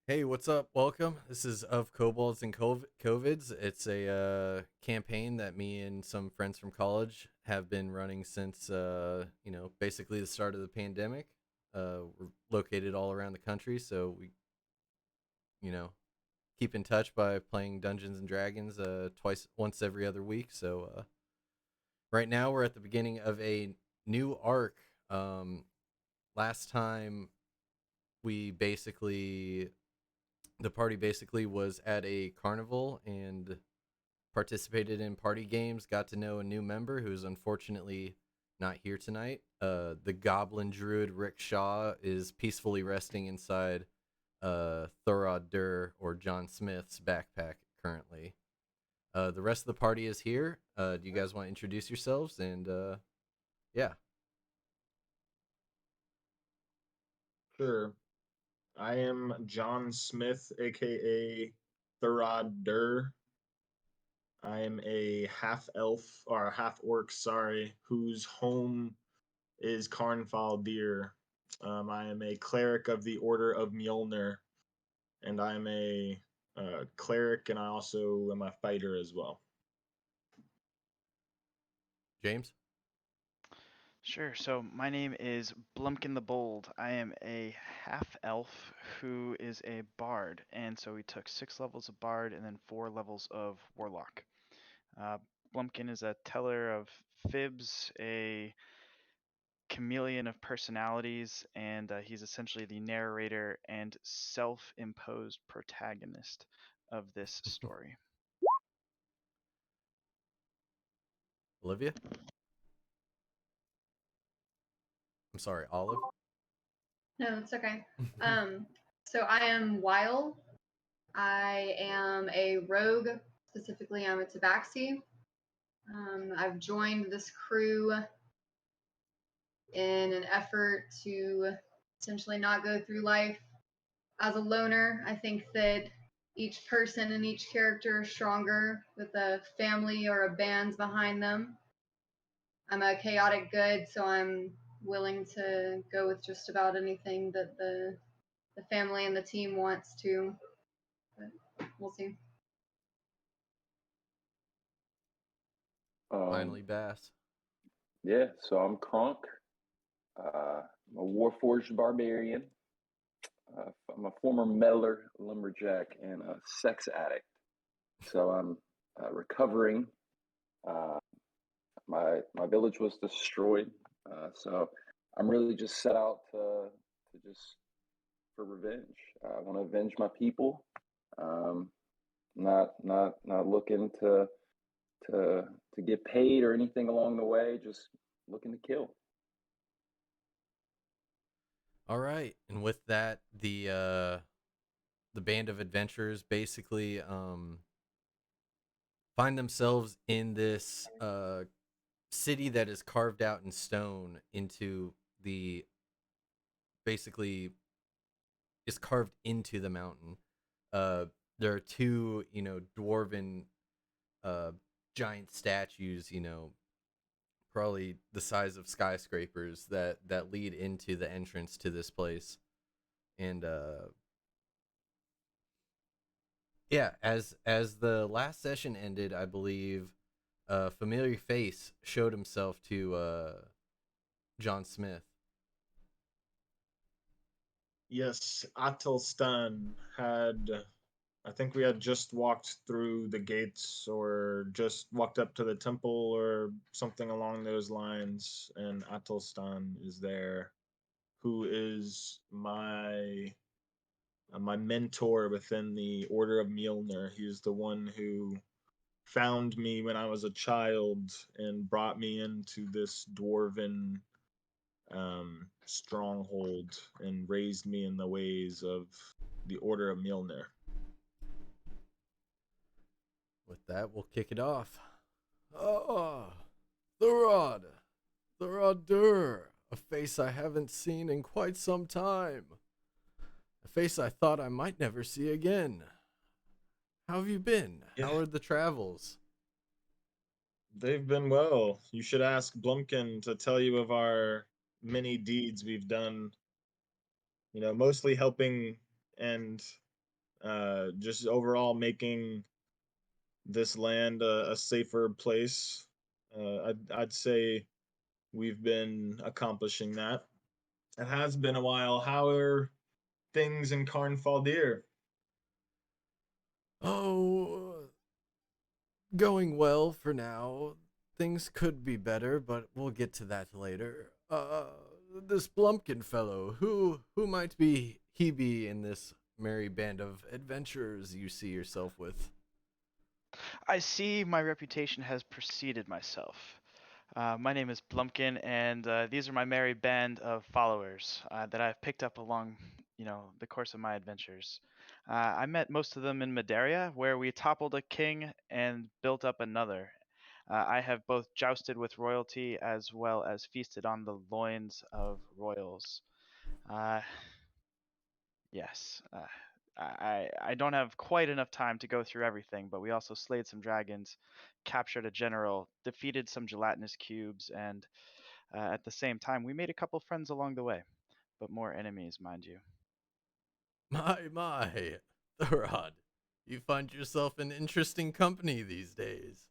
Hey, what's up? Welcome. This is of Kobolds and Kovids. It's a campaign that me and some friends from college have been running since basically the start of the pandemic. We're located all around the country, so we you know keep in touch by playing Dungeons and Dragons once every other week. So right now we're at the beginning of a new arc. Um, Last time we basically the party basically was at a carnival and participated in party games, got to know a new member who's unfortunately not here tonight. The goblin druid Rick Shaw is peacefully resting inside Thorod Dur or John Smith's backpack currently. The rest of the party is here. Do you guys want to introduce yourselves? And yeah, Sure. I am John Smith, aka Thurod Dur. I am a half elf or a half orc, sorry, whose home is Carnfal Deer. I am a cleric of the Order of Mjolnir, and I'm a cleric, and I also am a fighter as well. James. Sure. So my name is Blumpkin the Bold. I am a half elf who is a bard, and so we took 6 levels of bard and then 4 levels of warlock. Uh, Blumpkin is a teller of fibs, a chameleon of personalities, and he's essentially the narrator and self-imposed protagonist of this story. Olivia. I'm sorry, Olive. No, it's okay. Um, so I am Weil. I am a rogue. Specifically, I'm a tabaxi. I've joined this crew in an effort to essentially not go through life as a loner. I think that each person and each character is stronger with a family or a band behind them. I'm a chaotic good, so I'm willing to go with just about anything that the family and the team wants to. But we'll see. Finally, Um, Bass. yeah, so I'm Kronk. I'm a Warforged barbarian. I'm a former meddler, lumberjack, and a sex addict. So I'm recovering. Uh, my village was destroyed, so I'm really just set out to just for revenge. I want to avenge my people. Um, not looking to to get paid or anything along the way. Just looking to kill. All right, and with that, the band of adventurers basically find themselves in this city that is carved out in stone into the basically is carved into the mountain. Uh, there are two, dwarven uh, giant statues, probably the size of skyscrapers that lead into the entrance to this place. And yeah, as the last session ended, I believe a familiar face showed himself to John Smith. Yes, Atelstan had I think we had just walked through the gates or just walked up to the temple or something along those lines, and Atelstan is there, who is my mentor within the Order of Mjolnir. He's the one who found me when I was a child and brought me into this dwarven stronghold and raised me in the ways of the Order of Mjolnir. With that, we'll kick it off. Oh, Thorod, Thorodur, a face I haven't seen in quite some time. A face I thought I might never see again. How have you been? Yeah, How are the travels? they've been well. You should ask Blumkin to tell you of our many deeds we've done, mostly helping and just overall making this land a safer place. I'd say we've been accomplishing that. It has been a while. How are things in Carnfaldir? Oh, going well for now. Things could be better, but we'll get to that later. This Blumpkin fellow, who might be he be in this merry band of adventurers you see yourself with? I see my reputation has preceded myself. My name is Blumpkin, and these are my merry band of followers that I've picked up along, the course of my adventures. I met most of them in Madeira, where we toppled a king and built up another. I have both jousted with royalty as well as feasted on the loins of royals. Uh, yes, I don't have quite enough time to go through everything, but we also slayed some dragons, captured a general, defeated some gelatinous cubes, and at the same time, we made a couple friends along the way, but more enemies, mind you. My, Thorod, you find yourself in interesting company these days.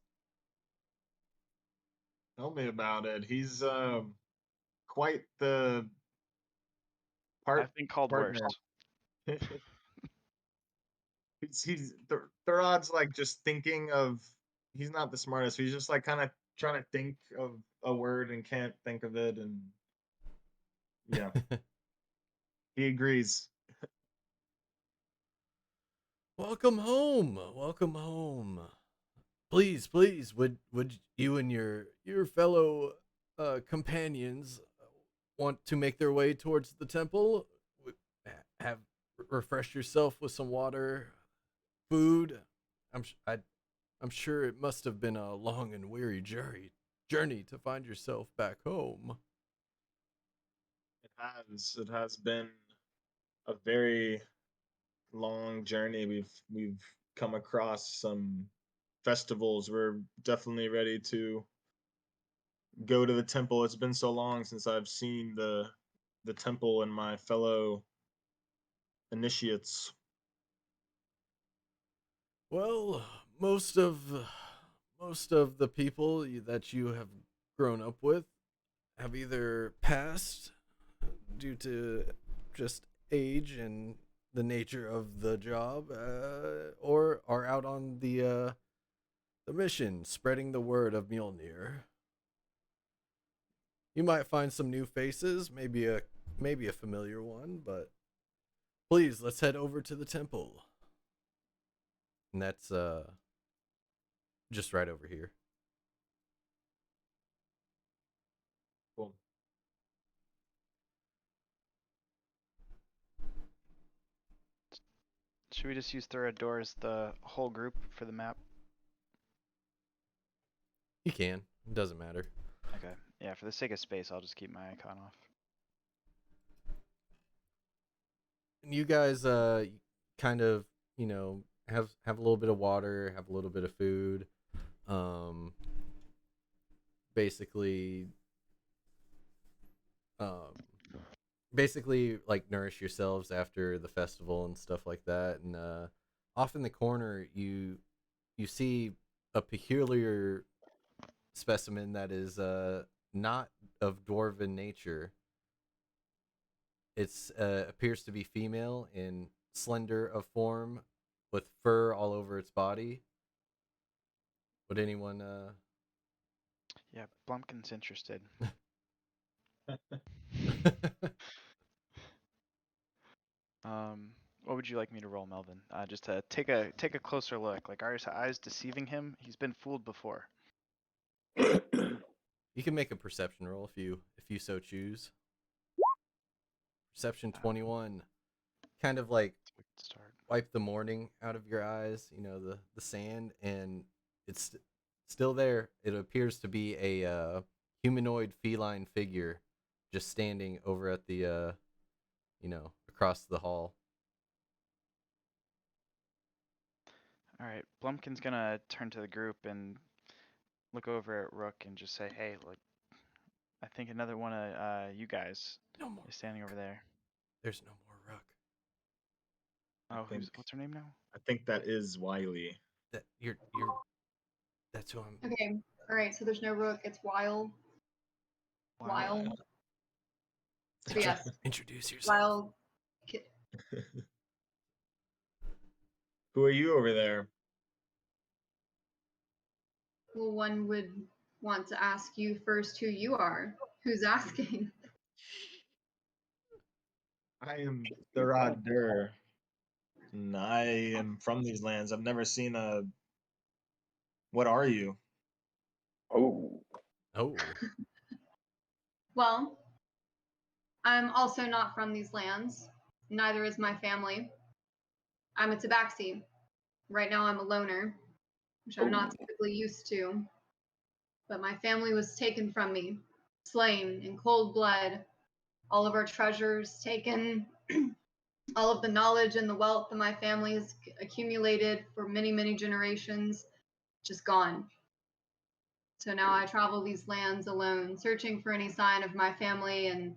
Tell me about it. He's quite the I've been called worse. partner. Thurod's like just thinking of. He's not the smartest. He's just like kind of trying to think of a word and can't think of it, and yeah, he agrees. Welcome home. Welcome home. Please, would you and your fellow companions want to make their way towards the temple? Have refresh yourself with some water, food. I'm sh- I, I'm sure it must have been a long and weary journey to find yourself back home. It has. It has been a very long journey. We've come across some festivals. We're definitely ready to go to the temple. It's been so long since I've seen the temple and my fellow initiates. Well, most of the people that you have grown up with have either passed due to just age and the nature of the job, or are out on the mission, spreading the word of Mjolnir. You might find some new faces, maybe a familiar one, but please let's head over to the temple. And that's just right over here. Cool. Should we just use Thorador as the whole group for the map? You can. It doesn't matter. Okay. Yeah, for the sake of space, I'll just keep my icon off. And you guys kind of, have a little bit of water, have a little bit of food. Um basically um basically like nourish yourselves after the festival and stuff like that. And off in the corner you see a peculiar specimen that is not of dwarven nature. It's appears to be female and slender of form with fur all over its body. Would anyone Yeah, Blumpkin's interested. What would you like me to roll, Melvin? Just to take a closer look. Like, are his eyes deceiving him? He's been fooled before. You can make a perception roll if you so choose. Perception Uh, 21. Kind of like we could start. wipe the morning out of your eyes, the sand, and it's still there. It appears to be a humanoid feline figure just standing over at the across the hall. All right, Blumpkin's gonna turn to the group and look over at Rook and just say, "Hey, look, I think another one of you guys No more. is standing over there." There's no more Rook. Oh, think what's her name now? I think that is Wiley. That that's who I'm. Okay. All right. So there's no rook. It's wild. Wild. So yes, Introduce yourself. wild. Who are you over there? Well, one would want to ask you first who you are. Who's asking? I am Thurad Dur, and I am from these lands. I've never seen a. What are you? Oh, Oh, Well, I'm also not from these lands. Neither is my family. I'm a tabaxi. Right now, I'm a loner, which I'm not oh, typically used to. But my family was taken from me, slain in cold blood. All of our treasures taken, all of the knowledge and the wealth that my family has accumulated for many, many generations, just gone. So now I travel these lands alone, searching for any sign of my family and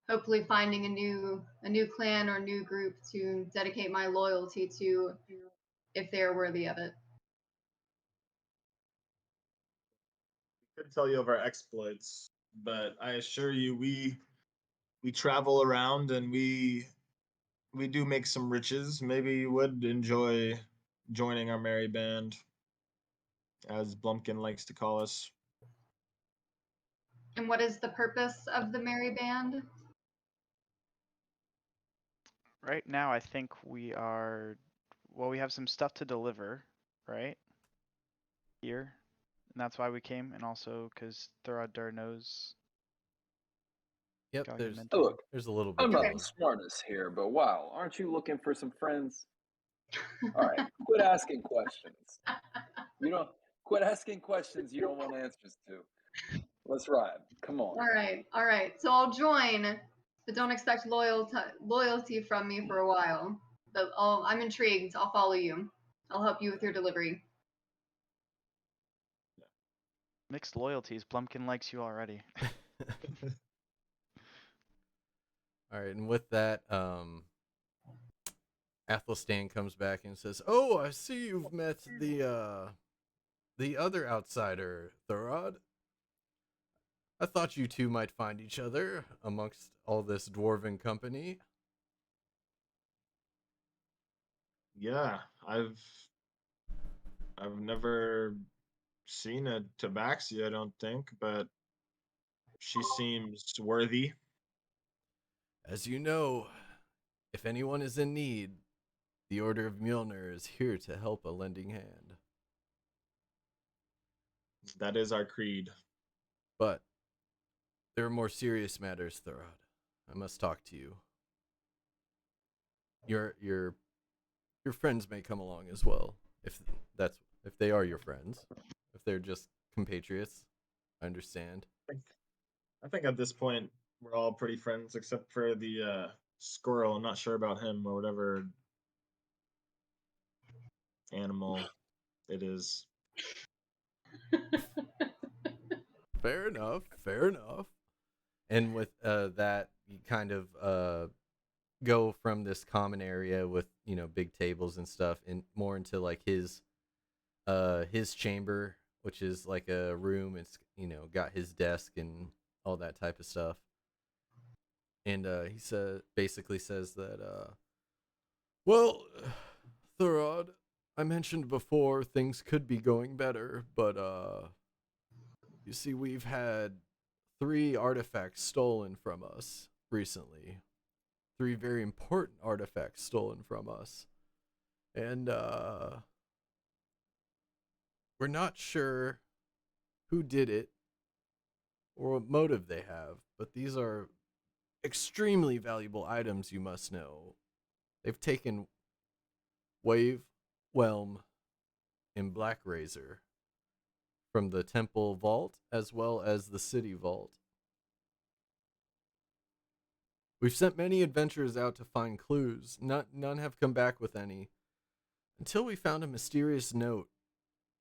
hopefully finding a new clan or new group to dedicate my loyalty to if they are worthy of it. Could tell you of our exploits, but I assure you, we travel around and we do make some riches. Maybe you would enjoy joining our merry band, as Blumpkin likes to call us. And what is the purpose of the merry band? Right now, I think we are. Well, we have some stuff to deliver, right? Here. And that's why we came, and also because Thuradur knows yep. Gallium look, There's a little bit. I'm to not Okay. the it. smartest here, but wow, aren't you looking for some friends? All right, quit asking questions. You don't quit asking questions you don't want answers to. Let's ride. Come on. All right. So I'll join, but don't expect loyalty from me for a while. But I'm intrigued. I'll follow you. I'll help you with your delivery. Mixed loyalties. Blumpkin likes you already. All right, and with that, Athelstan comes back and says, "Oh, I see you've met the other outsider, Thorod. I thought you two might find each other amongst all this dwarven company." Yeah, I've never seen a tabaxi, I don't think, but she seems worthy. As you know, if anyone is in need, the Order of Mjolnir is here to help a lending hand. That is our creed. But there are more serious matters, Thorod. I must talk to you. Your friends may come along as well, if they are your friends. If they're just compatriots, I understand. I think at this point we're all pretty friends, except for the squirrel. I'm not sure about him or whatever animal it is. Fair enough. Fair enough. And with that, you kind of go from this common area with big tables and stuff, and more into like his chamber, which is like a room. It's got his desk and all that type of stuff. And he basically says that well, Thurod, I mentioned before things could be going better, but you see, we've had 3 artifacts stolen from us recently. 3 very important artifacts stolen from us. And we're not sure who did it or what motive they have, but these are extremely valuable items, you must know. They've taken Wave, Whelm, and Black Razor from the temple vault as well as the city vault. We've sent many adventurers out to find clues. None have come back with any. Until we found a mysterious note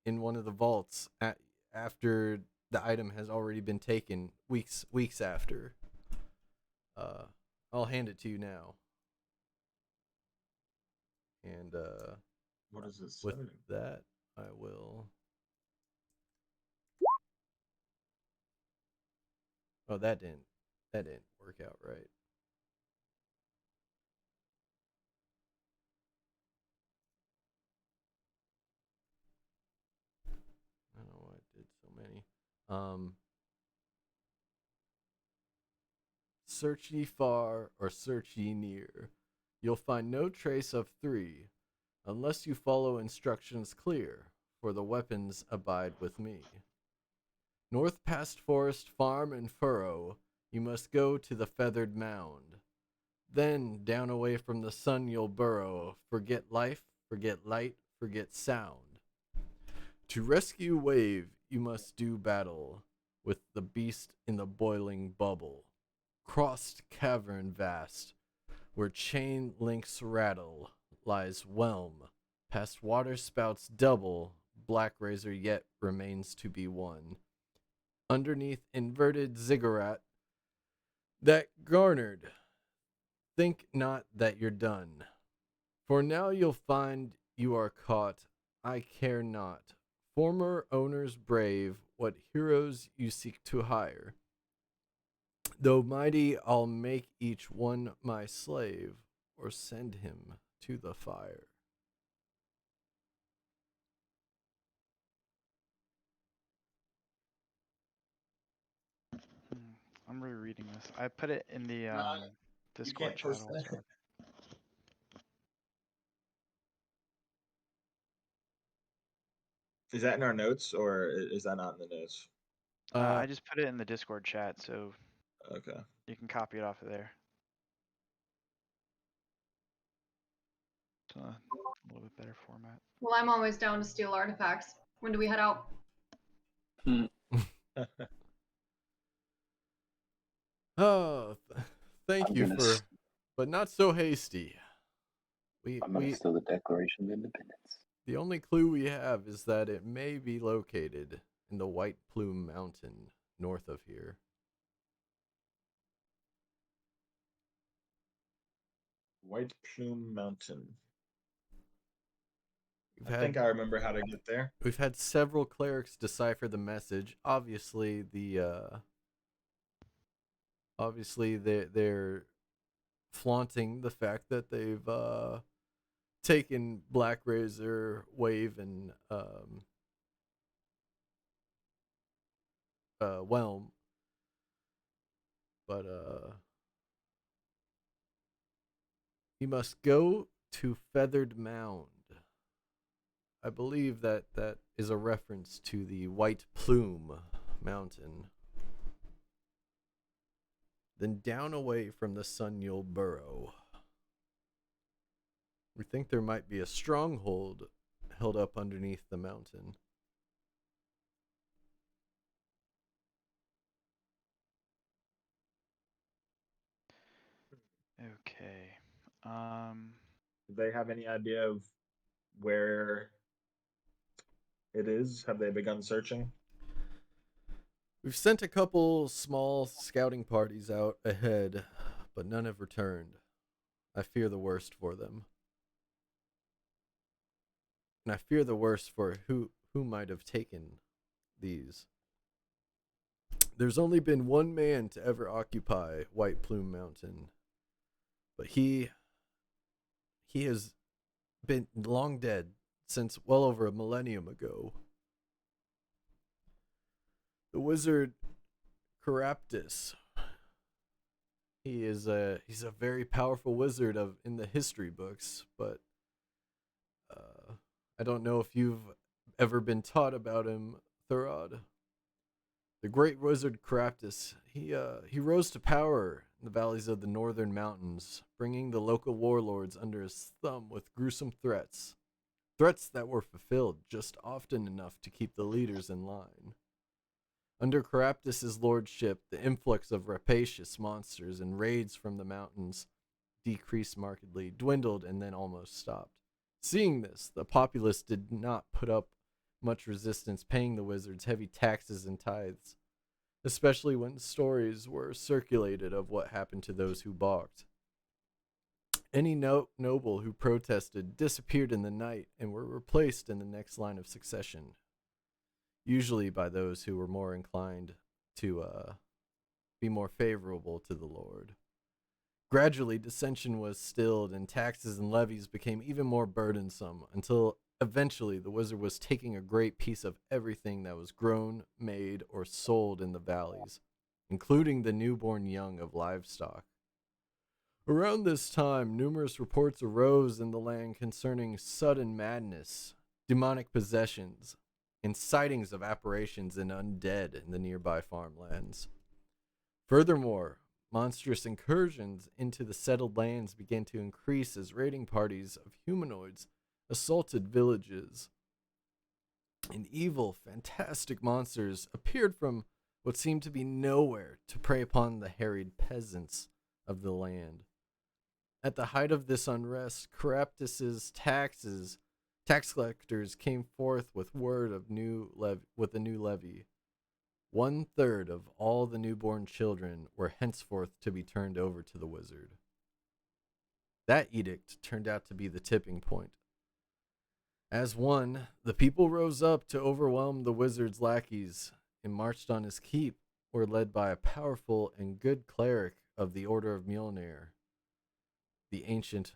in one of the vaults after the item has already been taken weeks after. I'll hand it to you now. And What does it say? with that, I will. Oh, that didn't work out right. I don't know why it did so many. Search ye far or search ye near, you'll find no trace of three, unless you follow instructions clear, for the weapons abide with me. North past forest, farm, and furrow, you must go to the feathered mound. Then down away from the sun you'll burrow, forget life, forget light, forget sound. To rescue wave, you must do battle with the beast in the boiling bubble. Crossed cavern vast, where chain links rattle, lies whelm. Past water spouts double, black razor yet remains to be won. Underneath inverted ziggurat that garnered, think not that you're done. For now you'll find you are caught, I care not. Former owners brave, what heroes you seek to hire. Though mighty, I'll make each one my slave, or send him to the fire. I'm rereading this. I put it in the Discord can't chat post also. that. Is that in our notes or is that not in the notes? I just put it in the Discord chat, so Okay. you can copy it off of there. It's a little bit better format. Well, I'm always down to steal artifacts. When do we head out? Oh, thank I'm you gonna for, s- but not so hasty. I'm going to steal the Declaration of Independence. The only clue we have is that it may be located in the White Plume Mountain north of here. White Plume Mountain. I think I remember how to get there. We've had several clerics decipher the message. Obviously, they're flaunting the fact that they've taken Black Razor, Wave, and Whelm. But he must go to Feathered Mound. I believe that is a reference to the White Plume Mountain. Then down away from the sun you'll burrow. We think there might be a stronghold held up underneath the mountain. Okay. Do they have any idea of where it is? Have they begun searching? We've sent a couple small scouting parties out ahead, but none have returned. I fear the worst for them. And I fear the worst for who might have taken these. There's only been one man to ever occupy White Plume Mountain, but he has been long dead since well over a millennium ago. The wizard Caraptus. He's a very powerful wizard in the history books, but I don't know if you've ever been taught about him, Thurod. The great wizard Caraptus, he rose to power in the valleys of the northern mountains, bringing the local warlords under his thumb with gruesome threats. Threats that were fulfilled just often enough to keep the leaders in line. Under Caraptus's lordship, the influx of rapacious monsters and raids from the mountains decreased markedly, dwindled, and then almost stopped. Seeing this, the populace did not put up much resistance, paying the wizards heavy taxes and tithes, especially when stories were circulated of what happened to those who balked. Any noble who protested disappeared in the night and were replaced in the next line of succession, usually by those who were more inclined to be more favorable to the Lord. Gradually, dissension was stilled, and taxes and levies became even more burdensome until eventually the wizard was taking a great piece of everything that was grown, made, or sold in the valleys, including the newborn young of livestock. Around this time, numerous reports arose in the land concerning sudden madness, demonic possessions, and sightings of apparitions and undead in the nearby farmlands. Furthermore, monstrous incursions into the settled lands began to increase as raiding parties of humanoids assaulted villages. And evil, fantastic monsters appeared from what seemed to be nowhere to prey upon the harried peasants of the land. At the height of this unrest, Caraptus's tax collectors came forth with word of with a new levy. 1/3 of all the newborn children were henceforth to be turned over to the wizard. That edict turned out to be the tipping point. As one, the people rose up to overwhelm the wizard's lackeys and marched on his keep, were led by a powerful and good cleric of the Order of Mjolnir, the ancient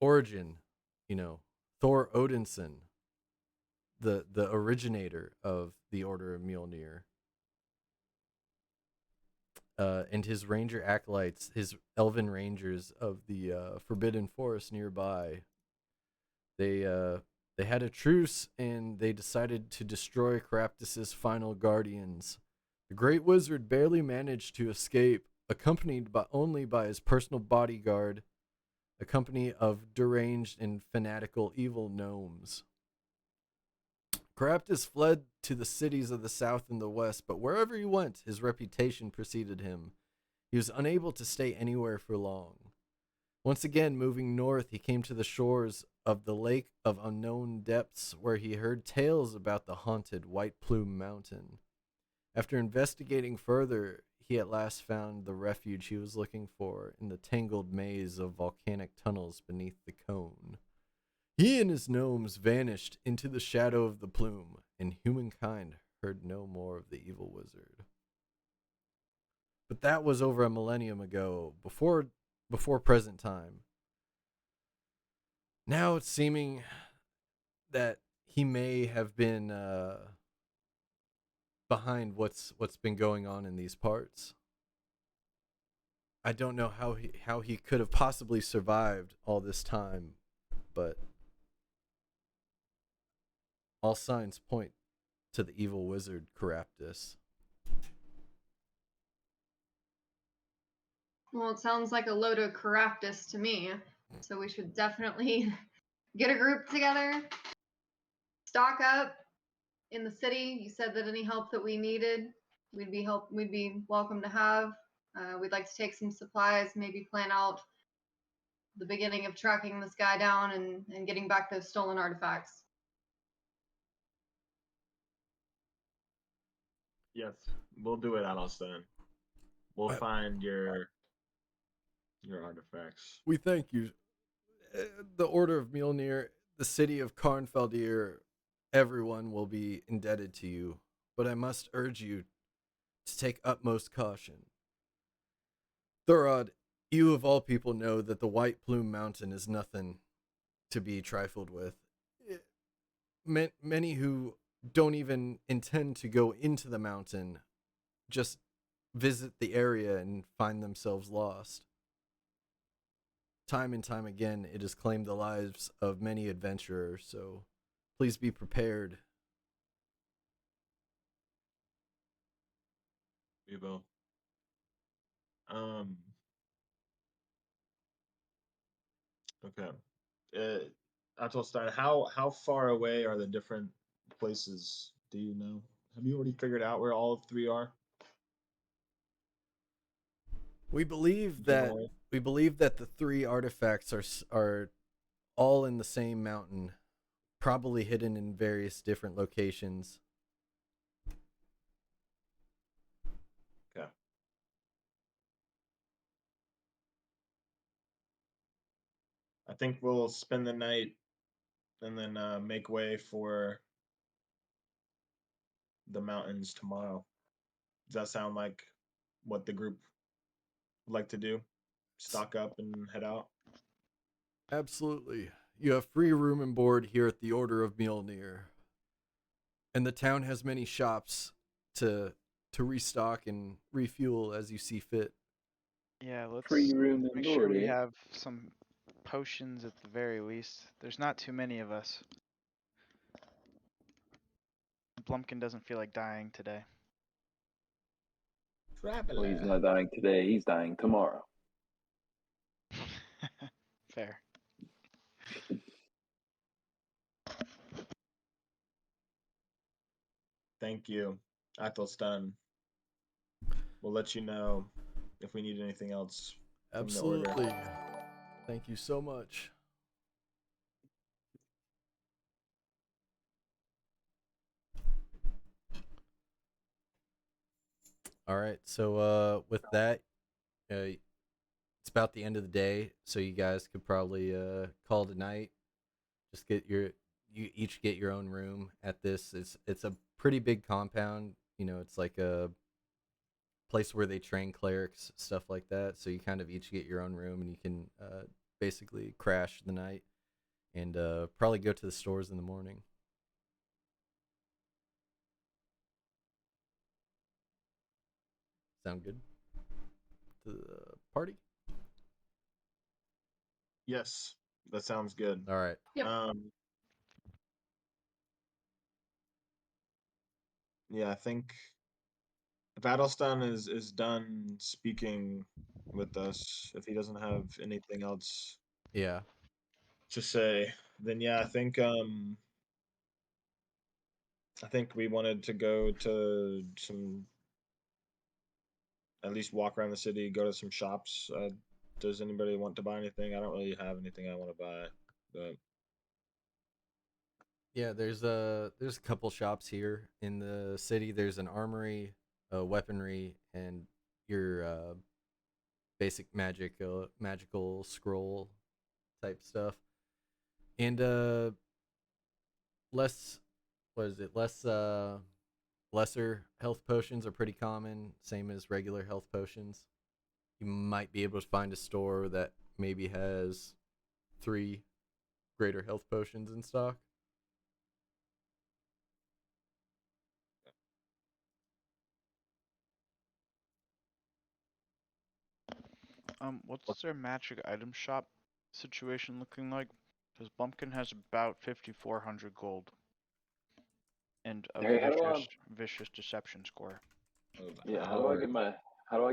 origin, Thor Odinson, the originator of the Order of Mjolnir, and his ranger acolytes, his elven rangers of the Forbidden Forest nearby. They had a truce, and they decided to destroy Caraptus's final guardians. The Great Wizard barely managed to escape, accompanied only by his personal bodyguard, a company of deranged and fanatical evil gnomes. Caraptus fled to the cities of the south and the west, but wherever he went, his reputation preceded him. He was unable to stay anywhere for long. Once again, moving north, he came to the shores of the Lake of Unknown Depths, where he heard tales about the haunted White Plume Mountain. After investigating further, he at last found the refuge he was looking for in the tangled maze of volcanic tunnels beneath the cone. He and his gnomes vanished into the shadow of the plume, and humankind heard no more of the evil wizard. But that was over a millennium ago, before present time. Now it's seeming that he may have been behind what's been going on in these parts. I don't know how he could have possibly survived all this time, but all signs point to the evil wizard Caraptus. Well, it sounds like a load of Caraptus to me. So we should definitely get a group together, stock up in the city. You said that any help that we needed, we'd be welcome to have. We'd like to take some supplies, maybe plan out the beginning of tracking this guy down and getting back those stolen artifacts. Yes, we'll do it, Alastan. We'll find your artifacts. We thank you. The Order of Mjolnir, the city of Karnfeldir, everyone will be indebted to you, but I must urge you to take utmost caution. Thorod, you of all people know that the White Plume Mountain is nothing to be trifled with. Many who don't even intend to go into the mountain just visit the area and find themselves lost. Time and time again, it has claimed the lives of many adventurers, so please be prepared. We will. Okay. Atolstein, how far away are the different places? Do you know? Have you already figured out where all three are? We believe Generally? that the three artifacts are all in the same mountain, probably hidden in various different locations. Okay. think we'll spend the night and then make way for the mountains tomorrow. Does that sound like what the group would like to do? Stock up and head out? Absolutely. You have free room and board here at the Order of Mjolnir. And the town has many shops to restock and refuel as you see fit. Yeah, let's Free room and make sure board, we eh? have some potions at the very least. There's not too many of us. Blumpkin doesn't feel like dying today. Well, he's Traveler. not dying today. He's dying tomorrow. Fair. Thank you, Athelstan. We'll let you know if we need anything else from the order. Absolutely. Thank you so much. All right. So with that, it's about the end of the day, so you guys could probably call it a night. Just you each get your own room at this. It's a pretty big compound. It's like a place where they train clerics, stuff like that. So you kind of each get your own room, and you can basically crash the night and probably go to the stores in the morning. Sound good to the party? Yes, that sounds good. All right. Yep. Yeah, I think if Adelstan is done speaking with us, if he doesn't have anything else Yeah. to say, then yeah, I think we wanted to go to at least walk around the city, go to some shops. Does anybody want to buy anything? I don't really have anything I want to buy, but Yeah, there's a couple shops here in the city. There's an armory, weaponry, and your basic magical scroll type stuff. And less what is it? Lesser health potions are pretty common, same as regular health potions. You might be able to find a store that maybe has 3 greater health potions in stock. What's their magic item shop situation looking like? Because Bumpkin has about 5,400 gold and a Hey, how do I? vicious deception score. Yeah, how do I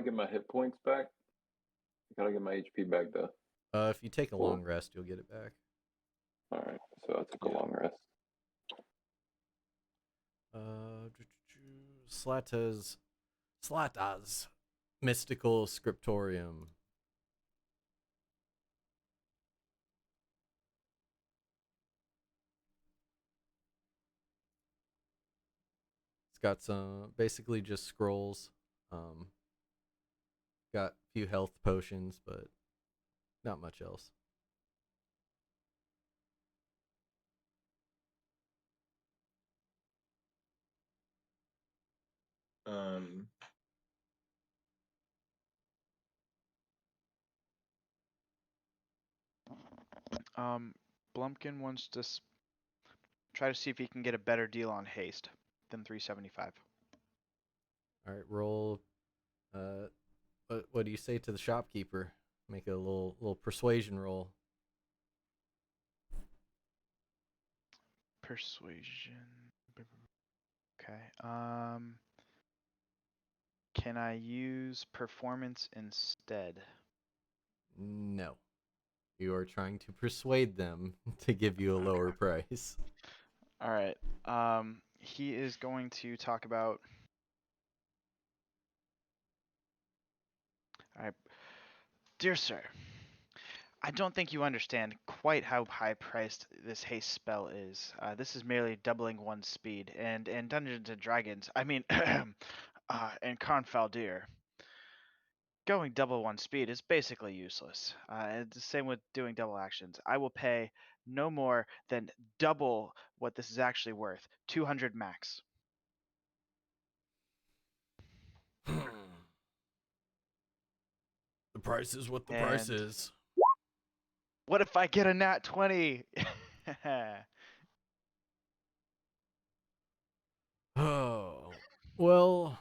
get my hit points back? How do I get my HP back though? If you take a Well, long rest, you'll get it back. all right, so I took a Yeah. long rest. Slata's mystical scriptorium. It's got some basically just scrolls. Um, got a few health potions, but not much else. um, Blumpkin wants to try to see if he can get a better deal on haste than 375. All right, roll. What do you say to the shopkeeper? Make a little persuasion roll. Persuasion. Okay. Can I use performance instead? No, you are trying to persuade them to give you a lower price. All right. He is going to talk about. All right, dear sir. I don't think you understand quite how high-priced this haste spell is. This is merely doubling one's speed, and in Dungeons and Dragons, I mean, and Confoundir, going double one speed is basically useless. It's the same with doing double actions. I will pay no more than double what this is actually worth, 200 max. The price is what the price And is. what if I get a nat 20? Oh, well,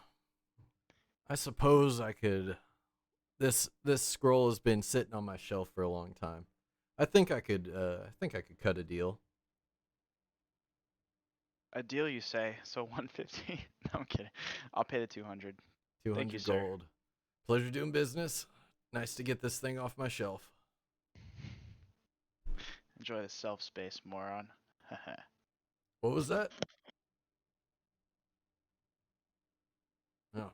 I suppose I could. This scroll has been sitting on my shelf for a long time. I think I could. I think I could cut a deal. A deal, you say? So 150? No, I'm kidding. I'll pay the 200. Thank you, 200 sir. gold. Pleasure doing business. Nice to get this thing off my shelf. Enjoy the self space, moron. What was that? Oh,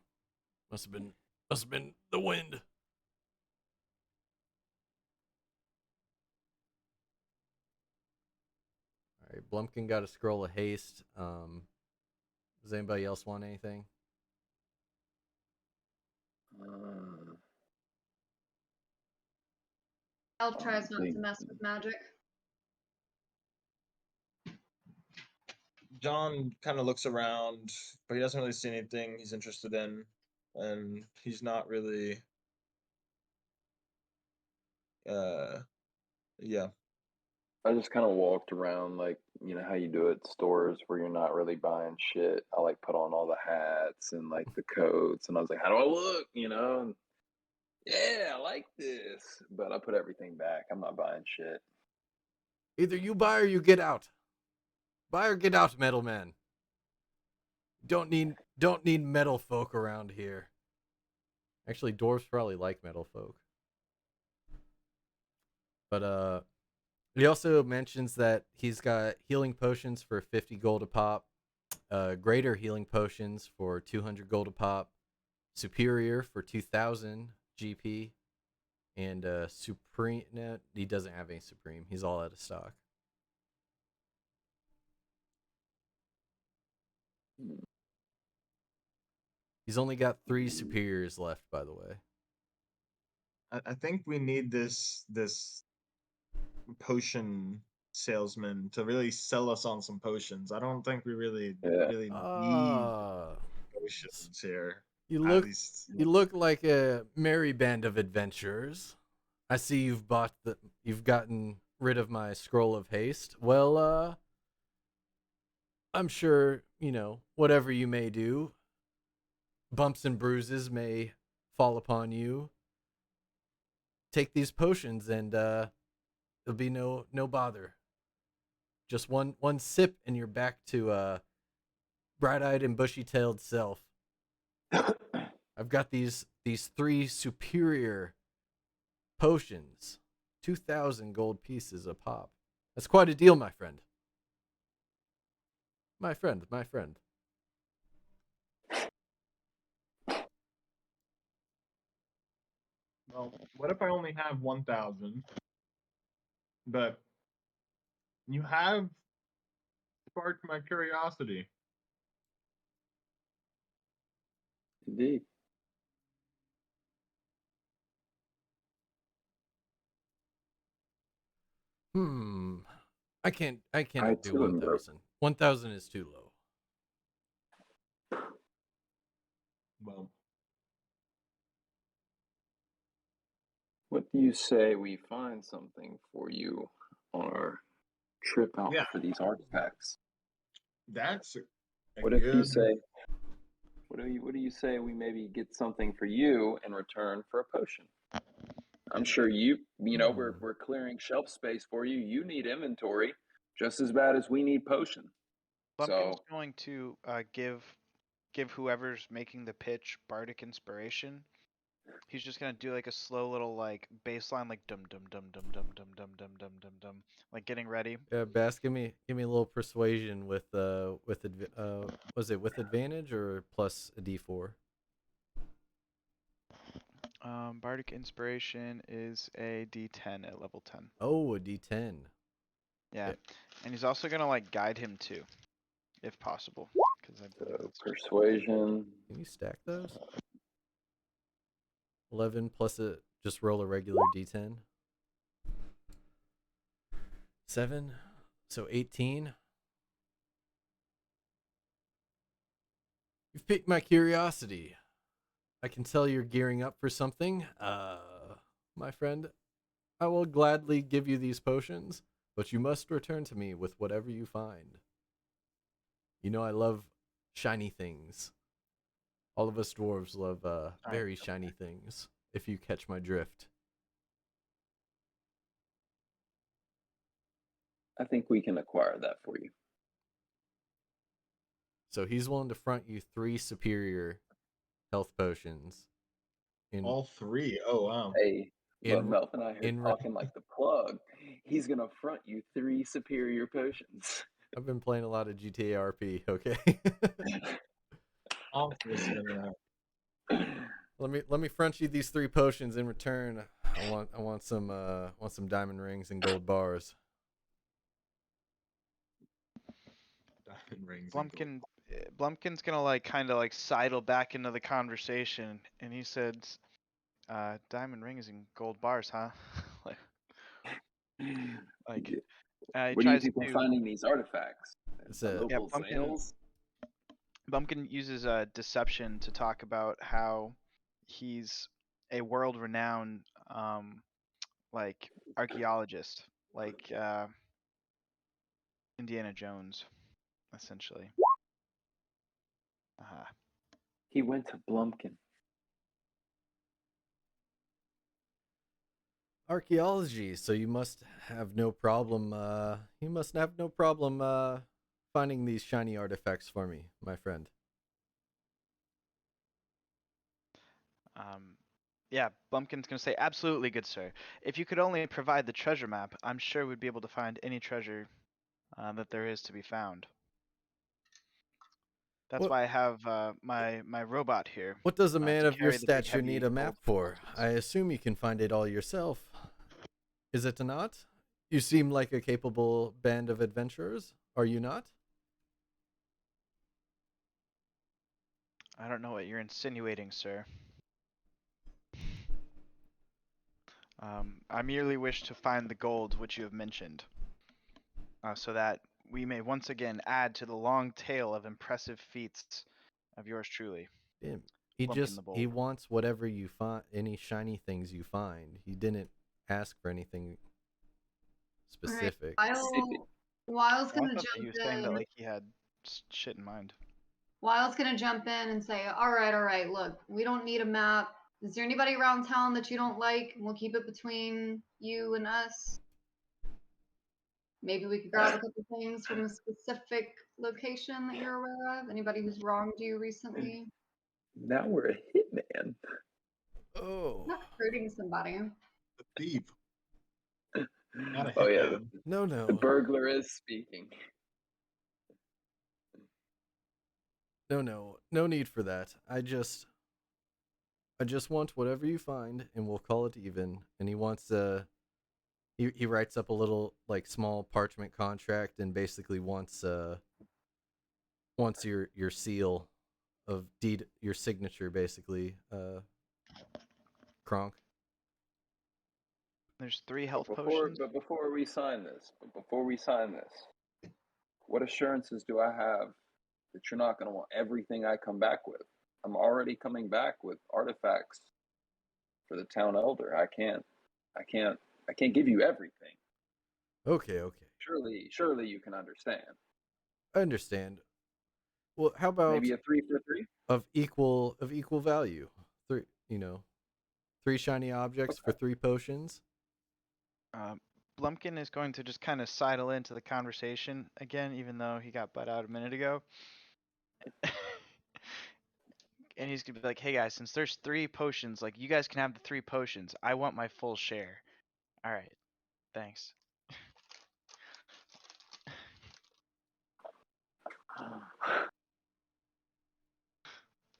must have been the wind. All right, Blumpkin got a scroll of haste. Does anybody else want anything? Al tries not Please. to mess with magic. John kind of looks around, but he doesn't really see anything he's interested in, and he's not really. Yeah. I just kind of walked around like, you know how you do at stores where you're not really buying shit. I like put on all the hats and like the coats, and I was like, how do I look? You know, and yeah, I like this, but I put everything back. I'm not buying shit. Either you buy or you get out. Buy or get out, metal man. Don't need metal folk around here. Actually, dwarves probably like metal folk. But he also mentions that he's got healing potions for 50 gold a pop, greater healing potions for 200 gold a pop, superior for 2000 GP, and supreme. No, he doesn't have any supreme. He's all out of stock. He's only got 3 superiors left, by the way. I think we need this potion salesman to really sell us on some potions. I don't think we really Yeah. need Ah, potions here. you At look least you look like a merry band of adventurers. I see you've gotten rid of my scroll of haste. Well, I'm sure, whatever you may do, bumps and bruises may fall upon you. Take these potions and there'll be no bother. Just one sip and you're back to bright-eyed and bushy-tailed self. I've got these 3 superior potions, 2,000 gold pieces a pop. That's quite a deal, my friend. My friend. well, what if I only have 1,000? But you have sparked my curiosity. Indeed. I cannot do too am broke. 1,000. 1,000 is too low. Well, What do you say we find something for you on our trip out yeah, for these artifacts? that's a What if you good. say what do you say we maybe get something for you in return for a potion? I'm sure we're clearing shelf space for you. You need inventory just as bad as we need potion. Bumpkin's So going to give whoever's making the pitch bardic inspiration. He's just gonna do like a slow little like baseline, like dum dum dum dum dum dum dum dum dum dum dum, like getting ready. Yeah, Bass, give me a little persuasion with was it with advantage or plus a D4? Bardic inspiration is a D10 at level 10. Oh, a D10. Yeah, and he's also gonna like guide him too, if possible, because I believe that's persuasion. Can you stack those? 11 plus a just roll a regular d10. 7, so 18. You've piqued my curiosity. I can tell you're gearing up for something. My friend, I will gladly give you these potions, but you must return to me with whatever you find. You know I love shiny things. All of us dwarves love very shiny things, if you catch my drift. I think we can acquire that for you. So he's willing to front you 3 superior health potions. All 3. Oh wow. Hey, but In- Melf and I are in- talking like the plug. He's gonna front you 3 superior potions. I've been playing a lot of GTA RP, okay? Obviously, Let me front you these 3 potions in return. I want some diamond rings and gold bars. diamond rings. and gold. Blumpkin's gonna like kind of like sidle back into the conversation, and he said, "Diamond rings and gold bars, huh?" like, he Where do you tries people to. finding these artifacts? It's The a Yeah, local Blumpkin. sales? Bumpkin uses deception to talk about how he's a world-renowned like archaeologist, like Indiana Jones, essentially. He went to Blumpkin. archaeology, so you must have no problem finding these shiny artifacts for me, my friend. Yeah, Bumpkin's gonna say, absolutely, good sir. If you could only provide the treasure map, I'm sure we'd be able to find any treasure that there is to be found. That's What- why I have my robot here. What does a man to of your carry the big, stature heavy need a map gold for? boxes. I assume you can find it all yourself. Is it not? You seem like a capable band of adventurers, are you not? I don't know what you're insinuating, sir. I merely wish to find the gold which you have mentioned, so that we may once again add to the long tail of impressive feats of yours truly. Damn. Blumpkin the He Bold. wants whatever you find, any shiny things you find. He didn't ask for anything specific. Wyle's I gonna thought that jump he was saying that in. like he had shit in mind. Wyle's gonna jump in and say, all right, look, we don't need a map. Is there anybody around town that you don't like? We'll keep it between you and us. Maybe we could grab a couple things from a specific location that you're aware of. Anybody who's wronged you recently? Now we're a hitman. Oh. Not hurting somebody. The thief. Not a Oh yeah, hitman. No. the burglar is speaking. No need for that. I just want whatever you find, and we'll call it even. And he wants he writes up a little like small parchment contract, and basically wants your seal of deed, your signature, basically. Kronk. There's 3 health potions. Before we sign this, what assurances do I have that you're not going to want everything I come back with? I'm already coming back with artifacts for the town elder. I can't give you everything. Okay. Surely you can understand. I understand. Well, how about Maybe a 3 for 3? of equal value? 3, 3 shiny objects for 3 potions. Blumpkin is going to just kind of sidle into the conversation again, even though he got butt out a minute ago. And he's gonna be like, "Hey guys, since there's 3 potions, like you guys can have the 3 potions. I want my full share." All right, thanks.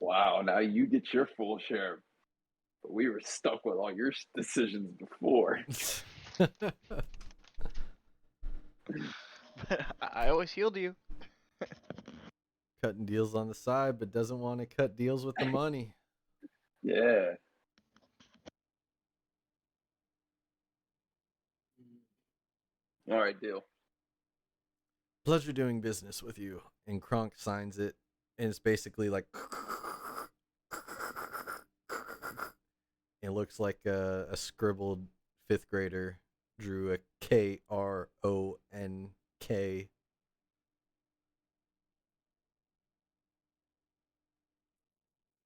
Wow, now you get your full share. But we were stuck with all your decisions before. I always healed you. Cutting deals on the side, but doesn't want to cut deals with the money. Yeah. All right, deal. Pleasure doing business with you. And Kronk signs it, and it's basically like. It looks like a scribbled fifth grader drew a KRONK.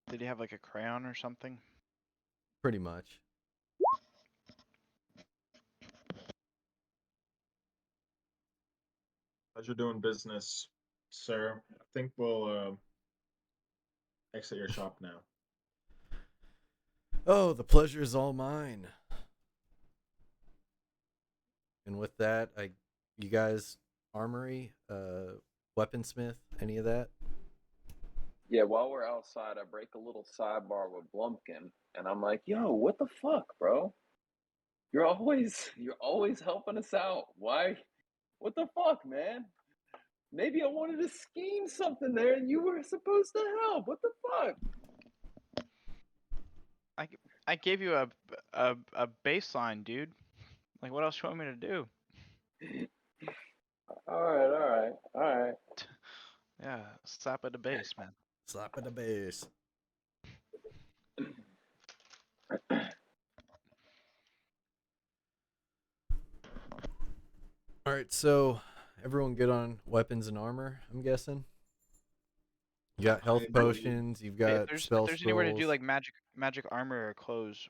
Did he have like a crayon or something? Pretty much. Pleasure doing business, sir. I think we'll exit your shop now. Oh, the pleasure is all mine. And with that, you guys, armory, weaponsmith, any of that? Yeah, while we're outside, I break a little sidebar with Blumpkin, and I'm like, "Yo, what the fuck, bro? You're always helping us out. Why? What the fuck, man? Maybe I wanted to scheme something there, and you were supposed to help. What the fuck?" I gave you a baseline, dude. Like, what else you want me to do? All right. Yeah, slap at the base, man. Slap at the base. All right, so everyone good on weapons and armor, I'm guessing? You got health I believe- potions, you've Hey, got spell if there's anywhere to do scrolls. like magic armor or clothes,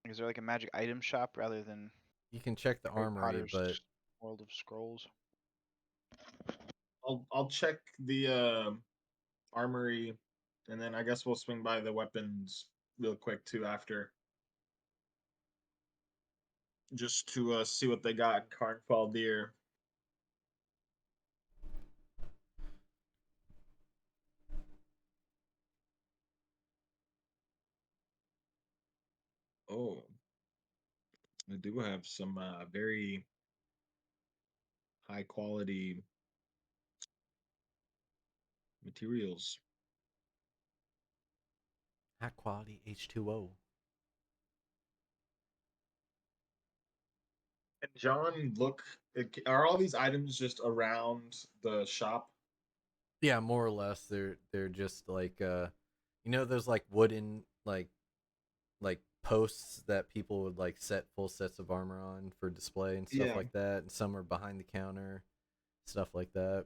is there like a magic item shop rather than You can check the Harry armory, Potter's but World of Scrolls? I'll check the armory, and then I guess we'll swing by the weapons real quick too after, just to see what they got in Carnfall Deer. Oh, I do have some very high quality materials. high quality H2O. And John, look, are all these items just around the shop? Yeah, more or less. They're just like those like wooden like posts that people would like set full sets of armor on for display and stuff Yeah. like that. And some are behind the counter, stuff like that.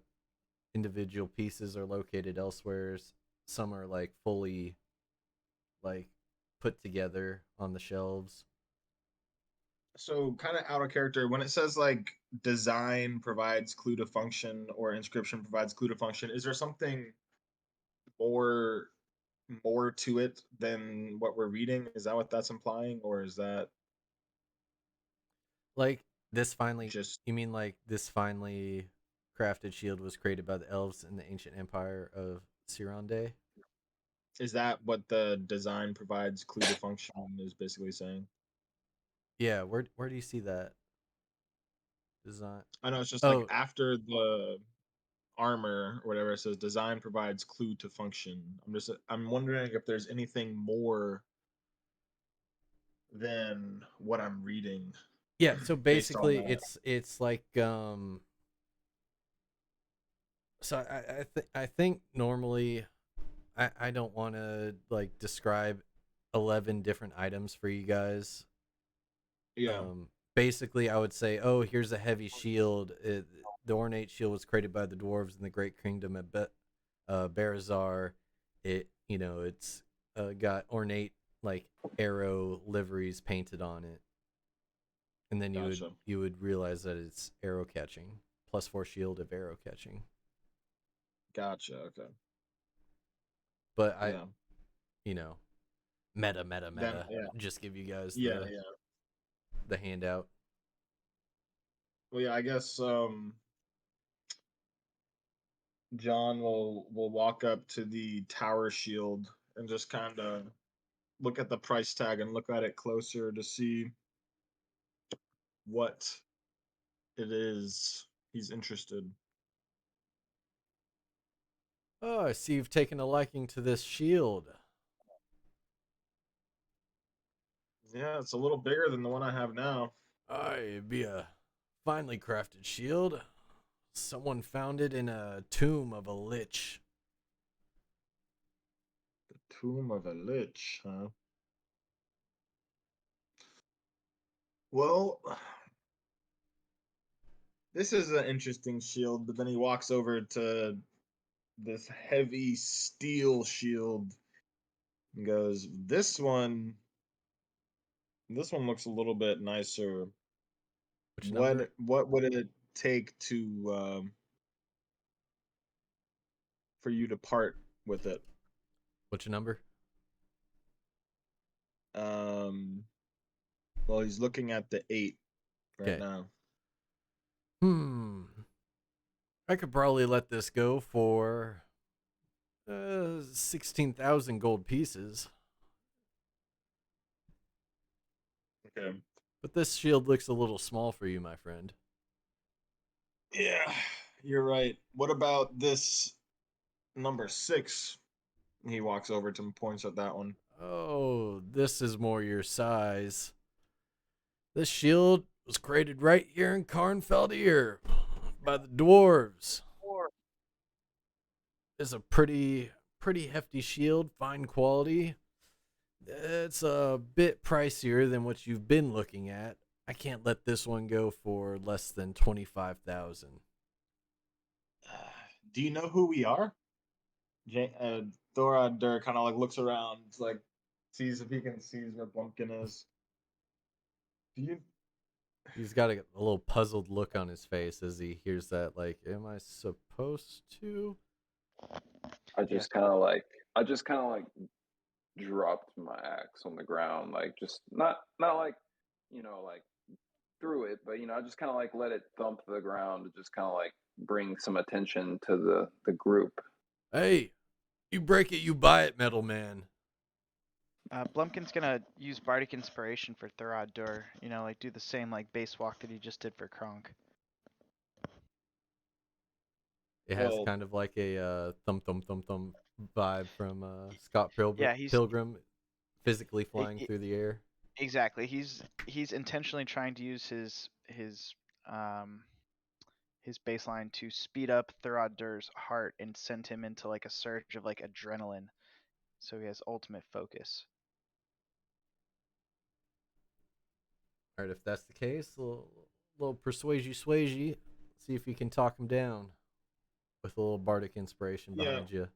Individual pieces are located elsewhere. Some are like fully like put together on the shelves. So kind of out of character when it says like design provides clue to function or inscription provides clue to function. Is there something more more to it than what we're reading? Is that what that's implying, or is that Like this finally, just you mean like this finely crafted shield was created by the elves in the ancient empire of Sironde? is that what the design provides clue to function is basically saying? Yeah, where do you see that design? I know it's just like Oh, after the armor or whatever it says design provides clue to function. I'm wondering if there's anything more than what I'm reading yeah. So based on basically, that. it's like So I think normally I don't want to like describe 11 different items for you guys. Yeah. Basically, I would say, oh, here's a heavy shield. The ornate shield was created by the dwarves in the Great Kingdom at Barazar. It's got ornate like arrow liveries painted on it, and then Gotcha. you would realize that it's arrow catching, +4 shield of arrow catching. Gotcha. Okay. But Yeah. you know, meta, Then yeah. just give you guys Yeah. Yeah. the handout. Well, yeah. I guess John will walk up to the tower shield and just kind of look at the price tag and look at it closer to see what it is he's interested. Oh, I see you've taken a liking to this shield. Yeah, it's a little bigger than the one I have now. It'd be a Finely crafted shield. Someone found it in a tomb of a lich. The Tomb of a Lich, huh? Well, this is an interesting shield, but then he walks over to this heavy steel shield and goes, this one looks a little bit nicer. Which number? What would it take to for you to part with it? Which number? Well, he's looking at the 8 right Okay. now. I could probably let this go for 16,000 gold pieces. Okay. But this shield looks a little small for you, my friend. Yeah, you're right. What about this number 6? He walks over to him, points at that one. Oh, this is more your size. This shield was created right here in Karnfeldir by the dwarves. It's a pretty hefty shield, fine quality. It's a bit pricier than what you've been looking at. I can't let this one go for less than 25,000. Do you know who we are? Thora Dur kind of like looks around, like sees if he can see where Blumpkin is. Do you? He's got a little puzzled look on his face as he hears that. Like, am I supposed to? I just kind of like dropped my axe on the ground, like just not like like threw it, but I just kind of like let it thump the ground to just kind of like bring some attention to the group. Hey, you break it, you buy it, metal man. Blumpkin's gonna use Bardic Inspiration for Thurad Dur. Like do the same like base walk that he just did for Kronk. It has Well, kind of like a thump thump thump thump vibe from Scott Yeah, Pilgrim physically e- flying e- through the air. exactly. He's intentionally trying to use um his baseline to speed up Thurad Dur's heart and send him into like a surge of like adrenaline, so he has ultimate focus. All right, if that's the case, little persuasion swayzy. See if you can talk him down with a little bardic inspiration yeah. behind you.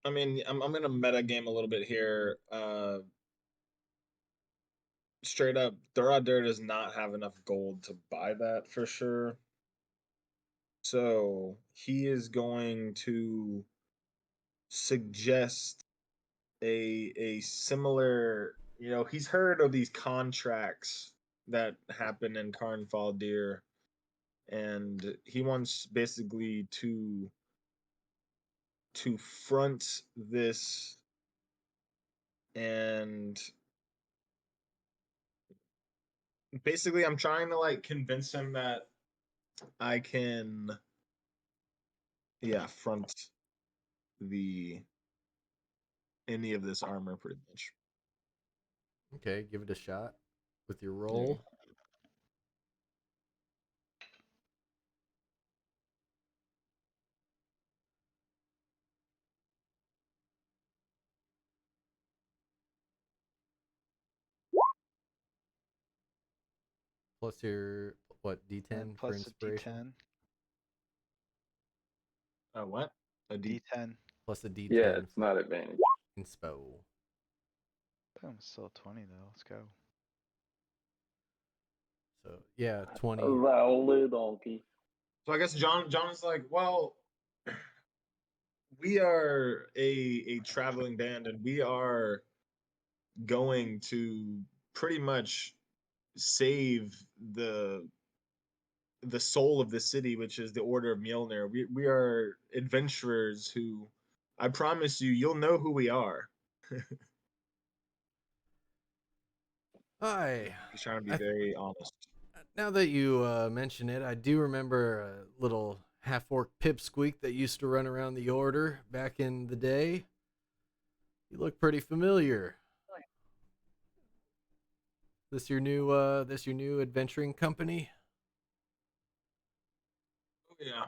I mean, I'm gonna meta game a little bit here. Straight up, Thora Dur does not have enough gold to buy that for sure. So he is going to suggest a similar. He's heard of these contracts that happen in Karnfaldir, and he wants basically to front this and basically I'm trying to like convince him that I can front the any of this armor pretty much. Okay, give it a shot with your Yeah. roll. Plus your what D10 for Plus a inspiration? D10. What? A D. D10. Plus a D10 Yeah, it's for not advantage. inspo. Boom, still 20 though. Let's go. So yeah, 20. Lovely donkey. So I guess John's like, well, we are a traveling band, and we are going to pretty much save the soul of the city, which is the Order of Mjolnir. We are adventurers who, I promise you, you'll know who we are. Hi. He's trying to be I very honest. Now that you mention it, I do remember a little half-orc pipsqueak that used to run around the order back in the day. You look pretty familiar. This your new adventuring company? Yeah,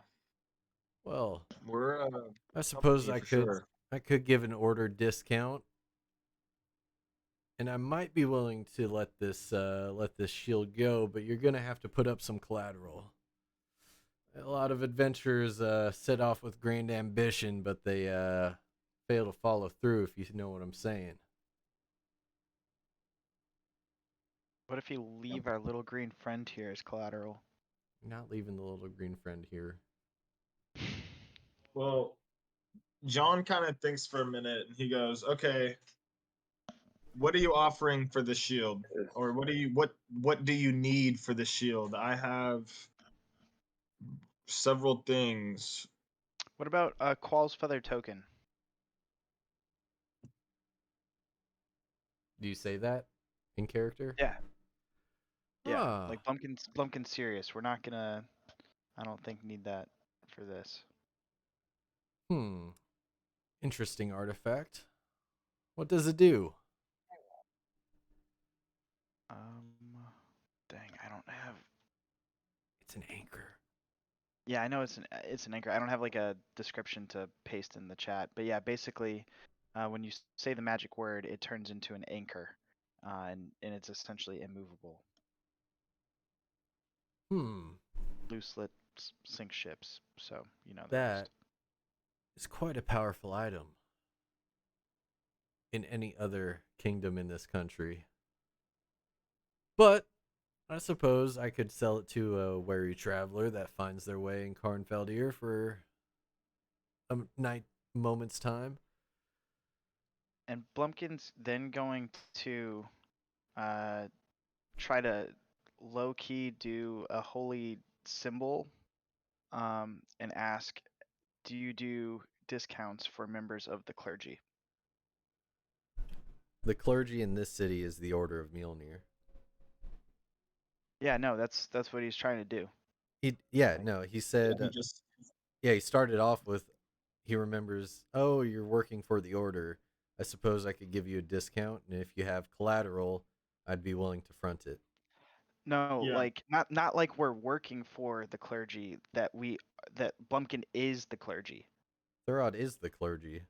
Well, we're I suppose company for sure. I could give an order discount, and I might be willing to let this shield go, but you're gonna have to put up some collateral. A lot of adventurers set off with grand ambition, but they fail to follow through. If you know what I'm saying. What if you leave our little green friend here as collateral? You're not leaving the little green friend here. Well, John kind of thinks for a minute, and he goes, "Okay, what are you offering for the shield, or what do you need for the shield? I have several things." What about a Qual's Feather token? Do you say that in character? Yeah. Yeah, Ah, like Blumpkin's serious. We're not gonna, I don't think, need that for this. interesting artifact. What does it do? Dang, I don't have. It's an anchor. Yeah, I know it's an anchor. I don't have like a description to paste in the chat, but yeah, basically, when you say the magic word, it turns into an anchor, and it's essentially immovable. Hmm, Loose lips sink ships, so you know the that rest. is quite a powerful item in any other kingdom in this country. But I suppose I could sell it to a wary traveler that finds their way in Karnfeldir for a night moment's time. And Blumpkin's then going to uh, try to low key do a holy symbol and ask, do you do discounts for members of the clergy? The clergy in this city is the Order of Mjolnir. Yeah, no, that's what he's trying to do. Yeah, no, he said, He just yeah, he started off with, he remembers, oh, you're working for the Order. I suppose I could give you a discount, and if you have collateral, I'd be willing to front it. No, yeah. like not like we're working for the clergy, that Blumpkin is the clergy. Thurod is the clergy.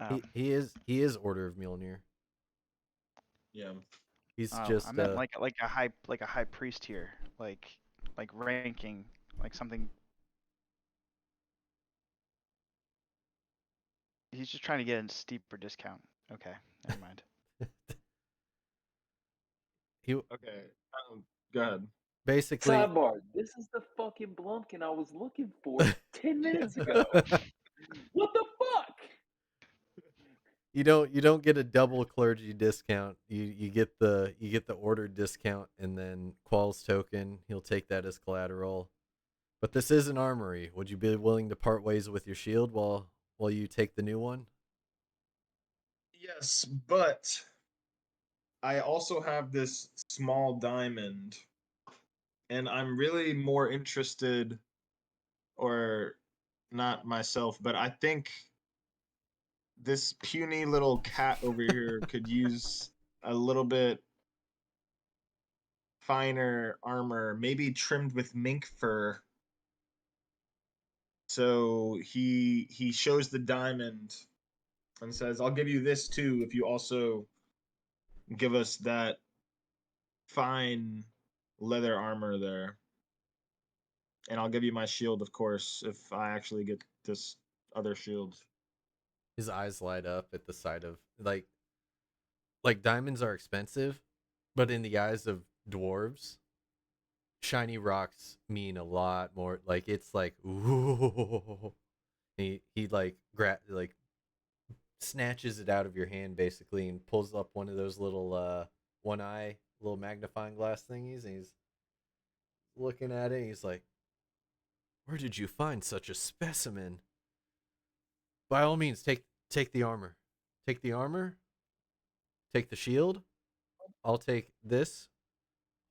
Oh, He is Order of Mjolnir. Yeah. He's oh, I just meant like a high priest here, like ranking, like something. He's just trying to get a steeper discount. Okay, never mind. he Okay. Go ahead. basically Sidebar: this is the fucking Blumpkin I was looking for 10 minutes ago. What the fuck? you don't get a double clergy discount. You get the order discount and then Qual's token. He'll take that as collateral. But this is an armory. Would you be willing to part ways with your shield while you take the new one? Yes, but I also have this small diamond, and I'm really more interested, or not myself, but I think this puny little cat over here could use a little bit finer armor, maybe trimmed with mink fur. So he shows the diamond and says, "I'll give you this too if you also give us that fine leather armor there. And I'll give you my shield, of course, if I actually get this other shield." His eyes light up at the sight of like diamonds are expensive, but in the eyes of dwarves, shiny rocks mean a lot more. Like it's like ooh. He like snatches it out of your hand basically and pulls up one of those little one eye little magnifying glass thingies, and he's looking at it and he's like, where did you find such a specimen? By all means, take the armor. Take the armor, take the shield. I'll take this.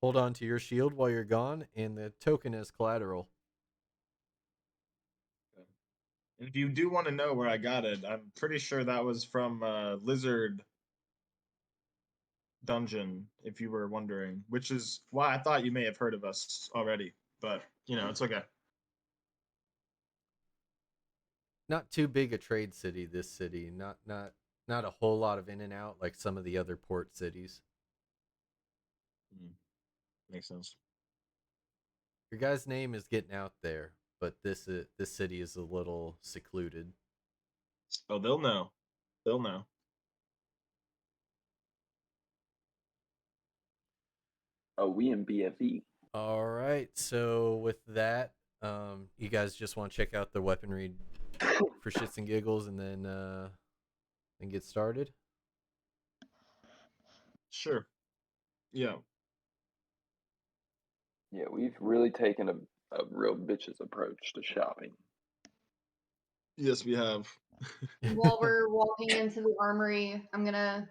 Hold on to your shield while you're gone, and the token as collateral. And if you do want to know where I got it, I'm pretty sure that was from Lizard Dungeon, if you were wondering, which is why I thought you may have heard of us already. but it's okay. Not too big a trade city. This city, not a whole lot of in and out like some of the other port cities. Makes sense. Your guy's name is getting out there, but this city is a little secluded. Oh, they'll know. They'll know. Oh, we in BFE. All right. So with that, you guys just want to check out the weaponry for shits and giggles, and then get started. Sure. Yeah. Yeah, we've really taken a real bitches approach to shopping. Yes, we have. While we're walking into the armory, I'm gonna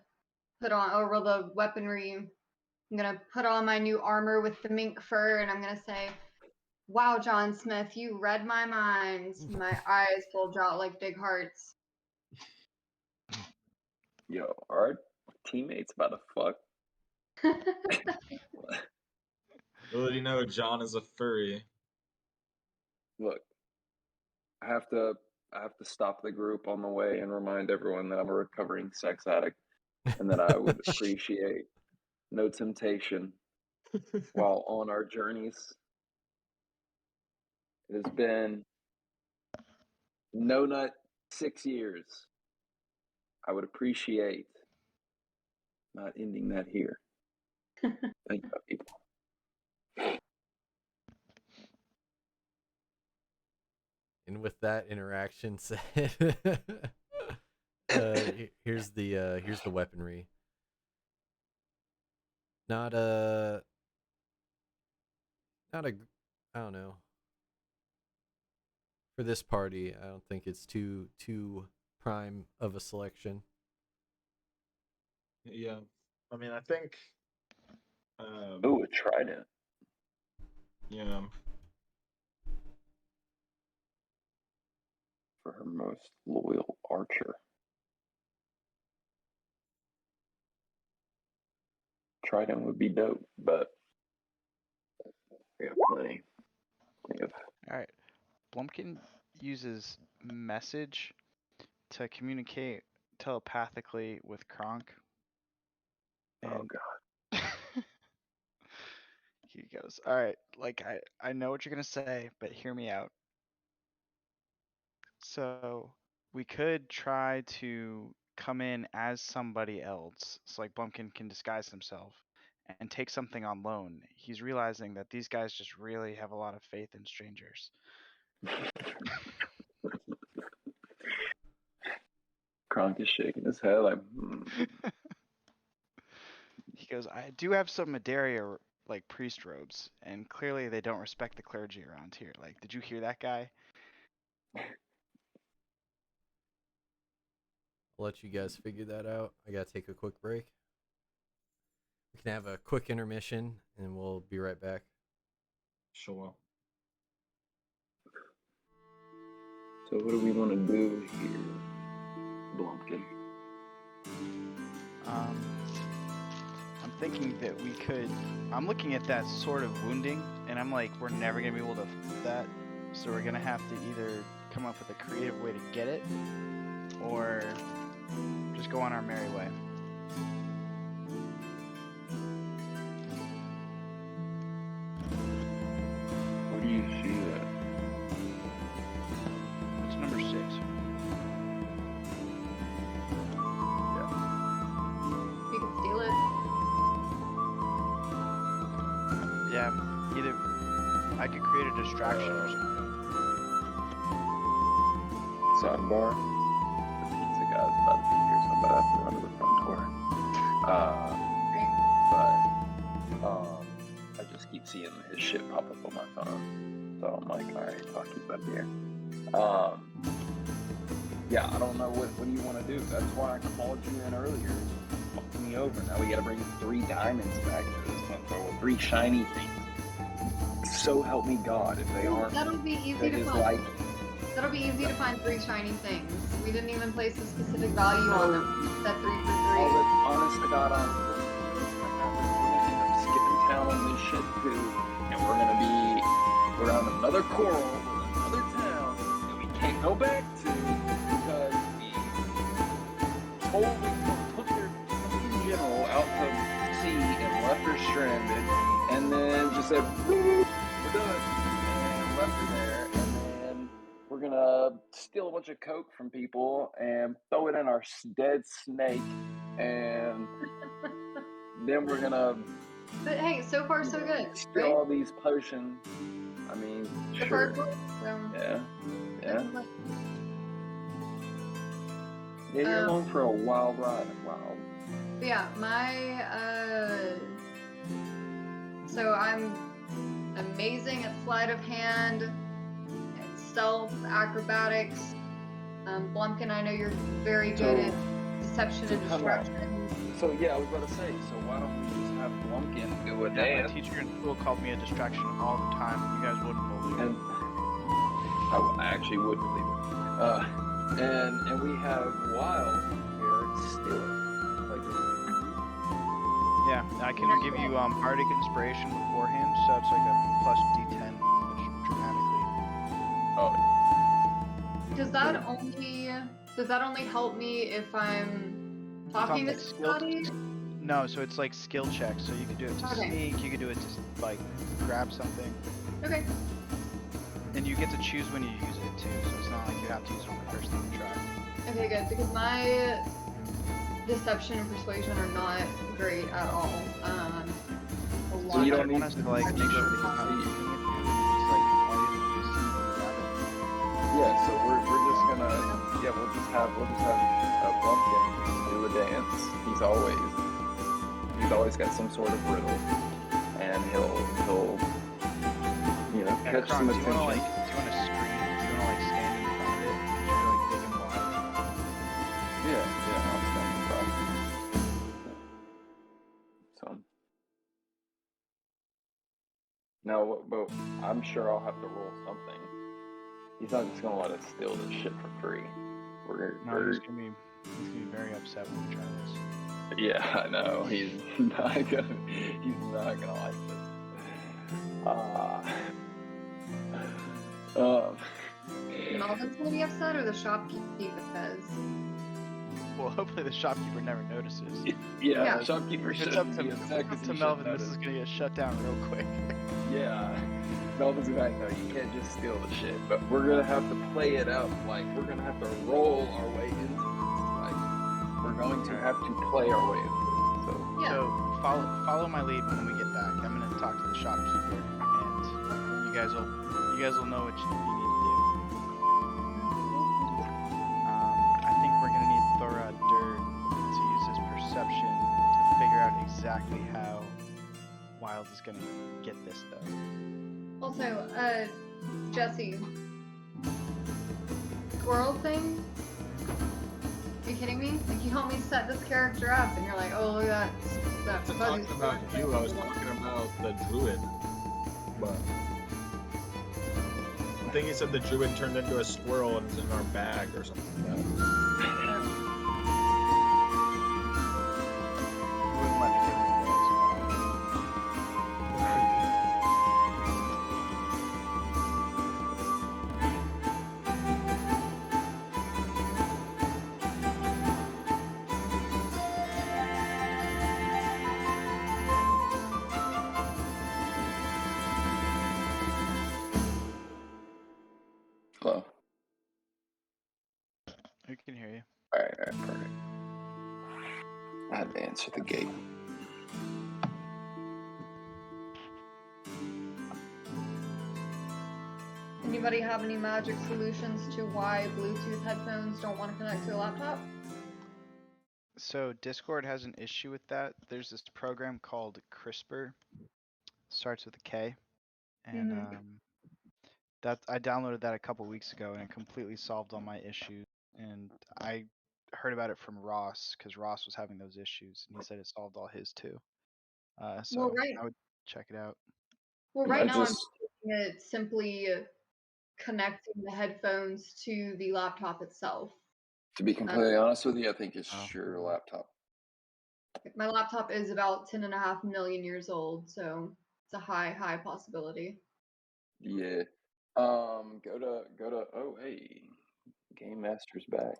put on over the weaponry. I'm gonna put on my new armor with the mink fur, and I'm gonna say, "Wow, John Smith, you read my mind." My eyes bulge out like big hearts. Yo, our teammates about to fuck. Little did you know John is a furry. Look, I have to stop the group on the way and remind everyone that I'm a recovering sex addict and that I would appreciate no temptation while on our journeys. It has been no nut 6 years. I would appreciate not ending that here. Thank you, people. And with that interaction said, here's the weaponry. Not a I don't know. For this party, I don't think it's too prime of a selection. Yeah. I mean, I think. Oh, a trident. Yeah. For her most loyal archer. Trident would be dope, but we got plenty of. All right. Blumpkin uses message to communicate telepathically with Kronk. Oh And god. he goes, "All right, like I know what you're gonna say, but hear me out. So we could try to come in as somebody else, so like Blumpkin can disguise himself and take something on loan. He's realizing that these guys just really have a lot of faith in strangers." Kronk is shaking his head like, He goes, "I do have some Madaria like priest robes, and clearly they don't respect the clergy around here. Like, did you hear that guy?" I'll let you guys figure that out. I gotta take a quick break. We can have a quick intermission, and we'll be right back. Sure. so what do we want to do here, Blumpkin? I'm thinking that we could. I'm looking at that sort of wounding, and I'm like, we're never gonna be able to f that. So we're gonna have to either come up with a creative way to get it, or just go on our merry way. Where do you see that? What's number 6? We could steal it. Yeah, either I could create a distraction or something. Sidebar. The pizza guy's about to be here, so I'm about to have to run to the front door. But I just keep seeing his shit pop up on my phone. So I'm like, alright, fuck, he's about to be here. Yeah, I don't know what do you want to do? That's why I called you in earlier. Fuck me over. Now we gotta bring 3 diamonds back to this motherfucker, or 3 shiny things. So help me God, if they aren't That'll be easy to to his find. liking. That'll be easy to find 3 shiny things. We didn't even place a specific value on them. Set 3 for 3. Honest to God, we're gonna end up skipping town on this shit too, and we're gonna be We're on another coral, we're in another town that we can't go back to because we took their fucking general out to sea and left her stranded, and then just said, "We're done," and left her there, and then we're gonna steal a bunch of coke from people and throw it in our dead snake, and then we're gonna But hey, so far so good, steal right? all these potions. I mean, So sure. far, good. So, Yeah. definitely. Yeah, you're along for a wild ride. Wild. But yeah, so I'm amazing at sleight of hand, and stealth, acrobatics. Blumpkin, I know you're very good at deception and come on. distraction. So yeah, I was about to say. So why don't we just have Blumpkin do a My dance? teacher in school called me a distraction all the time. You guys wouldn't believe it. And I actually would believe it. And we have Wild here steal it. Like, Yeah, I can give you bardic inspiration beforehand, so it's like a plus d10, which dramatically. oh, Does that only help me if I'm talking to like somebody? No, so it's like skill checks. So you could do it to Okay. sneak, you could do it to like grab something, Okay. and you get to choose when you use it too. So it's not like you have to use it on the first time you try. Okay, good. Because my deception and persuasion are not great at all. A lot So you of don't need want us to like make sure that he's not using it. Just like all you have to do is grab it. yeah. So we're just gonna we'll just have Blumpkin do a dance. He's always got some sort of riddle, and he'll catch some Do you attention. want to scream? Do you want to like stand in front of it? Just like big and wide. Yeah, I'll stand across. So now, but I'm sure I'll have to roll something. He's not just gonna let us steal this shit for free. No, he's gonna be very upset when we try this. Yeah, I know. He's not gonna like this. Melvin's gonna be upset, or the shopkeeper is. Well, hopefully the shopkeeper never notices. Yeah, the shopkeeper If should it's up be upset to 'cause he should Melvin, this notice. is gonna get shut down real quick. Yeah. Melvin's like, no, you can't just steal the shit. But we're gonna have to play it out. Like, we're gonna have to roll our way into this. Like, we're going to have to play our way into it. So Yeah. So follow my lead when we get back. I'm gonna talk to the shopkeeper, and you guys will know what you need to do. I think we're gonna need Thorad Dur to use his perception to figure out exactly how Wild is gonna get this though. Also, Jesse, squirrel thing? Are you kidding me? Like, you helped me set this character up, and you're like, oh, look at that I fuzzy talked about squirrel. you. I was talking about the druid. But I think he said the druid turned into a squirrel and is in our bag or something like that. You wouldn't let me get rid of those. hello. We can hear you. All right, perfect. I had to answer the gate. Anybody have any magic solutions to why Bluetooth headphones don't want to connect to a laptop? So Discord has an issue with that. There's this program called CRISPR. Starts with a K, and that I downloaded that a couple weeks ago, and it completely solved all my issues. And I heard about it from Ross because Ross was having those issues, and he said it solved all his too. So Well, right. I would check it out. Well, I right now just- I'm doing it simply connecting the headphones to the laptop itself. To be completely honest with you, I think it's Oh. your laptop. My laptop is about 10.5 million years old, so it's a high possibility. Yeah. Go to. Oh, hey, Game Master's back.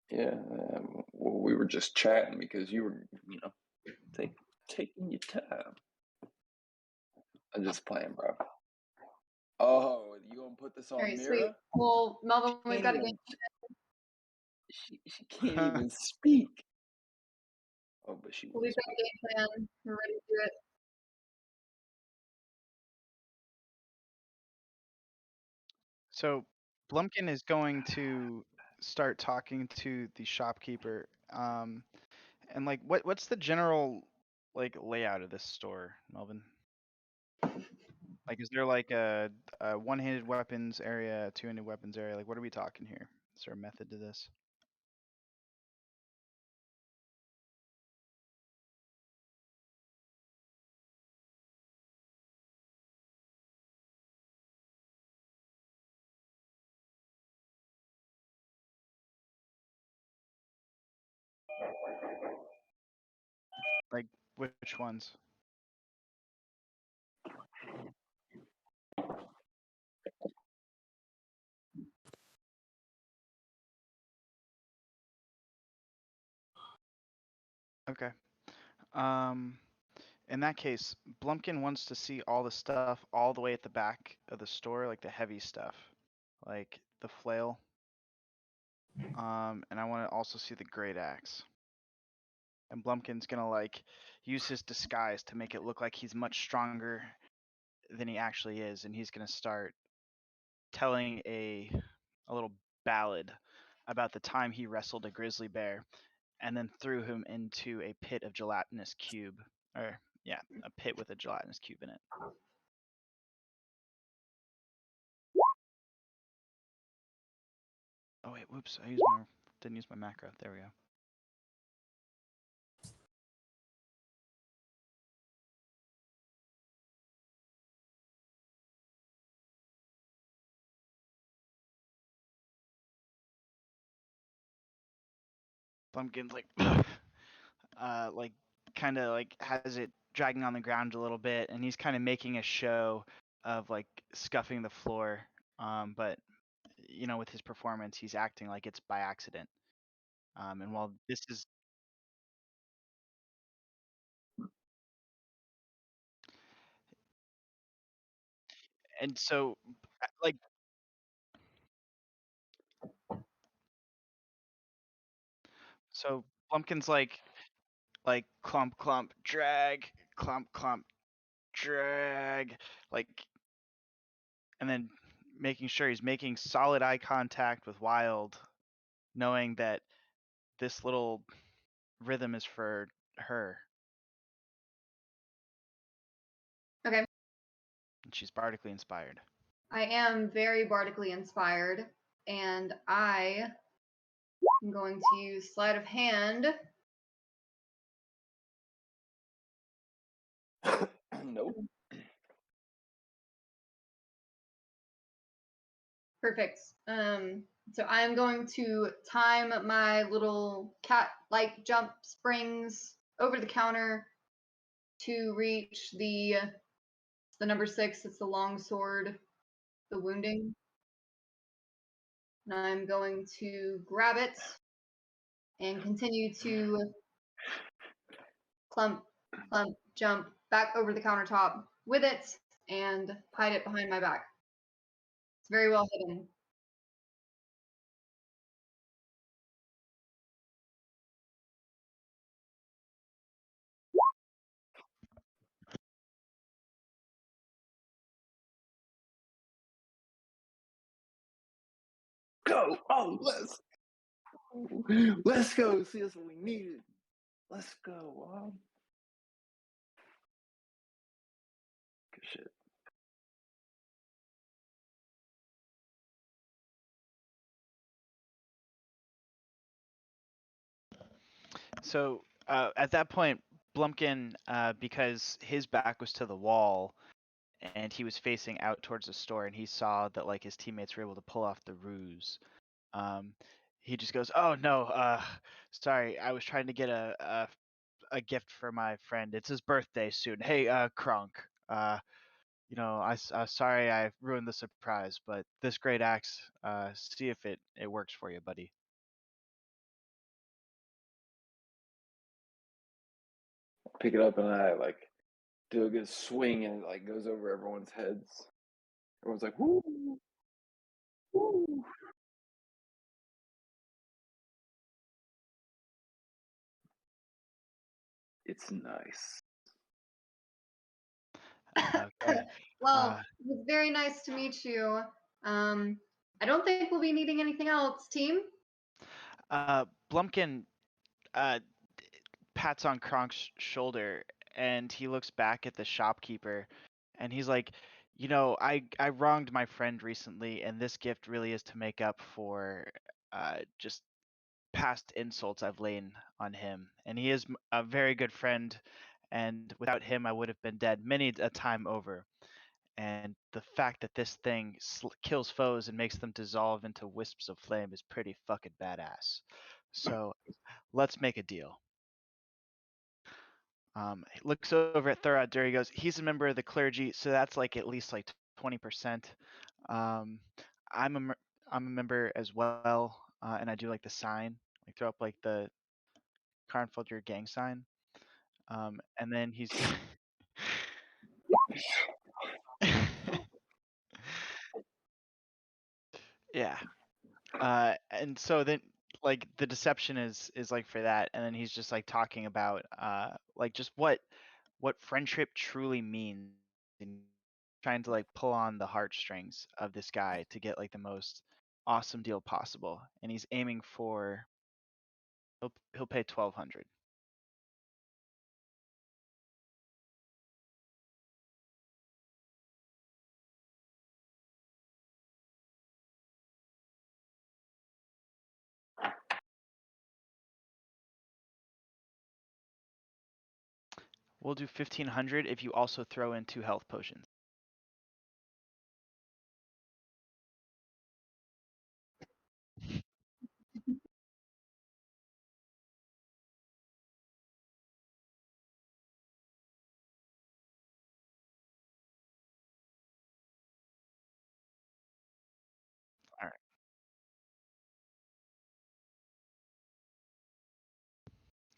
Yeah. Well, we were just chatting because you were, taking your time. I'm just playing, bro. Oh, you gonna put this on All right, sweet. Mira? Well, Melvin, She we've can't got a even. game. She can't even speak. Oh, but she We've wants got a game plan. We're ready to do it. So Blumpkin is going to start talking to the shopkeeper. And like, what's the general like layout of this store, Melvin? Like, is there like a one-handed weapons area, a two-handed weapons area? Like, what are we talking here? Is there a method to this? Like, which ones? Okay. In that case, Blumpkin wants to see all the stuff all the way at the back of the store, like the heavy stuff, like the flail. And I want to also see the great axe. And Blumpkin's gonna like use his disguise to make it look like he's much stronger than he actually is, and he's gonna start telling a little ballad about the time he wrestled a grizzly bear and then threw him into a pit of gelatinous cube. Or yeah, a pit with a gelatinous cube in it. Oh wait, whoops! Didn't use my macro. There we go. Pumpkin's like, like kind of like has it dragging on the ground a little bit, and he's kind of making a show of like scuffing the floor. But with his performance, he's acting like it's by accident. And while this is, and so like, so Plumpkin's like clump clump drag, clump clump drag, like, and then making sure he's making solid eye contact with Wild, knowing that this little rhythm is for her. Okay. And she's bardically inspired. I am very bardically inspired, and I am going to use sleight of hand. Nope. Perfect. So I am going to time my little cat-like jump springs over the counter to reach the number 6. It's the long sword, the wounding. And I'm going to grab it and continue to clump, clump, jump back over the countertop with it and hide it behind my back. It's very well hidden. Go! Oh, let's go. See, that's what we needed. Let's go. Good shit. So at that point, Blumpkin, because his back was to the wall and he was facing out towards the store, and he saw that like his teammates were able to pull off the ruse. He just goes, "Oh no, sorry, I was trying to get a gift for my friend. It's his birthday soon. Hey, Kronk, sorry I ruined the surprise, but this great axe, see if it works for you, buddy. Pick it up and I like do a good swing and it like goes over everyone's heads. Everyone's like, woo, woo. It's nice. Okay. Well, it was very nice to meet you. I don't think we'll be needing anything else, team. Blumpkin pats on Kronk's shoulder and he looks back at the shopkeeper and he's like, I wronged my friend recently, and this gift really is to make up for just past insults I've lain on him. And he is a very good friend, and without him, I would have been dead many a time over. And the fact that this thing kills foes and makes them dissolve into wisps of flame is pretty fucking badass. So let's make a deal. He looks over at Thurad Dur. He goes, he's a member of the clergy, so that's like at least like 20%. I'm a member as well, and I do like the sign, like throw up like the Karnfelder gang sign. And then he's yeah. And so then like the deception is like for that, and then he's just like talking about like just what friendship truly means, and trying to like pull on the heartstrings of this guy to get like the most awesome deal possible. And he's aiming for he'll pay 1,200. We'll do 1,500 if you also throw in 2 health potions. All right.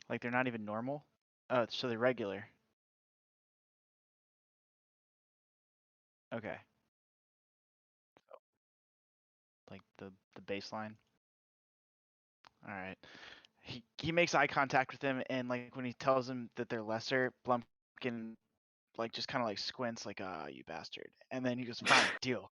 Like they're not even normal? Oh, so they're regular. Okay. Like the baseline. All right. He makes eye contact with him, and like when he tells him that they're lesser, Blumpkin like just kind of like squints, like, ah, you bastard. And then he goes, fine, deal.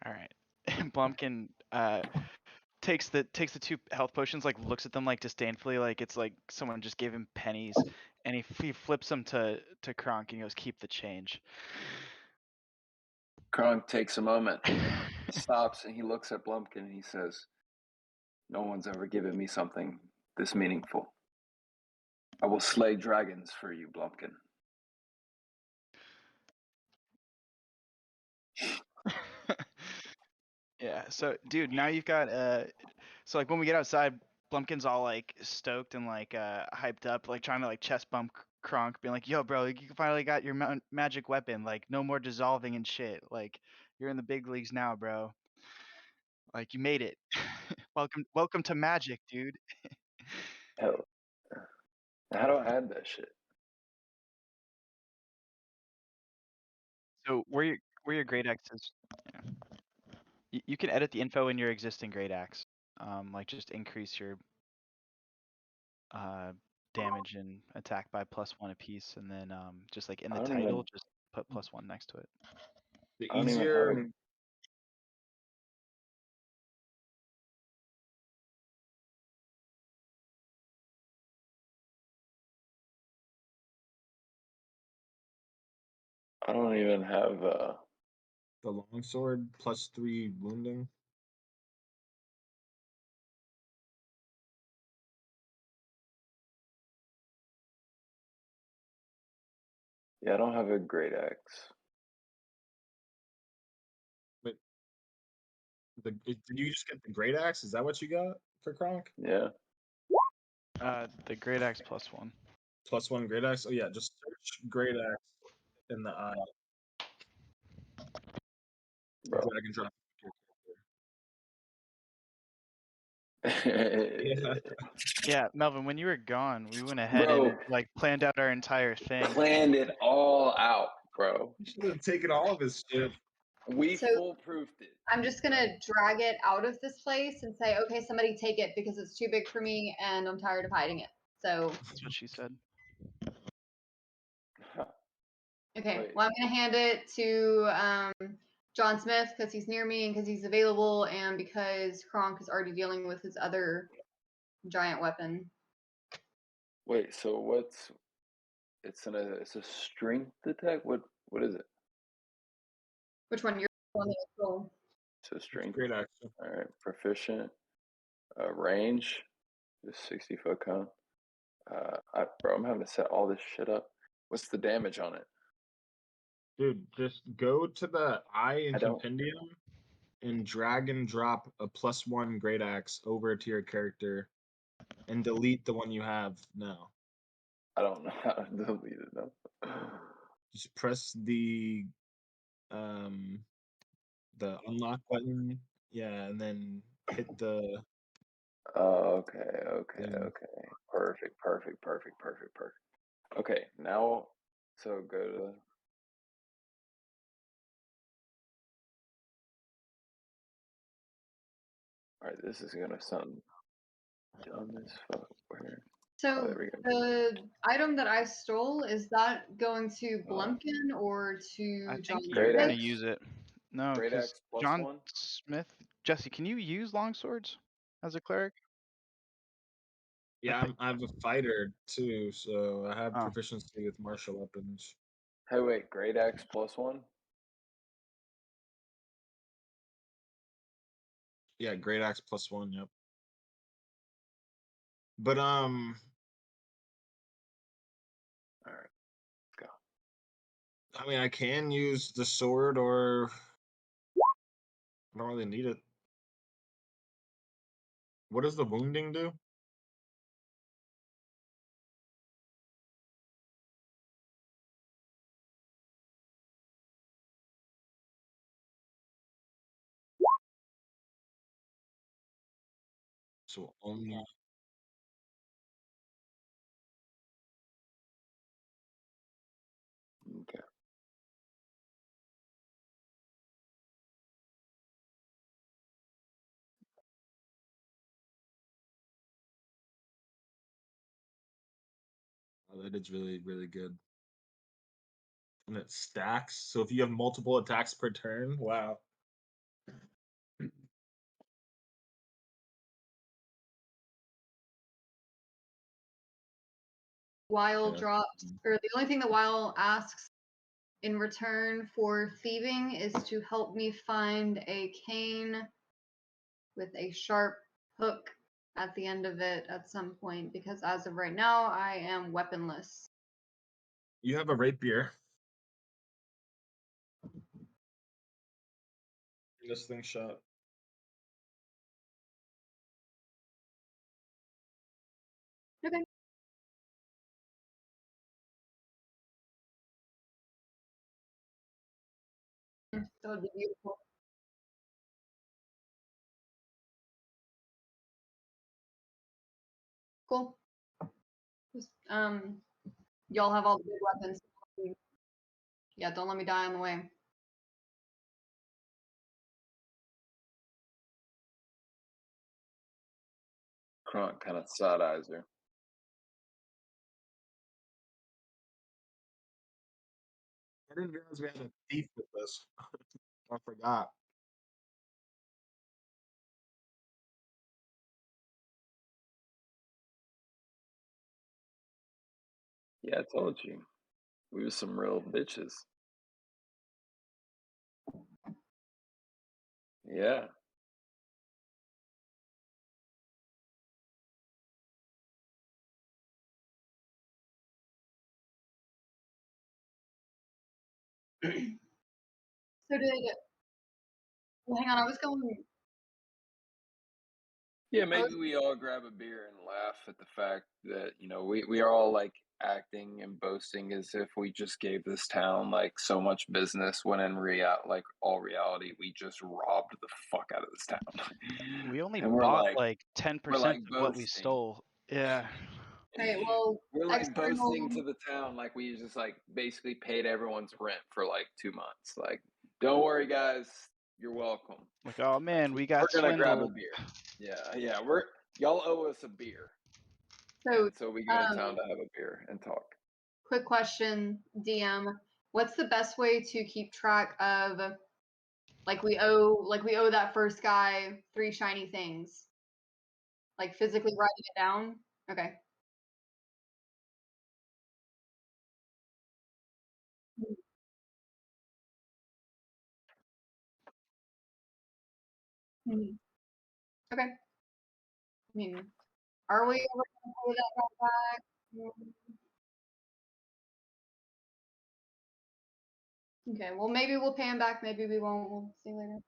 All right. And Blumpkin takes the 2 health potions, like looks at them like disdainfully, like it's like someone just gave him pennies, and he flips them to Kronk and he goes, keep the change. Kronk takes a moment, stops, and he looks at Blumpkin and he says, no one's ever given me something this meaningful. I will slay dragons for you, Blumpkin. Yeah, so dude, now you've got so like when we get outside, Blumpkin's all like stoked and like hyped up, like trying to like chest bump Kronk, being like, yo bro, like, you finally got your magic weapon, like no more dissolving and shit, like you're in the big leagues now, bro, like you made it. welcome to magic, dude. Hell, how do I add that shit? So where your great axe is, yeah. You can edit the info in your existing great axe, like just increase your damage and attack by +1 apiece, and then just like in the title, just put +1 next to it. The I don't even easier. have I don't even have The longsword +3 wounding. yeah, I don't have a great axe. But Did you just get the great axe? Is that what you got for Kronk? Yeah. The great axe +1. +1 great axe. Oh yeah, just search great axe in the aisle. Bro. Drag and drop your character. Yeah. Yeah, Melvin, when you were gone, we went ahead Bro. and like planned out our entire thing. Planned it all out, bro. You should have taken all of his shit. We So- foolproofed it. I'm just gonna drag it out of this place and say, okay, somebody take it because it's too big for me and I'm tired of hiding it. So, That's what she said. okay, Wait. well, I'm gonna hand it to John Smith because he's near me and because he's available and because Kronk is already dealing with his other giant weapon. Wait, so what's it's a strength attack? What is it? Which one? You're on the control. It's a strength. Great axe. All right, proficient. Range, just 60-foot cone. Bro, I'm having to set all this shit up. What's the damage on it? Dude, just go to the eye in I don't- compendium and drag and drop a +1 great axe over to your character and delete the one you have now. I don't know how to delete it though. Just press the unlock button. Yeah, and then hit the Oh, okay. Yeah. Perfect. Okay, now, so go to. All right, this is gonna sound dumb as fuck. Where? So there we go. the item that I stole, is that going to Oh. Blumpkin or to I John think Great you're gonna axe. use it. No, Great because axe plus John 1. Smith, Jesse, can you use longswords as a cleric? Yeah, I'm a fighter too, so I have Oh. proficiency with martial weapons. Hey, wait, great axe plus 1. Yeah, great axe +1. Yep. But All right, go. I mean, I can use the sword, or I don't really need it. What does the wounding do? So only Okay. Oh, that is really, really good. And it stacks. So if you have multiple attacks per turn, wow. Weil Yeah. drops, or the only thing that Weil asks in return for thieving is to help me find a cane with a sharp hook at the end of it at some point, because as of right now, I am weaponless. You have a rapier. This thing shot. Okay. That would be beautiful. Cool. Just, y'all have all the big weapons. Yeah, don't let me die on the way. Kronk kind of side eyes her. I didn't realize we had a thief with us. I forgot. Yeah, I told you. We was some real bitches. Yeah. So did. Well, hang on, I was going Yeah, maybe we all grab a beer and laugh at the fact that, we are all like acting and boasting as if we just gave this town like so much business when in all reality, we just robbed the fuck out of this town. We only And we're bought like, like 10% of what we boasting. stole. Yeah. Right. Well, We're like boasting external. to the town like we just like basically paid everyone's rent for like 2 months. Like, don't worry, guys, you're welcome. Like, oh man, we got We're gonna grab a swindled. beer. Yeah. Y'all owe us a beer. So, And so we go in town to have a beer and talk. quick question, DM. What's the best way to keep track of, like we owe that first guy 3 shiny things? Like physically writing it down? Okay. Mhm. Okay. I mean, are we ever gonna pay that guy back? Okay, well maybe we'll pay him back, maybe we won't. We'll see later.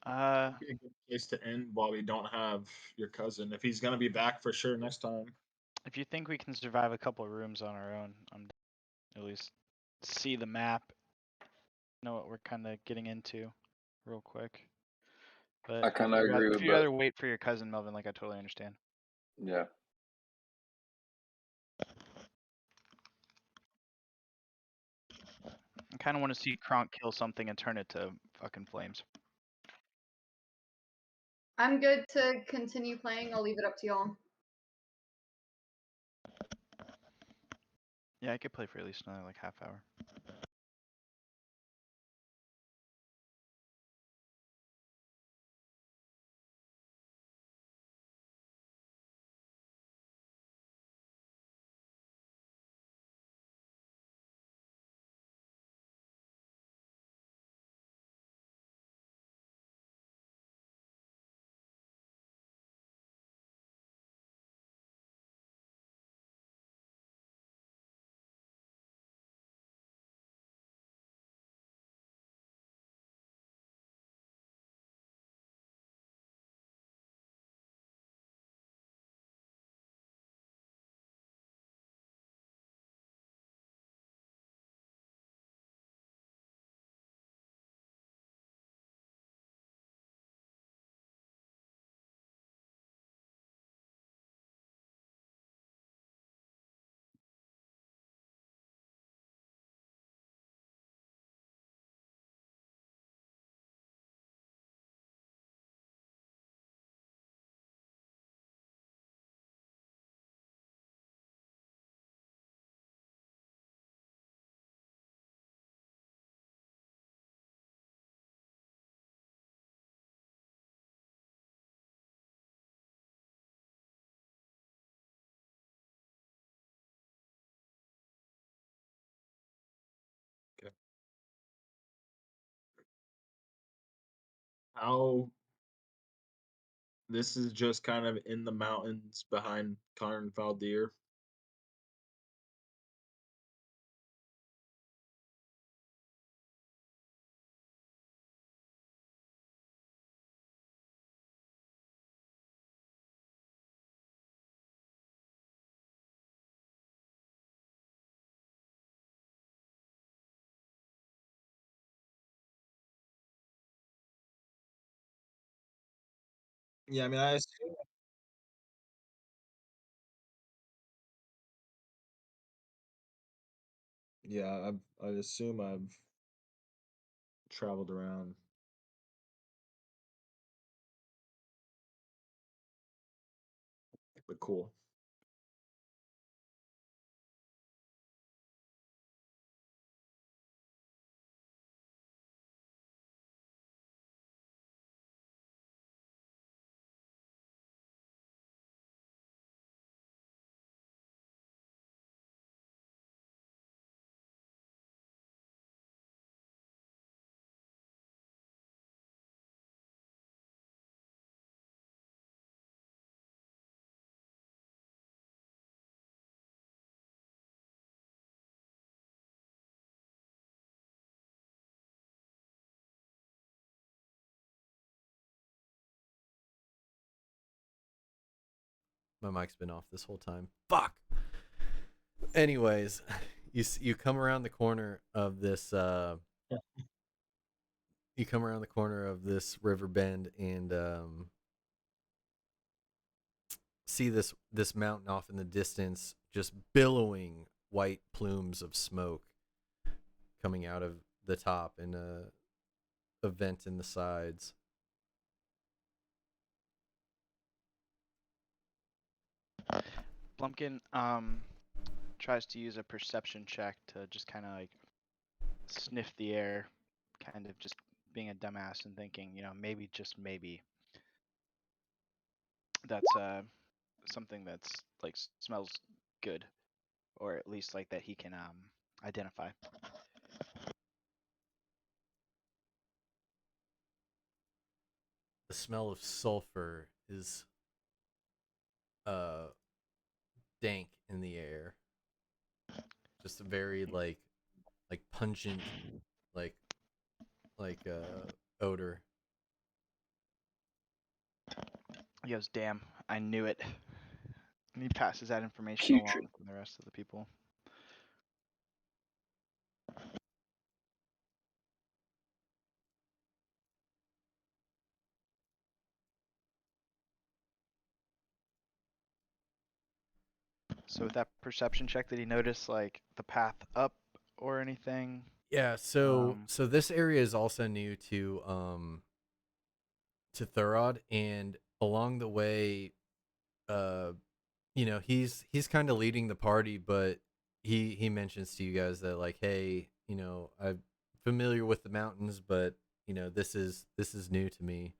Be a good place to end while we don't have your cousin. If he's gonna be back for sure next time. If you think we can survive a couple of rooms on our own, I'm at least see the map, know what we're kind of getting into, real quick. But I kind of agree if with you'd rather wait for your cousin Melvin, like I totally understand. Yeah. I kind of want to see Kronk kill something and turn it to fucking flames. I'm good to continue playing. I'll leave it up to y'all. Yeah, I could play for at least another like half hour. Okay. How this is just kind of in the mountains behind Karn Valdir. Yeah, I mean, I assume. Yeah, I assume I've traveled around. But cool. My mic's been off this whole time. Fuck. Anyways, you come around the corner of this you come around the corner of this river bend and see this mountain off in the distance, just billowing white plumes of smoke coming out of the top and a vent in the sides. Blumpkin tries to use a perception check to just kind of like sniff the air, kind of just being a dumbass and thinking, maybe, just maybe, that's something that's like smells good, or at least like that he can identify. The smell of sulfur is dank in the air. Just a very like pungent like odor. He goes, "Damn, I knew it." And he passes that information along Putrid. to the rest of the people. So with that perception check, did he notice like the path up or anything? Yeah, so this area is also new to Thurod, and along the way, uh, he's kind of leading the party, but he mentions to you guys that like, hey, I'm familiar with the mountains, but this is new to me.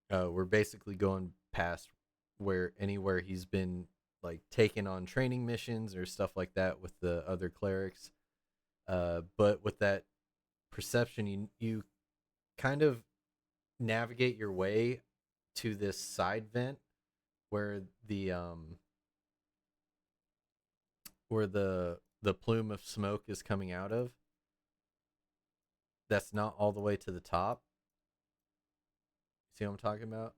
We're basically going past anywhere he's been like taken on training missions or stuff like that with the other clerics. But with that perception, you kind of navigate your way to this side vent where the plume of smoke is coming out of. That's not all the way to the top. See what I'm talking about?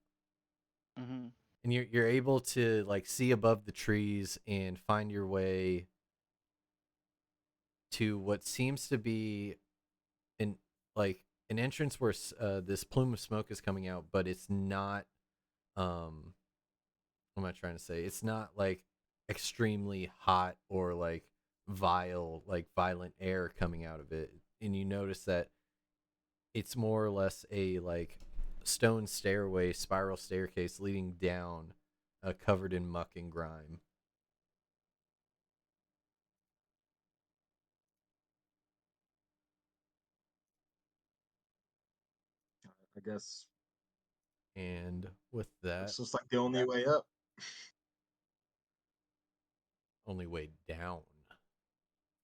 Mm-hmm. And you're able to like see above the trees and find your way to what seems to be an an entrance where this plume of smoke is coming out, but it's not. What am I trying to say? It's not like extremely hot or like violent air coming out of it, and you notice that it's more or less a like stone stairway, spiral staircase leading down, covered in muck and grime. I guess And with that, it's just like the only way up. only way down.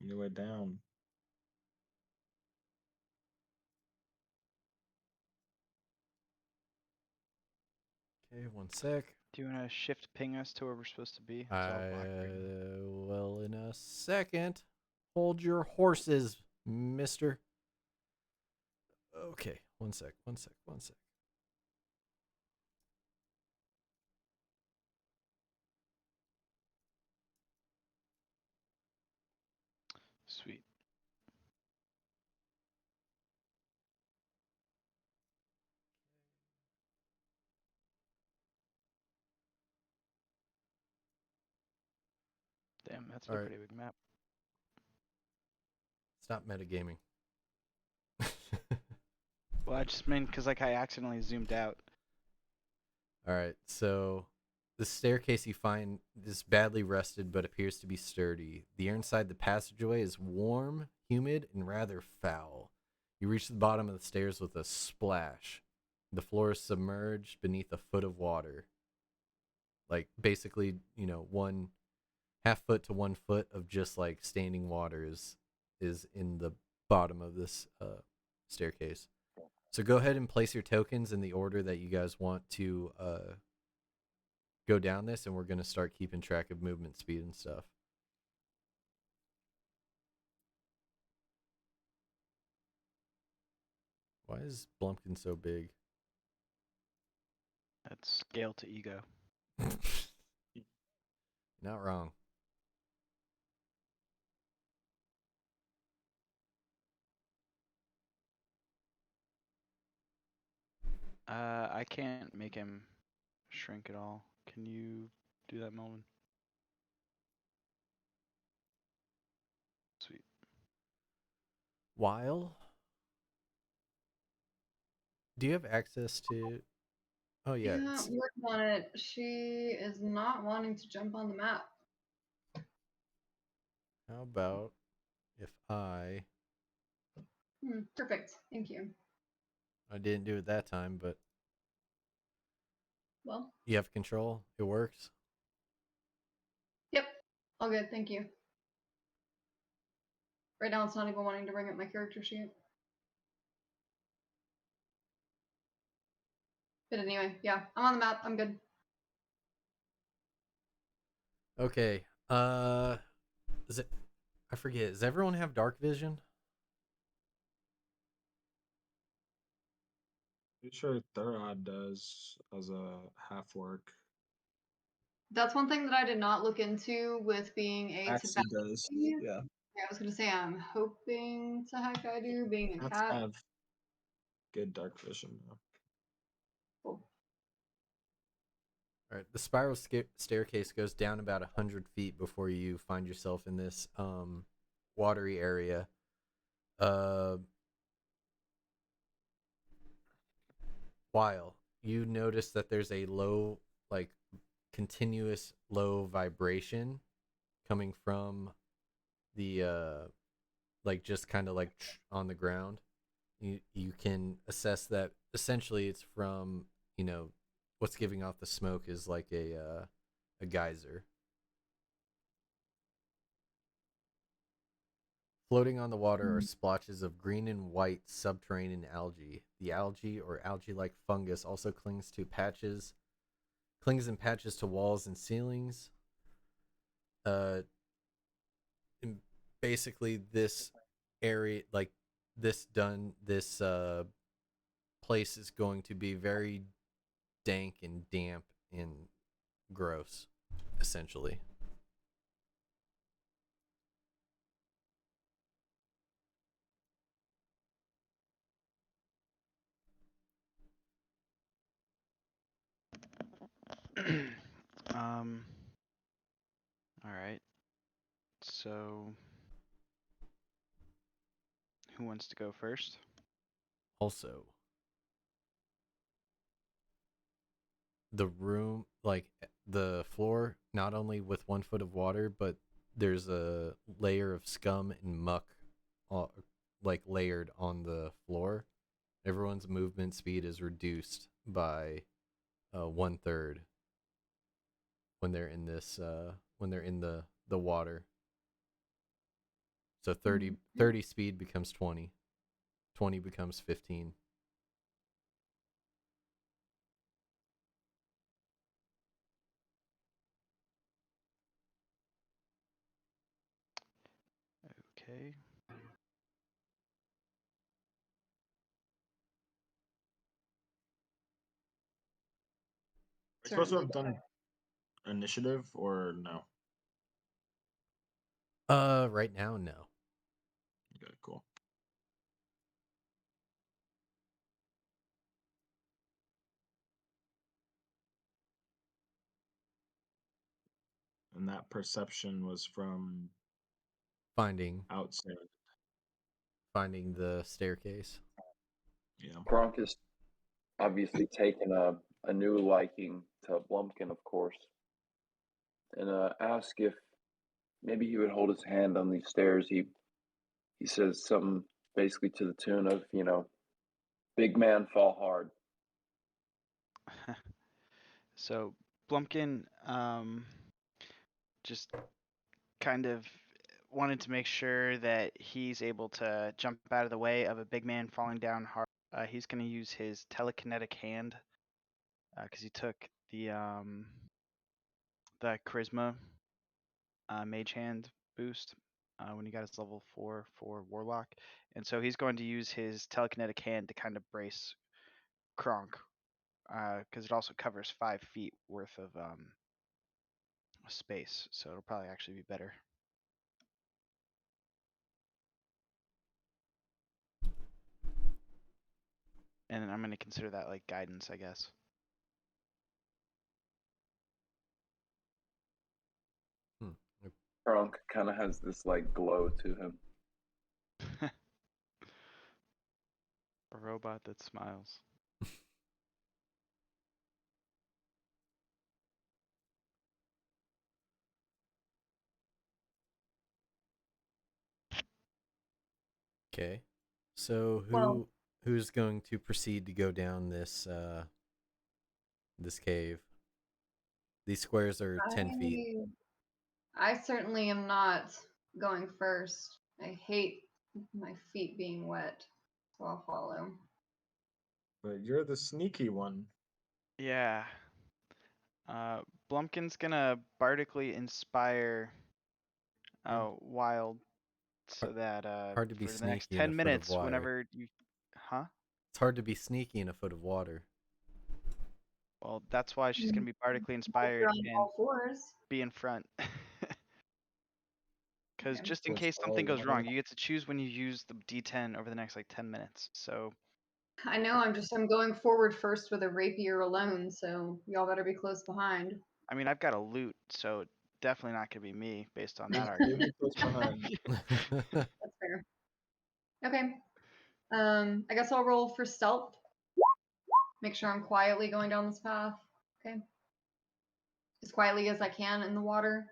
Only way down. Okay, one sec. Do you want to shift ping us to where we're supposed to be? It's all I black right now. will in a second. Hold your horses, mister. Okay, one sec. Sweet. Damn, that's All a right. pretty big map. Stop metagaming. Well, I just meant because like I accidentally zoomed out. All right, so the staircase you find is badly rusted but appears to be sturdy. The air inside the passageway is warm, humid, and rather foul. You reach the bottom of the stairs with a splash. The floor is submerged beneath a foot of water. Like basically, 1/2 foot to 1 foot of just like standing water is in the bottom of this staircase. So go ahead and place your tokens in the order that you guys want to go down this, and we're going to start keeping track of movement speed and stuff. Why is Blumpkin so big? That's scale to ego. Not wrong. I can't make him shrink at all. Can you do that, Melvin? Sweet. While do you have access to? Oh yeah. Yeah, working on it. She is not wanting to jump on the map. How about if I Perfect. Thank you. didn't do it that time, but Well, you have control. It works. yep. All good. Thank you. Right now, it's not even wanting to bring up my character sheet. But anyway, yeah, I'm on the map. I'm good. Okay. Is it? I forget. Does everyone have dark vision? Pretty sure Thurod does as a half orc. That's one thing that I did not look into with being a Axie does. tabaxi. Yeah. Yeah, I was gonna say I'm hoping to heck I do, being a Cats cat. have good dark vision though. Cool. All right. The spiral staircase goes down about 100 feet before you find yourself in this watery area. While you notice that there's a low, like continuous low vibration coming from the like just kind of like on the ground. You can assess that essentially it's from, what's giving off the smoke is like a geyser. Floating on the water are splotches of green and white subterranean algae. The algae or algae-like fungus also clings in patches to walls and ceilings. And basically this area, like this place is going to be very dank and damp and gross, essentially. um. All right. So, who wants to go first? Also, the room, like the floor, not only with 1 foot of water, but there's a layer of scum and muck, uh, like layered on the floor. Everyone's movement speed is reduced by 1/3 when they're in this when they're in the water. So 30 speed becomes 20. 20 becomes 15. Okay. Are you supposed to Certainly. have done initiative or no? Right now, no. Okay, cool. And that perception was from Finding outside. finding the staircase. Yeah. Kronk is obviously taken a new liking to Blumpkin, of course, and ask if maybe he would hold his hand on these stairs. He says something basically to the tune of, big man fall hard. So Blumpkin just kind of wanted to make sure that he's able to jump out of the way of a big man falling down hard. He's going to use his telekinetic hand because he took the charisma mage hand boost when he got his level 4 for warlock, and so he's going to use his telekinetic hand to kind of brace Kronk because it also covers 5 feet worth of space, so it'll probably actually be better. And I'm going to consider that like guidance, I guess. Kronk kind of has this like glow to him. A robot that smiles. Okay. So Well- who's going to proceed to go down this this cave? These squares are 10 feet. I certainly am not going first. I hate my feet being wet, so I'll follow. But you're the sneaky one. Yeah. Blumpkin's gonna bardically inspire Wild so that Hard to be for the next sneaky in a 10 foot of minutes, water. whenever you. Huh? It's hard to be sneaky in a foot of water. Well, that's why she's gonna be bardically You're inspired on and all fours. be in front. Because Okay. just in So it's case all something goes water. wrong, you get to choose when you use the D10 over the next like 10 minutes. So, I know I'm going forward first with a rapier alone, so y'all better be close behind. I mean, I've got a loot, so definitely not gonna be me based on that You'll be argument. close behind. That's fair. Okay. I guess I'll roll for stealth. Make sure I'm quietly going down this path. Okay. As quietly as I can in the water.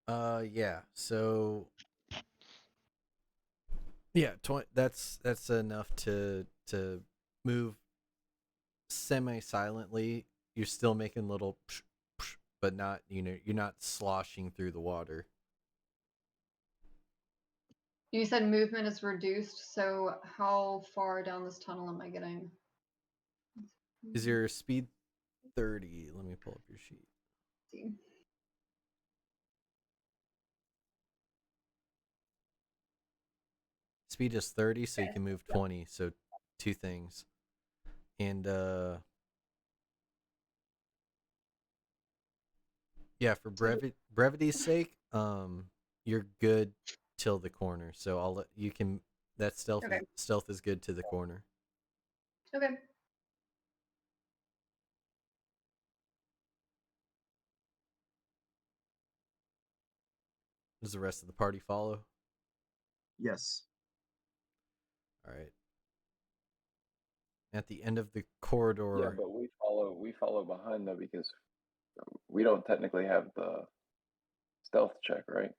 Yeah. So yeah, that's enough to move semi-silently. You're still making little psh, psh, but not, you're not sloshing through the water. You said movement is reduced, so how far down this tunnel am I getting? Is your speed 30? Let me pull up your sheet. See. Speed is 30, so you can move 20. So 2 things. And yeah, for brevity's sake, you're good till the corner. So I'll let you can. That Okay. Stealth is good to the corner. Okay. Does the rest of the party follow? Yes. All right. At the end of the corridor. Yeah, but we follow behind though because we don't technically have the stealth check, right?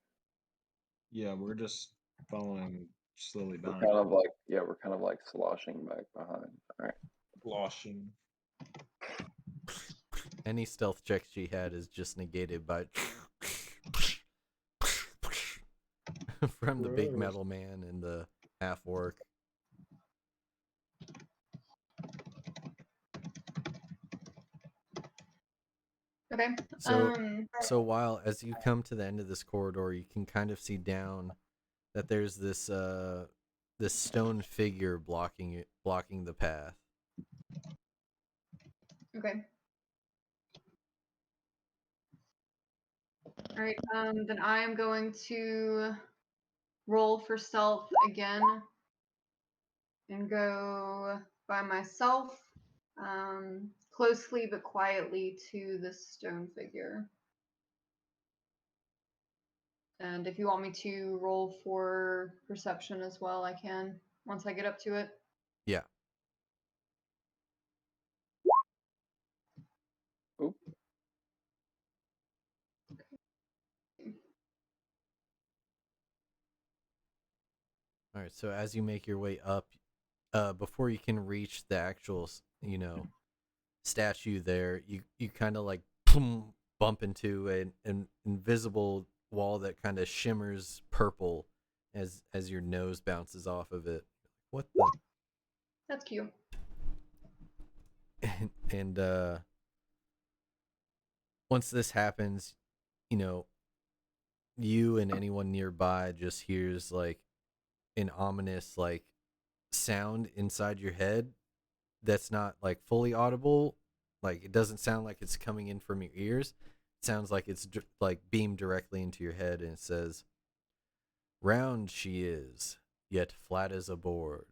Yeah, we're just following slowly We're behind. we're kind of like sloshing back behind. All right. Sloshing. Any stealth check she had is just negated by from the big Gross. metal man and the half orc. Okay. So while as you come to the end of this corridor, you can kind of see down that there's this this stone figure blocking the path. Okay. All right. Then I am going to roll for stealth again and go by myself, closely but quietly to the stone figure. And if you want me to roll for perception as well, I can once I get up to it. Yeah. Oop. All right. So as you make your way up, before you can reach the actual, statue there, you kind of like boom, bump into an invisible wall that kind of shimmers purple as your nose bounces off of it. What the? That's cute. And once this happens, you and anyone nearby just hears like an ominous like sound inside your head that's not like fully audible. Like it doesn't sound like it's coming in from your ears. It sounds like it's like beamed directly into your head, and it says, "Round she is, yet flat as a board.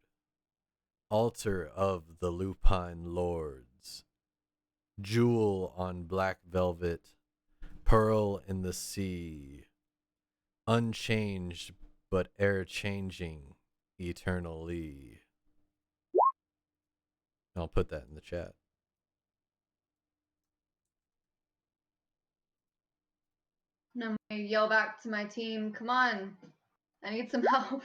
Altar of the lupine lords. Jewel on black velvet, pearl in the sea. Unchanged but e'er changing, eternally." I'll put that in the chat. And I'm gonna yell back to my team, come on, I need some help.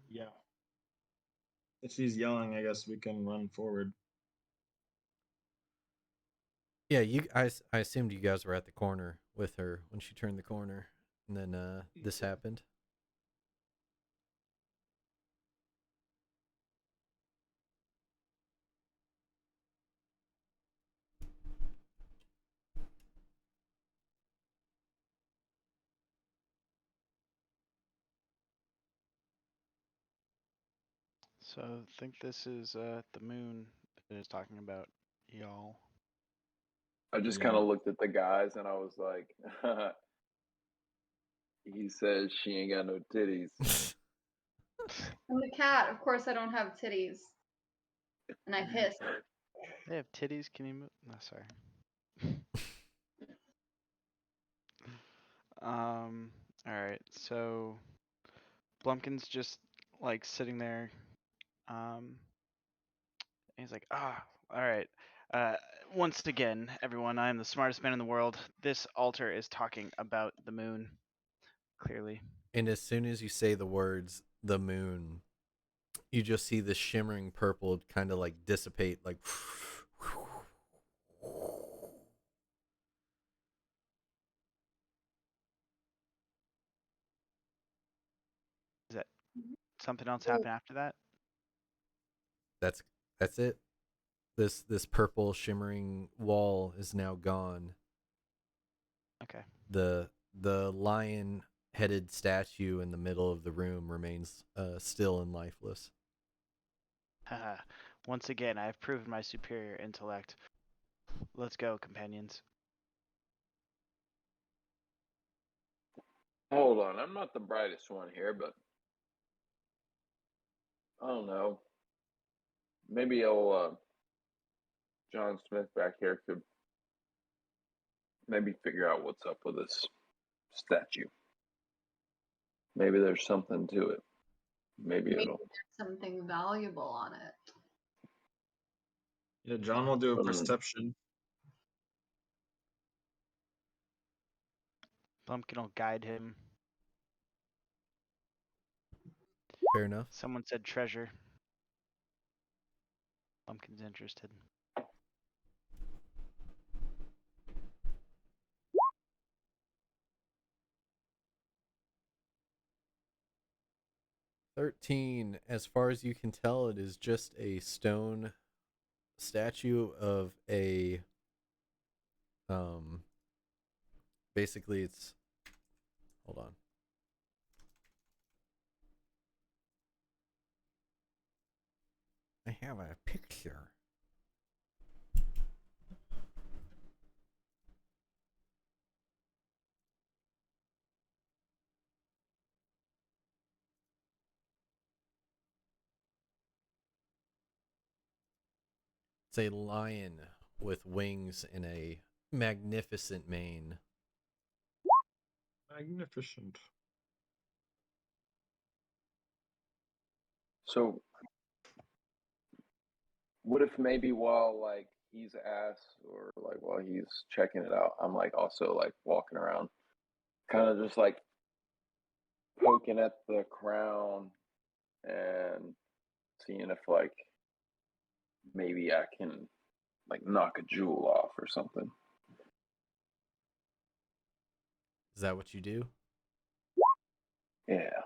Yeah. If she's yelling, I guess we can run forward. Yeah, I assumed you guys were at the corner with her when she turned the corner, and then this happened. So I think this is the moon that is talking about y'all. I just Yeah. kind of looked at the guys and I was like, he says she ain't got no titties. I'm the cat, of course I don't have titties. And I hissed. They have titties. Can you move? No, sorry. All right. So Blumpkin's just like sitting there. And he's like, all right. Uh, Once again, everyone, I am the smartest man in the world. This altar is talking about the moon. Clearly. And as soon as you say the words "the moon," you just see the shimmering purple kind of like dissipate, like. Is that something else happen after that? That's it. This purple shimmering wall is now gone. Okay. The lion headed statue in the middle of the room remains still and lifeless. Haha. Once again, I have proven my superior intellect. Let's go, companions. Hold on, I'm not the brightest one here, but I don't know. Maybe old John Smith back here could maybe figure out what's up with this statue. Maybe there's something to it. Maybe Maybe it'll. there's something valuable on it. Yeah, John will do a Mm. perception. Blumpkin will guide him. Fair enough. Someone said treasure. Blumpkin's interested. "13. As far as you can tell, it is just a stone statue of a basically it's hold on. I have a picture. It's a lion with wings and a magnificent mane. Magnificent. So, what if maybe while like he's ass or like while he's checking it out, I'm like also like walking around, kind of just like poking at the crown and seeing if like maybe I can like knock a jewel off or something. Is that what you do? Yeah,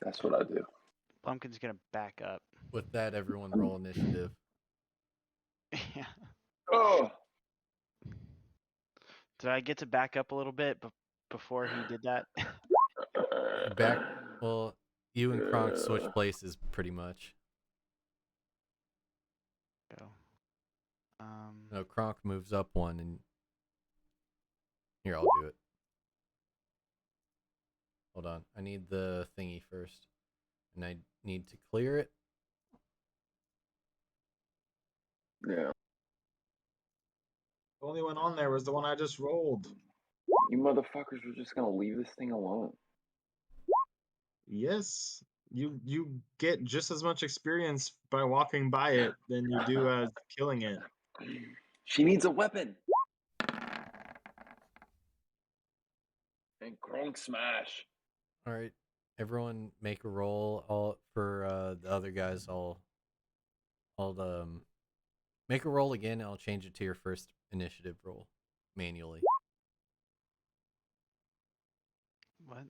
that's what I do. Pumpkin's gonna back up. With that, everyone roll initiative. Yeah. Oh, Did I get to back up a little bit before he did that? Back. Well, you and Kronk switch places pretty much. Go. No, Kronk moves up one, and here, I'll do it. Hold on, I need the thingy first, and I need to clear it. yeah. The only one on there was the one I just rolled. You motherfuckers were just gonna leave this thing alone. Yes, you get just as much experience by walking by it than you do as killing it. She needs a weapon. And Kronk smash. All right, everyone, make a roll. All for the other guys. I'll make a roll again. And I'll change it to your first initiative roll manually. What?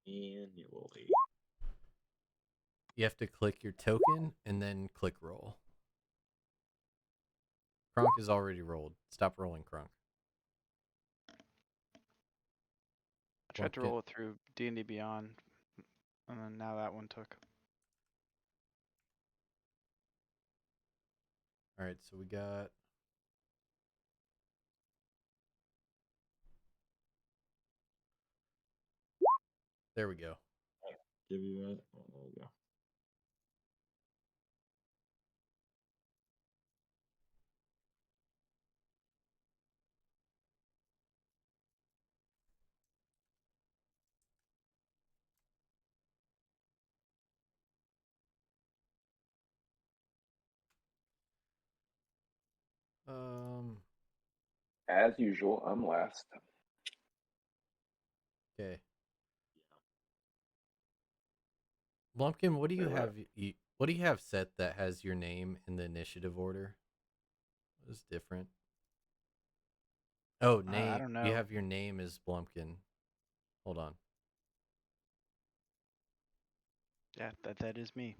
Annually. You have to click your token and then click roll. Kronk is already rolled. Stop rolling, Kronk. I tried to roll it through D&D Beyond, and then now that one took. All right, so we got. There we go. Give you that. Oh, there you go. As usual, I'm last. Okay. Blumpkin, what do you Wait, what? have? What do you have set that has your name in the initiative order? What is different? Oh, name. I don't know. You have your name as Blumpkin. Hold on. Yeah, that is me.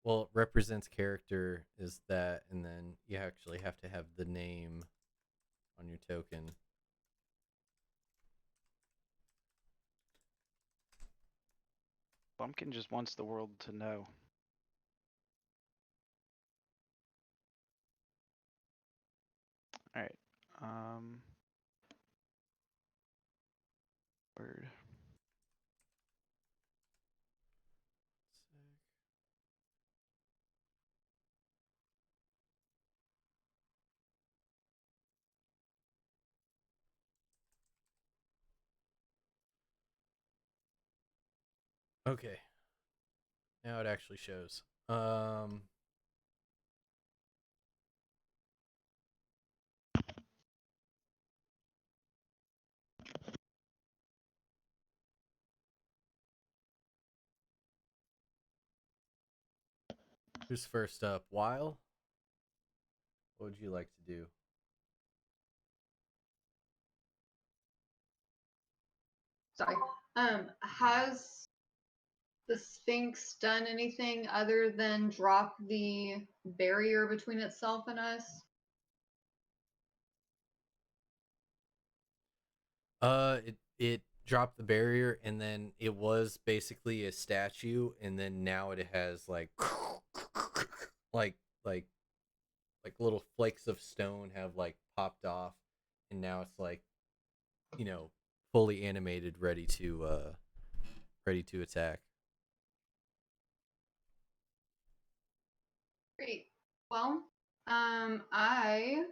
Well, represents character is that, and then you actually have to have the name on your token. Pumpkin just wants the world to know. All right. Word. Okay. Now it actually shows. Who's first up? Weil? What would you like to do? Sorry. Has the Sphinx done anything other than drop the barrier between itself and us? It dropped the barrier, and then it was basically a statue, and then now it has like like like like little flakes of stone have like popped off, and now it's like, fully animated, ready to attack. Great. Well, I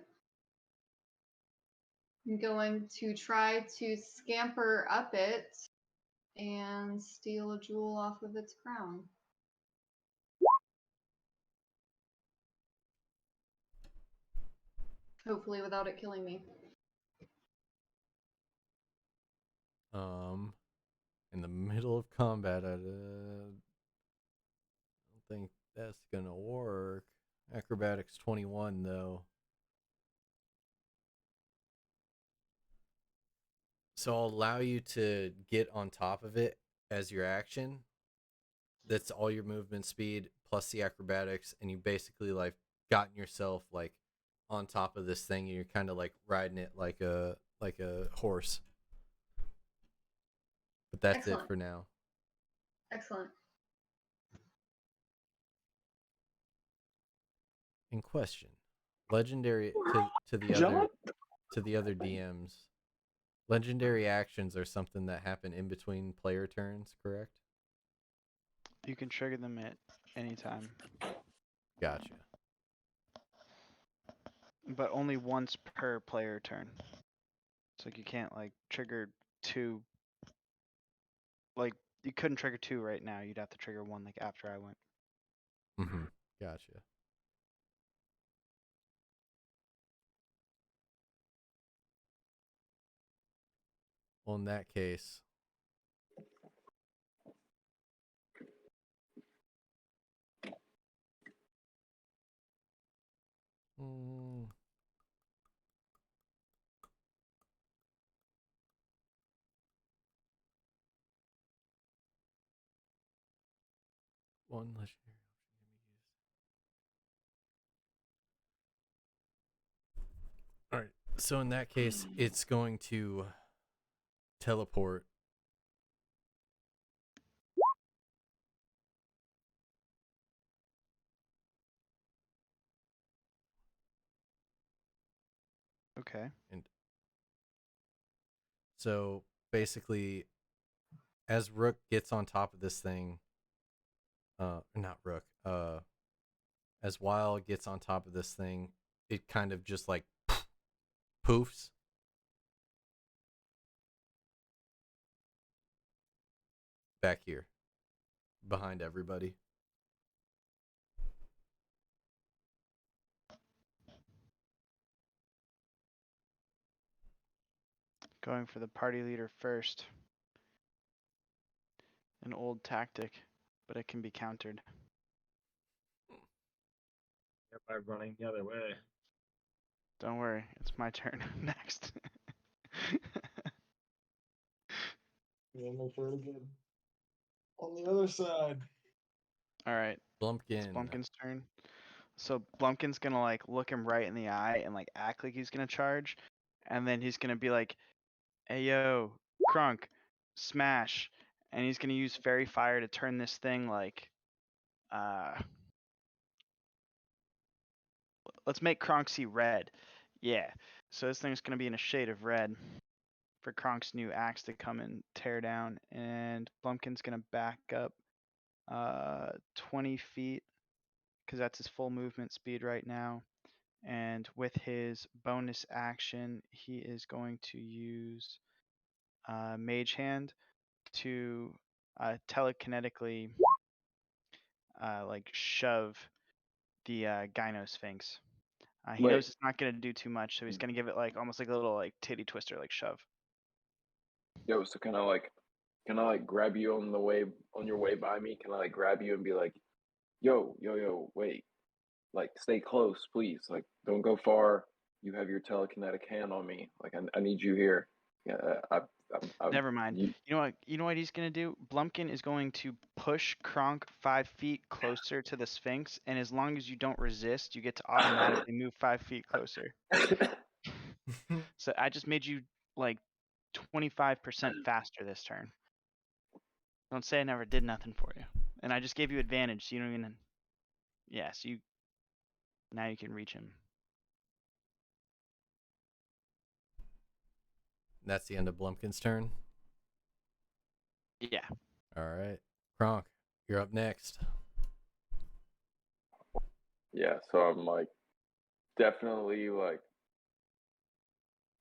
am going to try to scamper up it and steal a jewel off of its crown. Hopefully without it killing me. In the middle of combat, I don't think that's gonna work. Acrobatics 21 though. So I'll allow you to get on top of it as your action. That's all your movement speed plus the acrobatics, and you basically like gotten yourself like on top of this thing, and you're kind of like riding it like a horse. But that's Excellent. it for now. Excellent. In question, legendary to the John? other DMs. Legendary actions are something that happen in between player turns, correct? You can trigger them at any time, Gotcha. but only once per player turn. So like you can't like trigger two. Like you couldn't trigger two right now. You'd have to trigger one like after I went. Mm-hmm. Gotcha. Well, in that case, one legendary option can be used. All right. So in that case, it's going to teleport. Okay. And so basically, as Rook gets on top of this thing, not Rook, as Wild gets on top of this thing, it kind of just like poofs. Back here, behind everybody. Going for the party leader first. An old tactic, but it can be countered. By running the other way. Don't worry, it's my turn next. Yeah, make sure to get on the other side. All right, it's Blumpkin. Blumpkin's turn. So Blumpkin's gonna like look him right in the eye and like act like he's gonna charge, and then he's gonna be like, "Hey yo, Crunk, smash!" And he's gonna use Fairy Fire to turn this thing like, let's make Kronk see red. Yeah. So this thing's gonna be in a shade of red for Kronk's new axe to come and tear down, and Blumpkin's gonna back up 20 feet because that's his full movement speed right now. And with his bonus action, he is going to use Mage Hand to telekinetically like shove the Gyno Sphinx. He Wait, knows it's not gonna do too much, so he's gonna give it like almost like a little like titty twister, like shove. yo, so can I like grab you on the way on your way by me? Can I like grab you and be like, yo, wait, like stay close, please. Like don't go far. You have your telekinetic hand on me. Like I need you here. Yeah, Never mind. you, You know what? You know what he's gonna do? Blumpkin is going to push Kronk 5 feet closer to the Sphinx, and as long as you don't resist, you get to automatically move 5 feet closer. So I just made you like 25% faster this turn. Don't say I never did nothing for you. And I just gave you advantage, so you don't even. Yeah, so you. Now you can reach him. That's the end of Blumpkin's turn. Yeah. All right. Kronk, you're up next. yeah. So I'm like definitely like,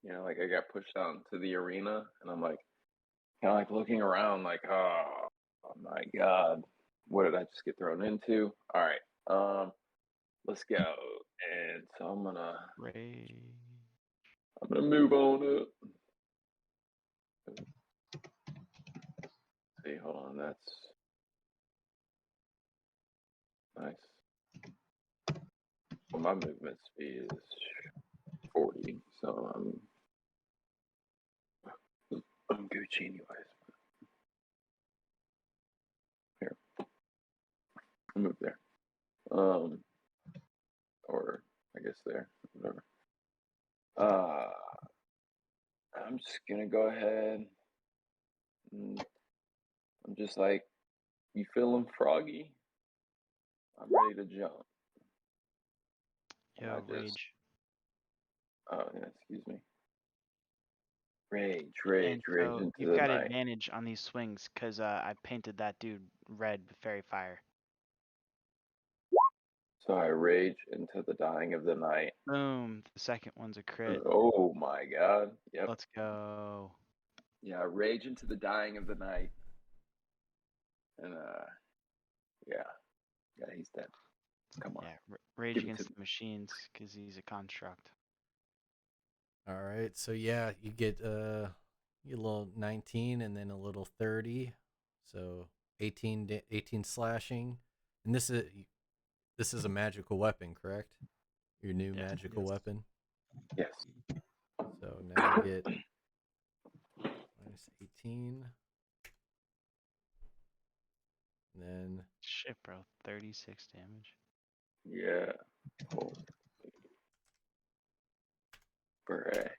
like I got pushed out into the arena, and I'm like, kind of like looking around, like, oh my god, what did I just get thrown into? All right, let's go. And so Rage. I'm gonna move on up. See, hold on, that's nice. Well, my movement speed is 40, so I'm Gucci anyways. Here, I move there. Or I guess there, whatever. I'm just gonna go ahead. And I'm just like, you feeling froggy? I'm ready to jump. And I Yo, just, rage. oh yeah, excuse me. Rage And so into you've the got night. advantage on these swings because I painted that dude red with fairy fire. So I rage into the dying of the night. Boom. The second one's a crit. Oh my god. Yep. Let's go. Yeah, rage into the dying of the night. And yeah, he's dead. Come on. Yeah, rage Give it to against me. the machines because he's a construct. All right, so yeah, you get a little 19 and then a little 30, so 18 slashing, and this is a magical weapon, correct? Your new Yeah. magical Yes. weapon. Yes. So now you get minus 18, and then Shit, bro. 36 damage. Yeah. Holy beret.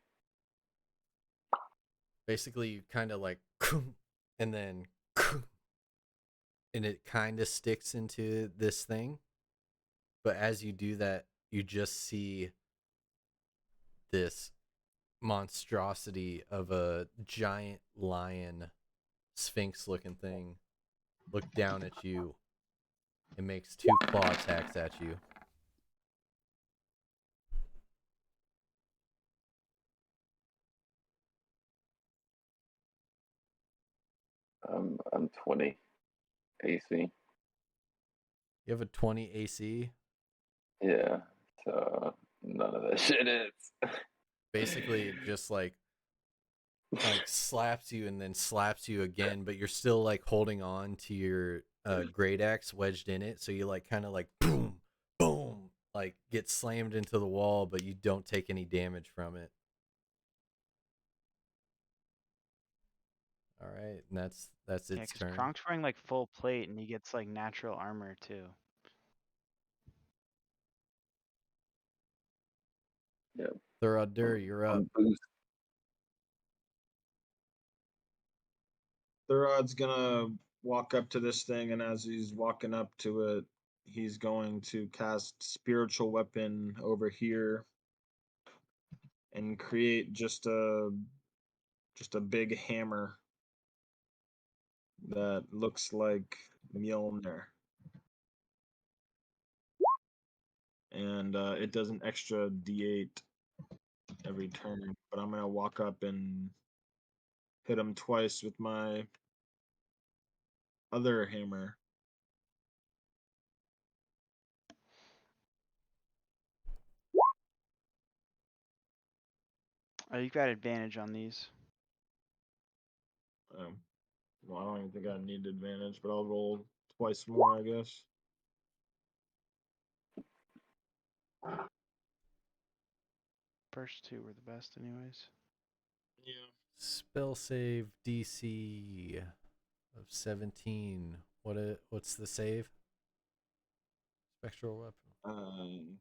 basically you kind of like and then and it kind of sticks into this thing, but as you do that you just see this monstrosity of a giant lion sphinx looking thing look down at you and makes 2 claw attacks at you. I'm 20 AC. You have a 20 AC. Yeah. So none of that shit is. Basically it just like slaps you and then slaps you again, but you're still like holding on to your great axe wedged in it, so you like kind of like boom boom like get slammed into the wall, but you don't take any damage from it. All right, and that's Yeah, its because turn. Kronk's wearing like full plate and he gets like natural armor too. Yeah. Thorodur, you're up. Boost. Thurod's gonna walk up to this thing, and as he's walking up to it, he's going to cast spiritual weapon over here and create just a big hammer that looks like Mjolnir. And it does an extra D8 every turn, but I'm gonna walk up and hit him twice with my other hammer. Oh, you've got advantage on these. Well, I don't even think I need advantage, but I'll roll twice more, I guess. First two were the best, anyways. Yeah. Spell save DC of 17. What's the save? Spectral weapon.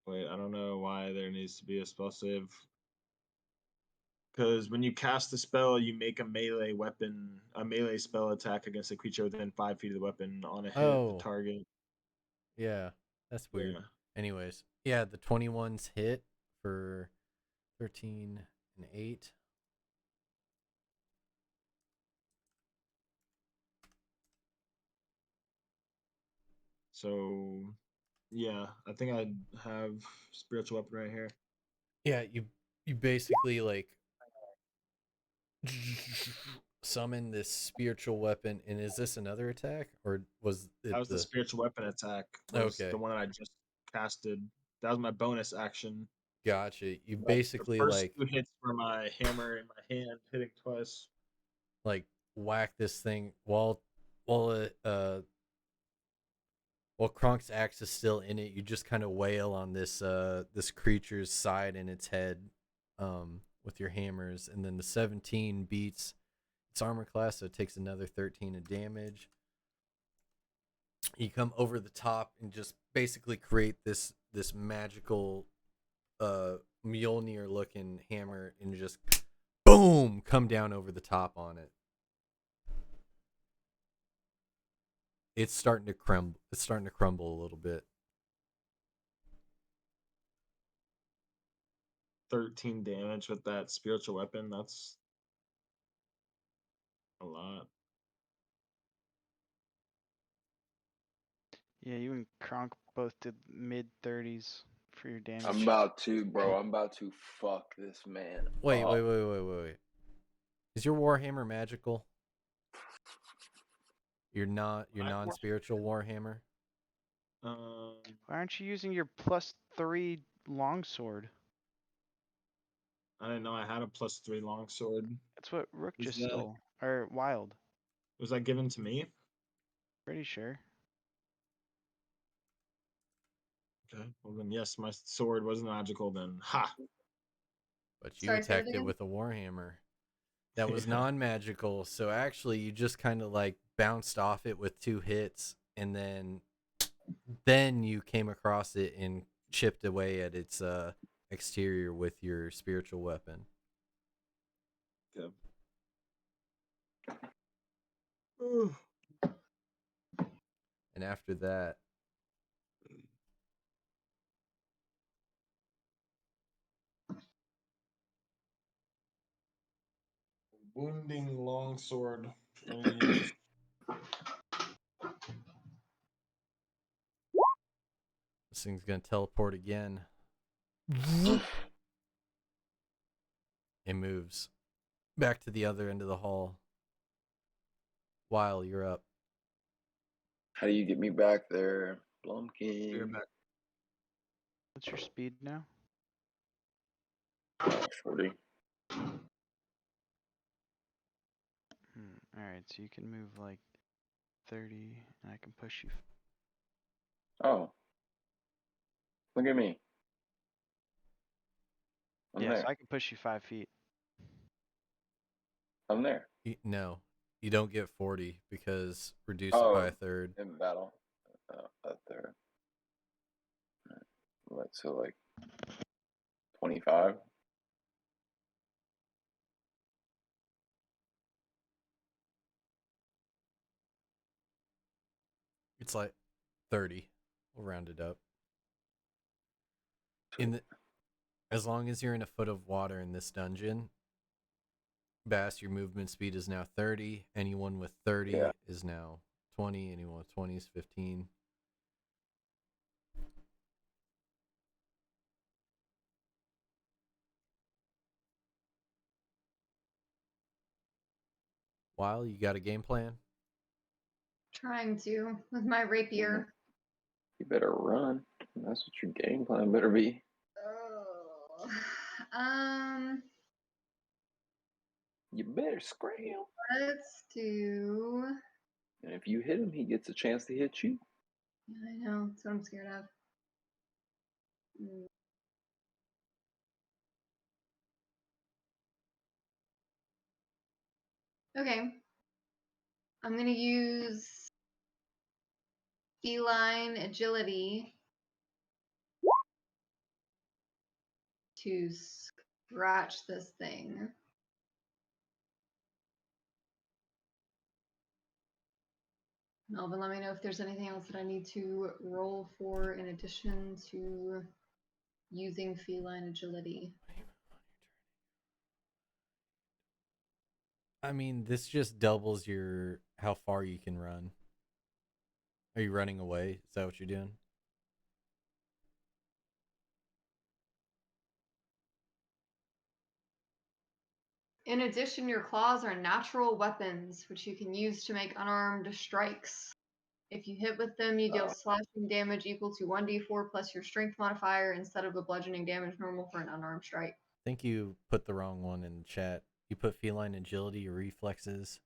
Wait, I don't know why there needs to be a spell save. Because when you cast the spell, you make a melee spell attack against a creature within 5 feet of the weapon. On a hit, the Oh. target. Yeah, that's weird. Yeah. Anyways, yeah, the 21's hit for 13 and 8. So yeah, I think I'd have spiritual weapon right here. Yeah, you basically like summon this spiritual weapon, and is this another attack or was That it was the the spiritual weapon attack. Was the okay? one that I just casted. That was my bonus action. Gotcha. You But the basically first two hits were my hammer in my hand hitting twice. like whack this thing while it, while Kronk's axe is still in it. You just kind of wail on this creature's side and its head with your hammers, and then the 17 beats its armor class, so it takes another 13 of damage. You come over the top and just basically create this magical Mjolnir looking hammer and just boom come down over the top on it. It's starting to crumble. It's starting to crumble a little bit. 13 damage with that spiritual weapon. That's a lot. Yeah, you and Kronk both did mid 30s for your damage. I'm about to, bro. I'm about to fuck this man. Wait, up. wait. Is your Warhammer magical? Your non-spiritual Warhammer? Um, Why aren't you using your +3 longsword? I didn't know I had a +3 longsword. That's what Rook Is just that- stole. Or Wild. Was that given to me? Pretty sure. Okay. Well then, yes, my sword was magical. Then, ha. But you Sorry, say that attacked it again? with a Warhammer. That was Yeah. non-magical, so actually you just kind of like bounced off it with 2 hits, and then you came across it and chipped away at its exterior with your spiritual weapon. Okay. And after that, Wounding longsword. I'm gonna use. this thing's gonna teleport again. It moves back to the other end of the hall. While you're up. How do you get me back there, You're Blumpkin? back. What's your speed now? 40. Alright, so you can move like 30, and I can push you. Oh, look at me. I'm Yeah, there. so I can push you 5 feet. I'm there. No, you don't get 40 because reduce it Oh, by a third. in battle. Up there. What? So like 25. It's like 30. We'll round it up. As long as you're in a foot of water in this dungeon, Bass, your movement speed is now 30. Anyone with 30 Yeah. is now 20. Anyone with 20 is 15. While you got a game plan? Trying to with my rapier. You better run. That's what your game plan better be. Oh. Um, You better scram. let's do. And if you hit him, he gets a chance to hit you. Yeah, I know. That's what I'm scared of. Mm. Okay. I'm gonna use feline agility to scratch this thing. Melvin, let me know if there's anything else that I need to roll for in addition to using feline agility. I mean, this just doubles your how far you can run. Are you running away? Is that what you're doing? In addition, your claws are natural weapons, which you can use to make unarmed strikes. If you hit with them, you deal slashing damage equal to 1d4 plus your strength modifier instead of the bludgeoning damage normal for an unarmed strike. I think you put the wrong one in the chat. You put feline agility or reflexes.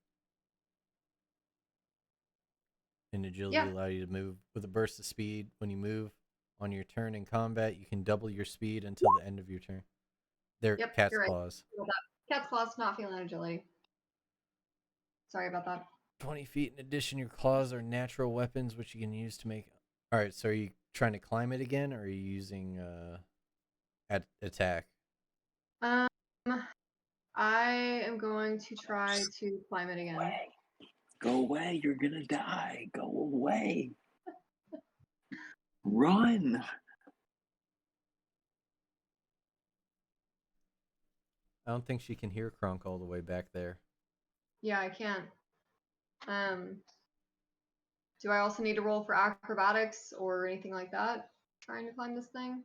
And agility allow you to move with a burst of speed. When you move on your turn in combat, you can double your speed until the end of your turn. They're cat's you're right. claws. Cat's claws, not feline agility. Sorry about that. 20 feet. In addition, your claws are natural weapons, which you can use to make. All right, so are you trying to climb it again, or are you using attack? I am going to try to climb it again. Go away, you're gonna die. Go away. Run. I don't think she can hear Kronk all the way back there. Yeah, I can't. Do I also need to roll for acrobatics or anything like that? Trying to climb this thing?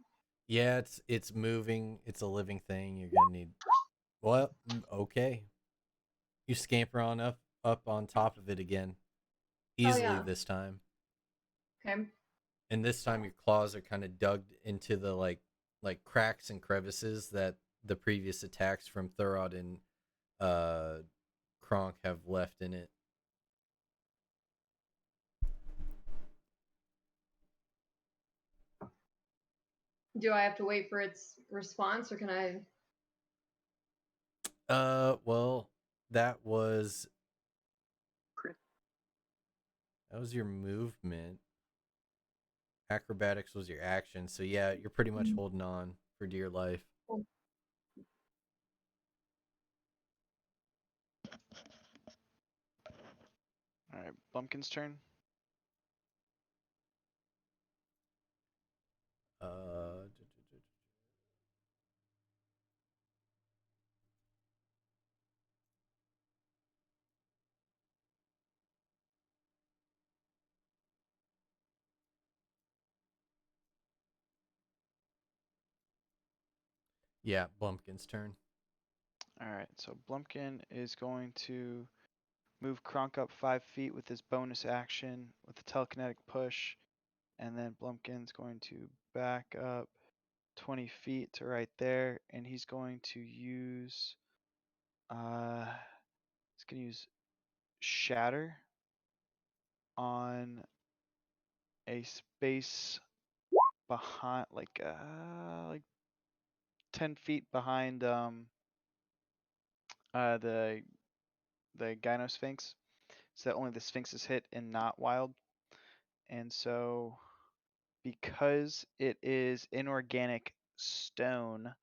Yeah, it's moving. It's a living thing. You're gonna need. Well, okay. You scamper on up on top of it again, easily this time. Okay. And this time your claws are kind of dug into the like cracks and crevices that the previous attacks from Thurod and Kronk have left in it. Do I have to wait for its response, or can I? Well, that was your movement. Acrobatics was your action, so yeah, you're pretty much holding on for dear life. All right, Bumpkin's turn. Yeah, Bumpkin's turn. All right, so Blumpkin is going to move Kronk up 5 feet with his bonus action with the telekinetic push, and then Blumpkin's going to back up 20 feet to right there, and he's going to use Shatter on a space behind, like 10 feet behind the Gyno Sphinx, so that only the Sphinx is hit and not wild. And so, because it is inorganic stone,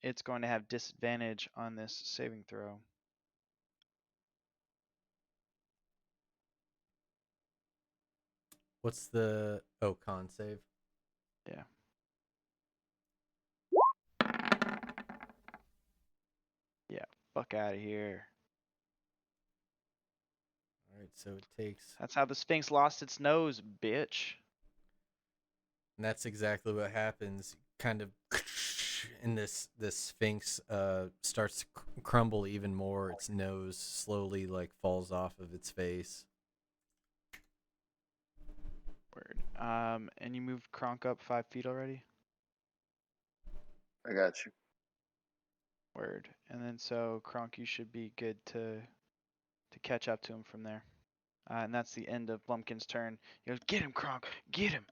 it's going to have disadvantage on this saving throw. What's the con save? Yeah. Yeah, fuck out of here. All right, so it takes. That's how the Sphinx lost its nose, bitch. And that's exactly what happens. Kind of, and this Sphinx starts to crumble even more. Its nose slowly like falls off of its face. Word. And you moved Kronk up 5 feet already? I got you. Word. And then so Kronk, you should be good to catch up to him from there. And that's the end of Blumpkin's turn. He goes, "Get him, Kronk! Get him!"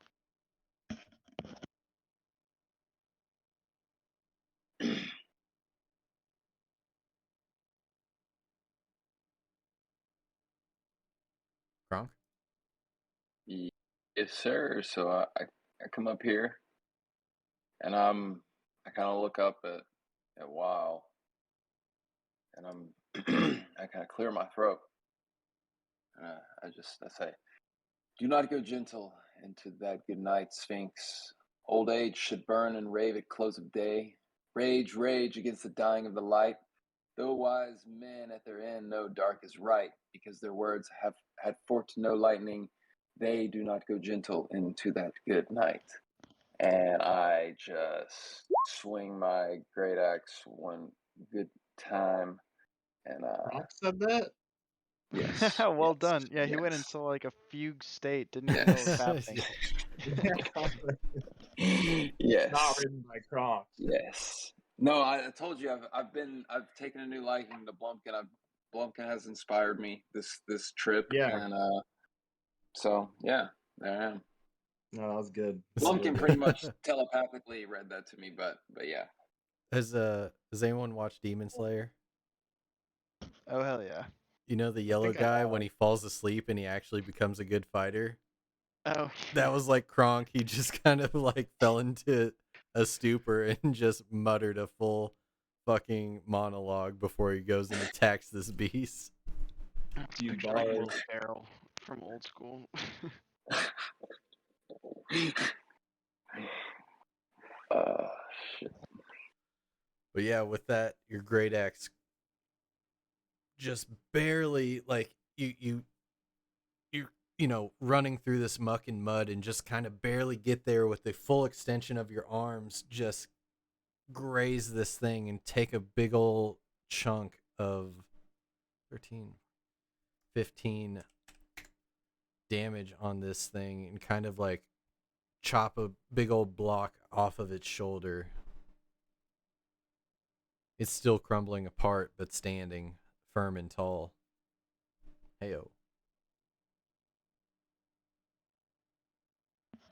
Kronk? Yes, sir. So I come up here, and I kind of look up at Wow, and I kind of clear my throat. I say, "Do not go gentle into that good night, Sphinx. Old age should burn and rave at close of day. Rage, rage against the dying of the light. Though wise men at their end know dark is right, because their words have had forked no lightning, they do not go gentle into that good night. And I just swing my great axe one good time, and Rock said that? yes, Well yes, done. Yeah, he went yes, into like a fugue state, didn't even know what was happening. yes, Not written by Crocs. yes. No, I told you I've taken a new liking to Blumpkin. Blumpkin has inspired me this trip, Yeah. and so yeah, there I am. No, that was good. Blumpkin pretty much telepathically read that to me, but yeah. Has anyone watched Demon Slayer? Oh hell yeah. You know the yellow think I guy have. when he falls asleep and he actually becomes a good fighter? Oh That was like Kronk. He just kind of like fell into a stupor and just muttered a full fucking monologue before he goes and attacks this beast. You picture like bars. Will Ferrell from Old School. Uh, shit. But yeah, with that, your great axe just barely like you running through this muck and mud and just kind of barely get there with the full extension of your arms, just graze this thing and take a big old chunk of 13 15 damage on this thing and kind of like chop a big old block off of its shoulder. It's still crumbling apart but standing firm and tall. Heyo.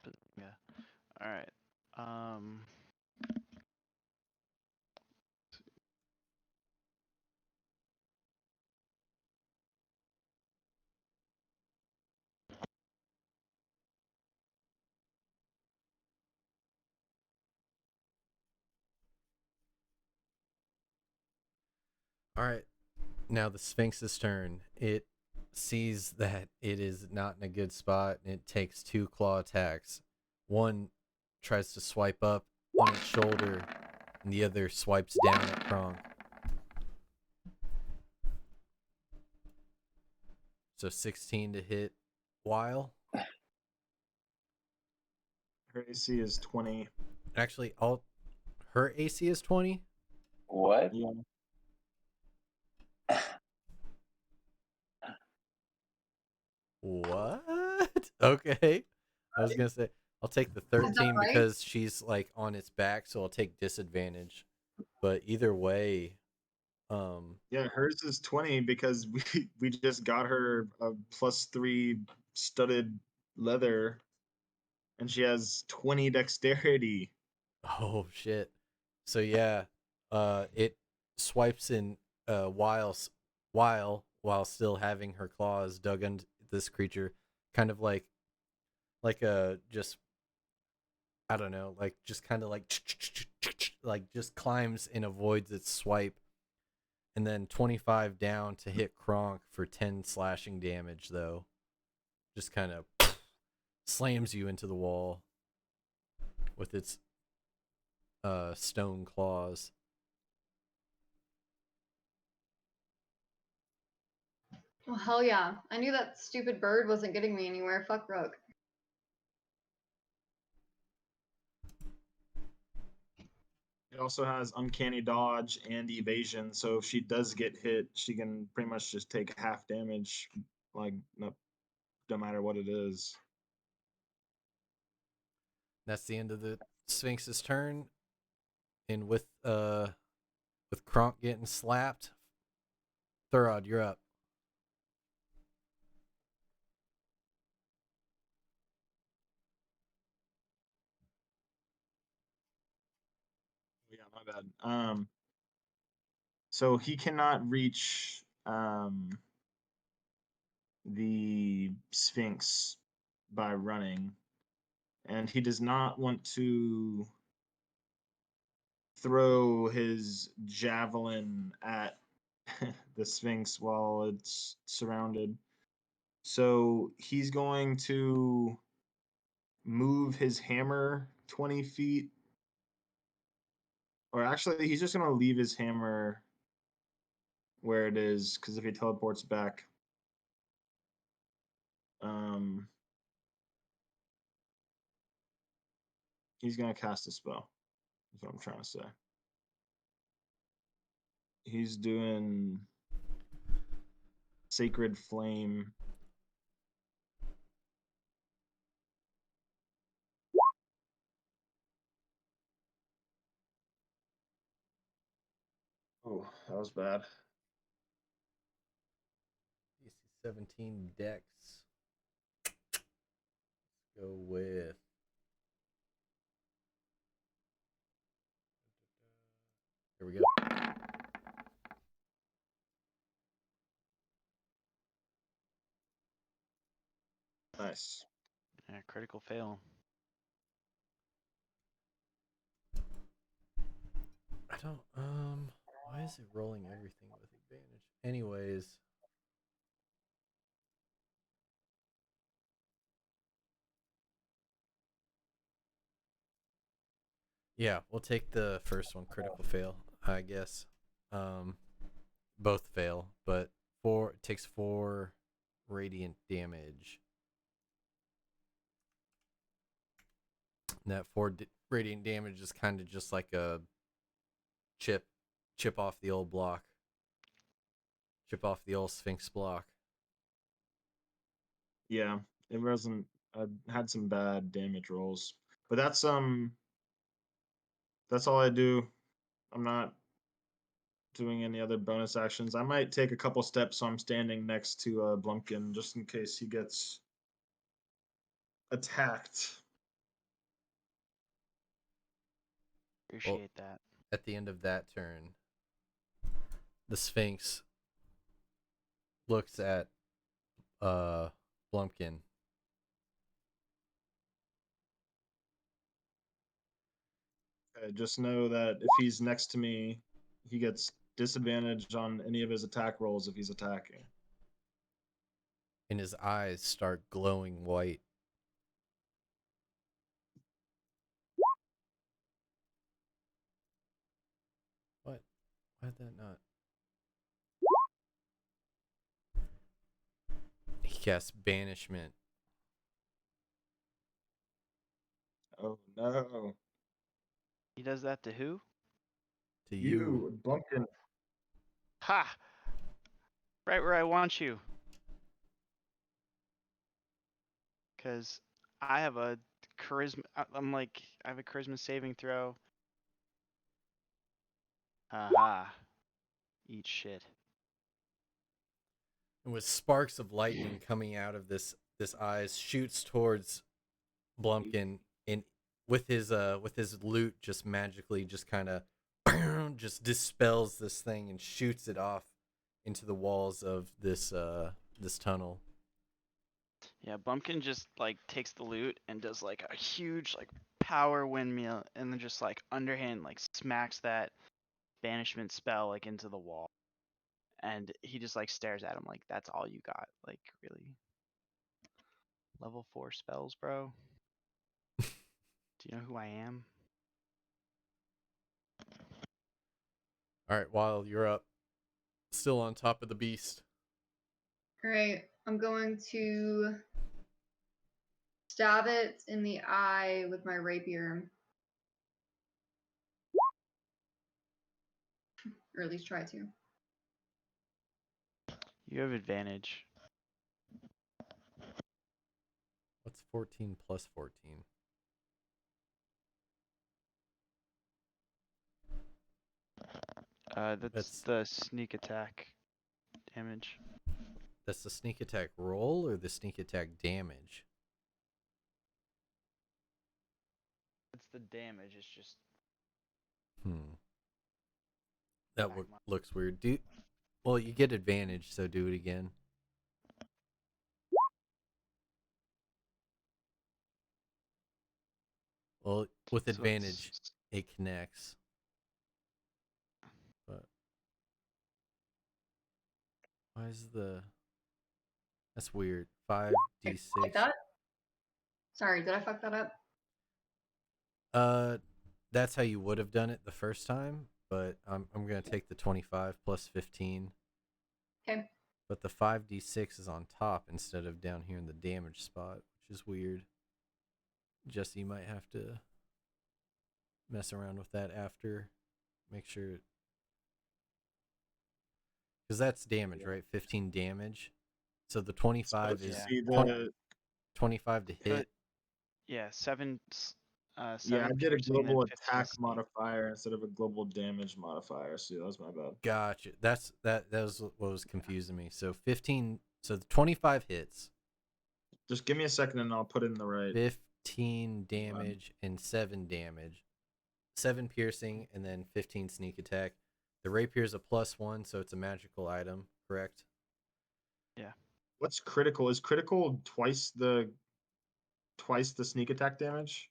But, yeah. All right. All right. Now the Sphinx's turn. It sees that it is not in a good spot and it takes 2 claw attacks. One tries to swipe up on its shoulder and the other swipes down at Kronk. So 16 to hit while. Her AC is 20. Actually, her AC is 20. What? Yeah. What? Okay. I was going to say I'll take the 13 right? because she's like on its back, so I'll take disadvantage. But either way, Yeah, hers is 20 because we just got her a +3 studded leather, and she has 20 dexterity. oh shit. So yeah, it swipes in while still having her claws dug into this creature, kind of like a just I don't know, like just kind of like just climbs and avoids its swipe, and then 25 down to hit Kronk for 10 slashing damage though. Just kind of slams you into the wall with its stone claws. Well, hell yeah. I knew that stupid bird wasn't getting me anywhere. Fuck Rook. It also has uncanny dodge and evasion, so if she does get hit, she can pretty much just take half damage, like no matter what it is. That's the end of the Sphinx's turn. And with Kronk getting slapped, Thurod, you're up. Yeah, my bad. So he cannot reach the Sphinx by running, and he does not want to throw his javelin at the Sphinx while it's surrounded. So he's going to move his hammer 20 feet. Or actually, he's just going to leave his hammer where it is, because if he teleports back, He's gonna cast a spell. That's what I'm trying to say. He's doing Sacred Flame. Oh, that was bad. DC 17 Dex. Go with. Here we go. Nice. Yeah, critical fail. I don't. Why is it rolling everything with advantage? Anyways. Yeah, we'll take the first one, critical fail, I guess. Both fail, but it takes 4 radiant damage. And that radiant damage is kind of just like a chip off the old block. Chip off the old Sphinx block. Yeah, it wasn't. I had some bad damage rolls, but that's all I do. I'm not doing any other bonus actions. I might take a couple steps so I'm standing next to Blumpkin just in case he gets attacked. Appreciate that. At the end of that turn, the Sphinx looks at Blumpkin. Just know that if he's next to me, he gets disadvantage on any of his attack rolls if he's attacking. And his eyes start glowing white. What? Why'd that not? He casts Banishment. Oh no. He does that to who? To you. Blumpkin. Ha! Right where I want you. Because I have a charisma. I have a charisma saving throw. Aha. Eat shit. And with sparks of lightning coming out of this eyes, shoots towards Blumpkin, and with his loot just magically just kind of just dispels this thing and shoots it off into the walls of this tunnel. Yeah, Bumpkin just like takes the loot and does like a huge like power windmill and then just like underhand like smacks that banishment spell like into the wall. And he just like stares at him like that's all you got. Like really? Level 4 spells, bro? Do you know who I am? All right, while you're up, still on top of the beast. Great. I'm going to stab it in the eye with my rapier. Or at least try to. You have advantage. What's 14 plus 14? That's the sneak attack damage. That's the sneak attack roll or the sneak attack damage? It's the damage. It's just That looks weird. Well, you get advantage, so do it again. Well, with advantage, it connects. But why is that's weird. 5d6. Like that? Sorry, did I fuck that up? That's how you would have done it the first time, but I'm gonna take the 25 plus 15. Okay. But the 5d6 is on top instead of down here in the damage spot, which is weird. Jesse, you might have to mess around with that after. Make sure, because that's damage, right? 15 damage. So the So 25 it is should be 25 to hit. Yeah, seven yeah, I seven did a piercing and then global 15 attack sneak. modifier instead of a global damage modifier. See, that was my bad. Gotcha. That was what was confusing me. So 15. So the 25 hits, Just give me a second and I'll put in the right. 15 damage and 7 damage, 7 piercing, and then 15 sneak attack. The rapier is a +1, so it's a magical item, correct? Yeah. What's critical? Is critical twice the sneak attack damage?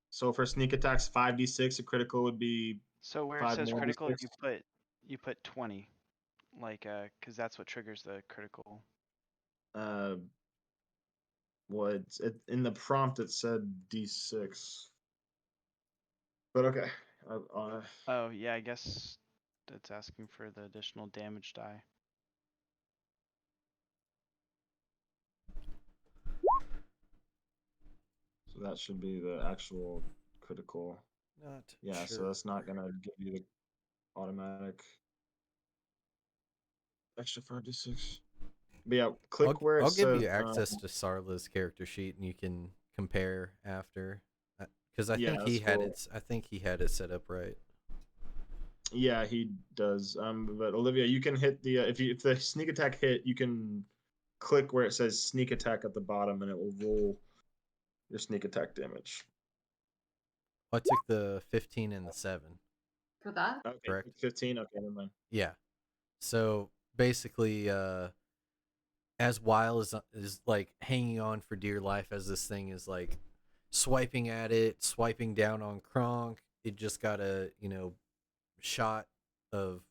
So for sneak attacks 5d6, a critical would be So where it 5 says more critical, d6. you put 20, like because that's what triggers the critical. Well, in the prompt it said d6. But okay. Oh yeah, I guess that's asking for the additional damage die. So that should be the actual critical. Not Yeah, sure. so that's not gonna give you the automatic extra 5d6. But yeah, click where it I'll give says you access to Sarla's character sheet, and you can compare after. Because I yeah, think that's he had cool. it. I think he had it set up right. Yeah, he does. But Olivia, you can hit the if the sneak attack hit, you can click where it says sneak attack at the bottom, and it will roll your sneak attack damage. I took the 15 and the 7. For that? Okay, Correct. 15. Okay, never mind. Yeah. So basically, as Weil is like hanging on for dear life as this thing is like swiping at it, swiping down on Kronk. It just got a shot of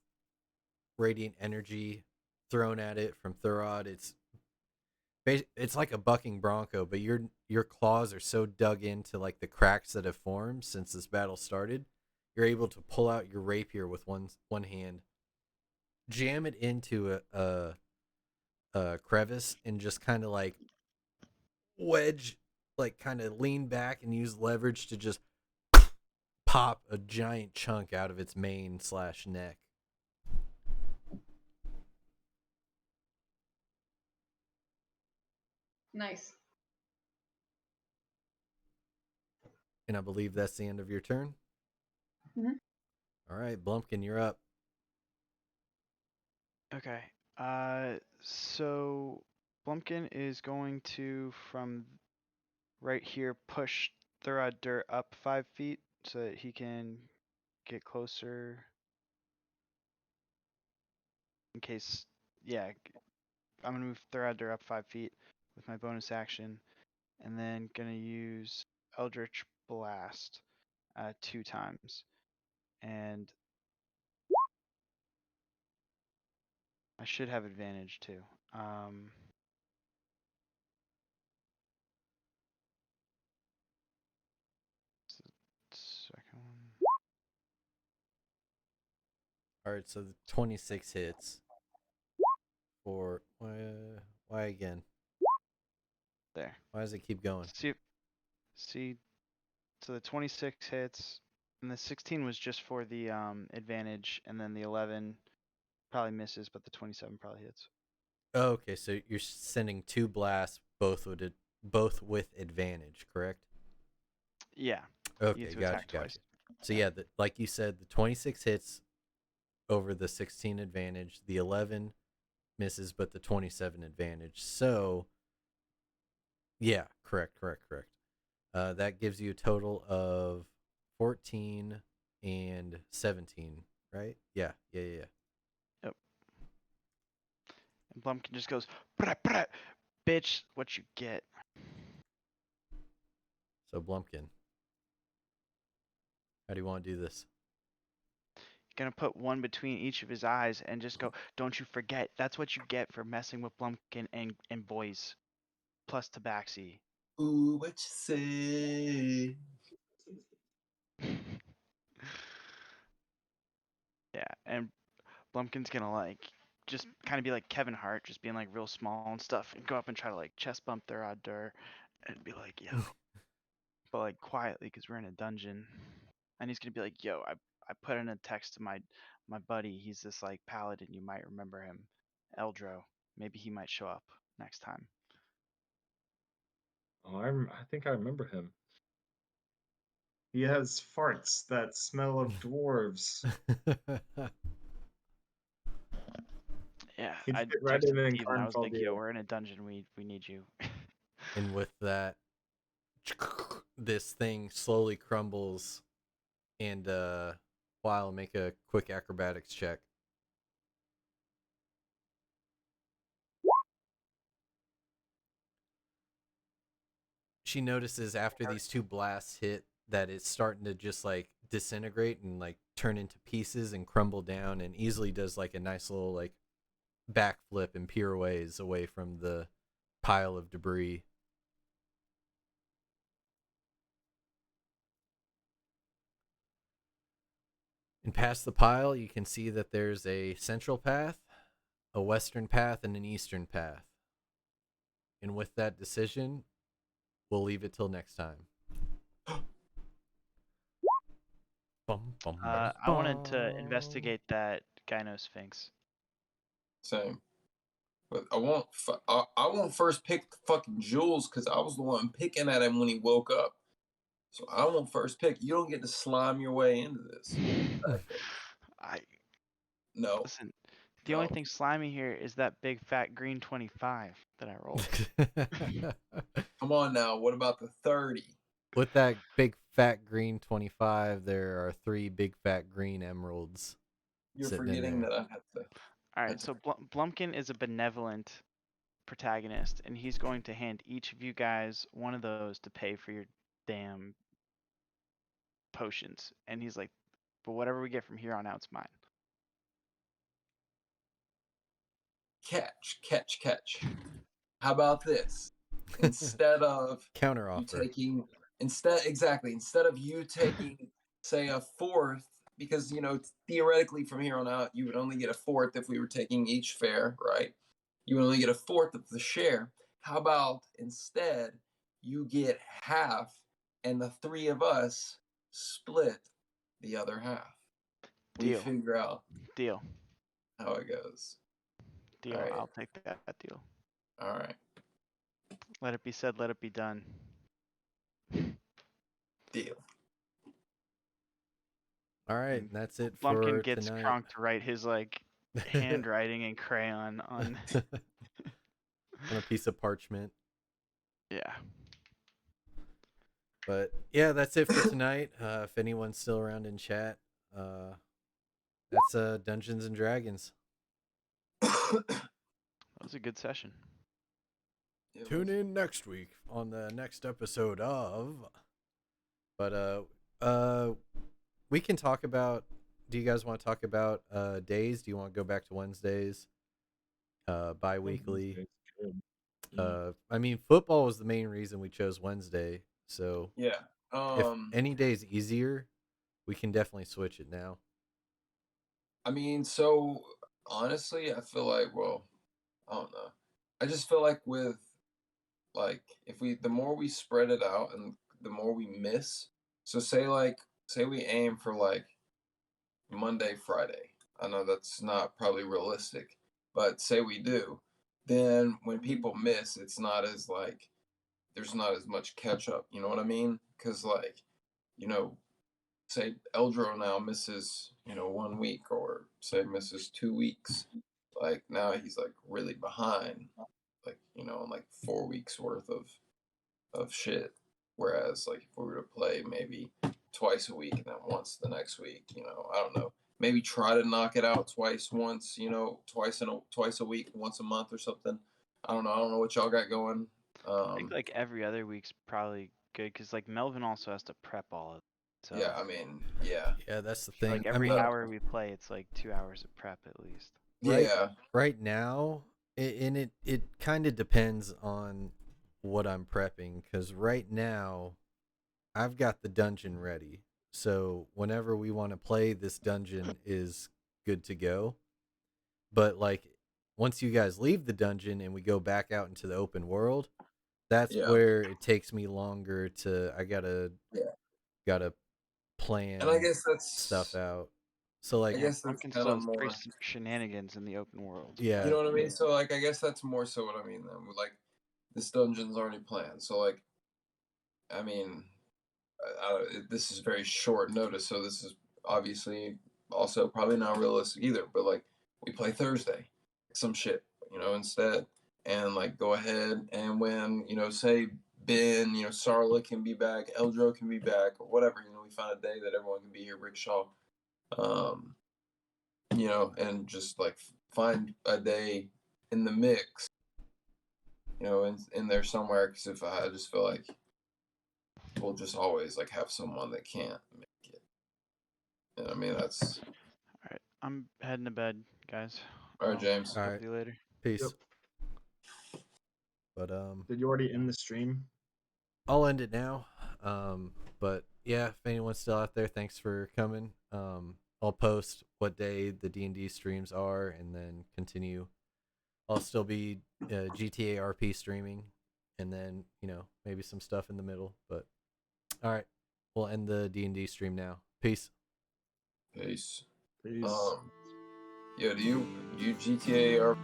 radiant energy thrown at it from Thurod. It's like a bucking bronco, but your claws are so dug into like the cracks that have formed since this battle started. You're able to pull out your rapier with one hand, jam it into a crevice, and just kind of like wedge, like kind of lean back and use leverage to just pop a giant chunk out of its mane/neck. Nice. And I believe that's the end of your turn. Mhm. All right, Blumpkin, you're up. Okay. So Blumpkin is going to from right here push Thurad up 5 feet so that he can get closer. In case, yeah, I'm gonna move Thurad up 5 feet with my bonus action, and then gonna use Eldritch Blast 2 times, and I should have advantage too. Second one. All right, so the 26 hits for why again? There. Why does it keep going? See, so the 26 hits, and the 16 was just for the advantage, and then the 11 probably misses, but the 27 probably hits. Oh, okay, so you're sending 2 blasts, both with advantage, correct? Yeah. Okay, You get to gotcha, attack twice. So yeah, like you said, the 26 hits over the 16 advantage, the 11 misses, but the 27 advantage. So yeah, correct. That gives you a total of 14 and 17, right? Yeah. Yep. And Blumpkin just goes, "Brah, brah, bitch, what you get." So Blumpkin, how do you want to do this? Gonna put one between each of his eyes and just go, "Don't you forget, that's what you get for messing with Blumpkin and boys. Plus tabaxi." Ooh, what you say? Yeah, and Blumpkin's gonna like just kind of be like Kevin Hart, just being like real small and stuff, and go up and try to like chest bump their Dur and be like, "Yo, but like quietly because we're in a dungeon. And he's gonna be like, "Yo, I put in a text to my buddy. He's this like paladin. You might remember him, Eldro. Maybe he might show up next time." Oh, I think I remember him. He has farts that smell of dwarves. Yeah, He'd I fit right texted in Steven. I was like, "Yo, Carnfaldir. we're in a dungeon. We need you." And with that, this thing slowly crumbles, and I'll make a quick acrobatics check. She notices after these two blasts hit that it's starting to just like disintegrate and like turn into pieces and crumble down, and easily does like a nice little like backflip and pirouettes away from the pile of debris. And past the pile, you can see that there's a central path, a western path, and an eastern path. And with that decision, we'll leave it till next time. Bum, bum, bum, I wanted to bum. investigate that Gyno Sphinx. Same. But I won't first pick fucking Jules because I was the one picking at him when he woke up. So I won't first pick. You don't get to slime your way into this. I No. listen. The only No. thing slimy here is that big fat green 25 that I rolled. Come on now. What about the 30? With that big fat green 25, there are 3 big fat green emeralds. You're sitting in forgetting there. that I have to. All right, so Blumpkin is a benevolent protagonist, and he's going to hand each of you guys one of those to pay for your damn potions. And he's like, "But whatever we get from here on out's mine." Catch. How about this? Instead of Counter you offer. taking instead of you taking say a fourth, because theoretically from here on out you would only get a fourth if we were taking each fare, right? You would only get a fourth of the share. How about instead you get half and the 3 of us split the other half? We Deal. figure out Deal. how it goes. Deal. All right. I'll take that deal. All right. Let it be said, let it be done. Deal. All right, And that's it Blumpkin for gets tonight. Kronk to write his like handwriting in crayon on. On a piece of parchment. Yeah. But yeah, that's it for tonight. If anyone's still around in chat, that's Dungeons and Dragons. That was a good session. Tune in next week on the next episode of. But we can talk about. Do you guys want to talk about days? Do you want to go back to Wednesdays? Bi-weekly. I mean, football was the main reason we chose Wednesday. So Yeah. if any day's easier, we can definitely switch it now. I mean, so honestly, I feel like, well, I don't know. I just feel like with like if the more we spread it out and the more we miss. So say we aim for like Monday, Friday. I know that's not probably realistic, but say we do, then when people miss, it's not as like there's not as much catch up. You know what I mean? Because like, you know, say Eldro now misses, 1 week, or say misses 2 weeks. Like now he's like really behind, like, like 4 weeks worth of shit. Whereas like if we were to play maybe twice a week and then once the next week, I don't know. Maybe try to knock it out once, twice a week, once a month or something. I don't know. I don't know what y'all got going. I think like every other week's probably good because like Melvin also has to prep all of it. So Yeah, I mean, yeah. Yeah, that's the for, thing. like every hour we play, it's like 2 hours of prep at least. Yeah. Right now, it kind of depends on what I'm prepping, because right now I've got the dungeon ready. So whenever we want to play, this dungeon is good to go. But like once you guys leave the dungeon and we go back out into the open world, that's Yeah. where it takes me longer to. I gotta And I plan guess stuff that's out. So like, I guess that's Pumpkin kind still of has more. shenanigans in the open world. yeah, You know what I mean? So like, I guess that's more so what I mean then. Like, this dungeon's already planned. So like, I mean, this is very short notice, so this is obviously also probably not realistic either. But like, we play Thursday, some shit, instead, and like go ahead and when say Ben, Sarla can be back, Eldro can be back, or whatever. We find a day that everyone can be here. Rickshaw, um, and just like find a day in the mix, in there somewhere. Because if I just feel like we'll just always like have someone that can't make it. And I mean that's All right, I'm heading to bed, guys. all right, James. all Talk right, to you later. peace. Yep. But Did you already end the stream? I'll end it now. But yeah, if anyone's still out there, thanks for coming. I'll post what day the D&D streams are, and then continue. I'll still be GTA RP streaming, and then maybe some stuff in the middle. But all right, we'll end the D&D stream now. Peace. Peace. Peace. Yeah, do you GTA or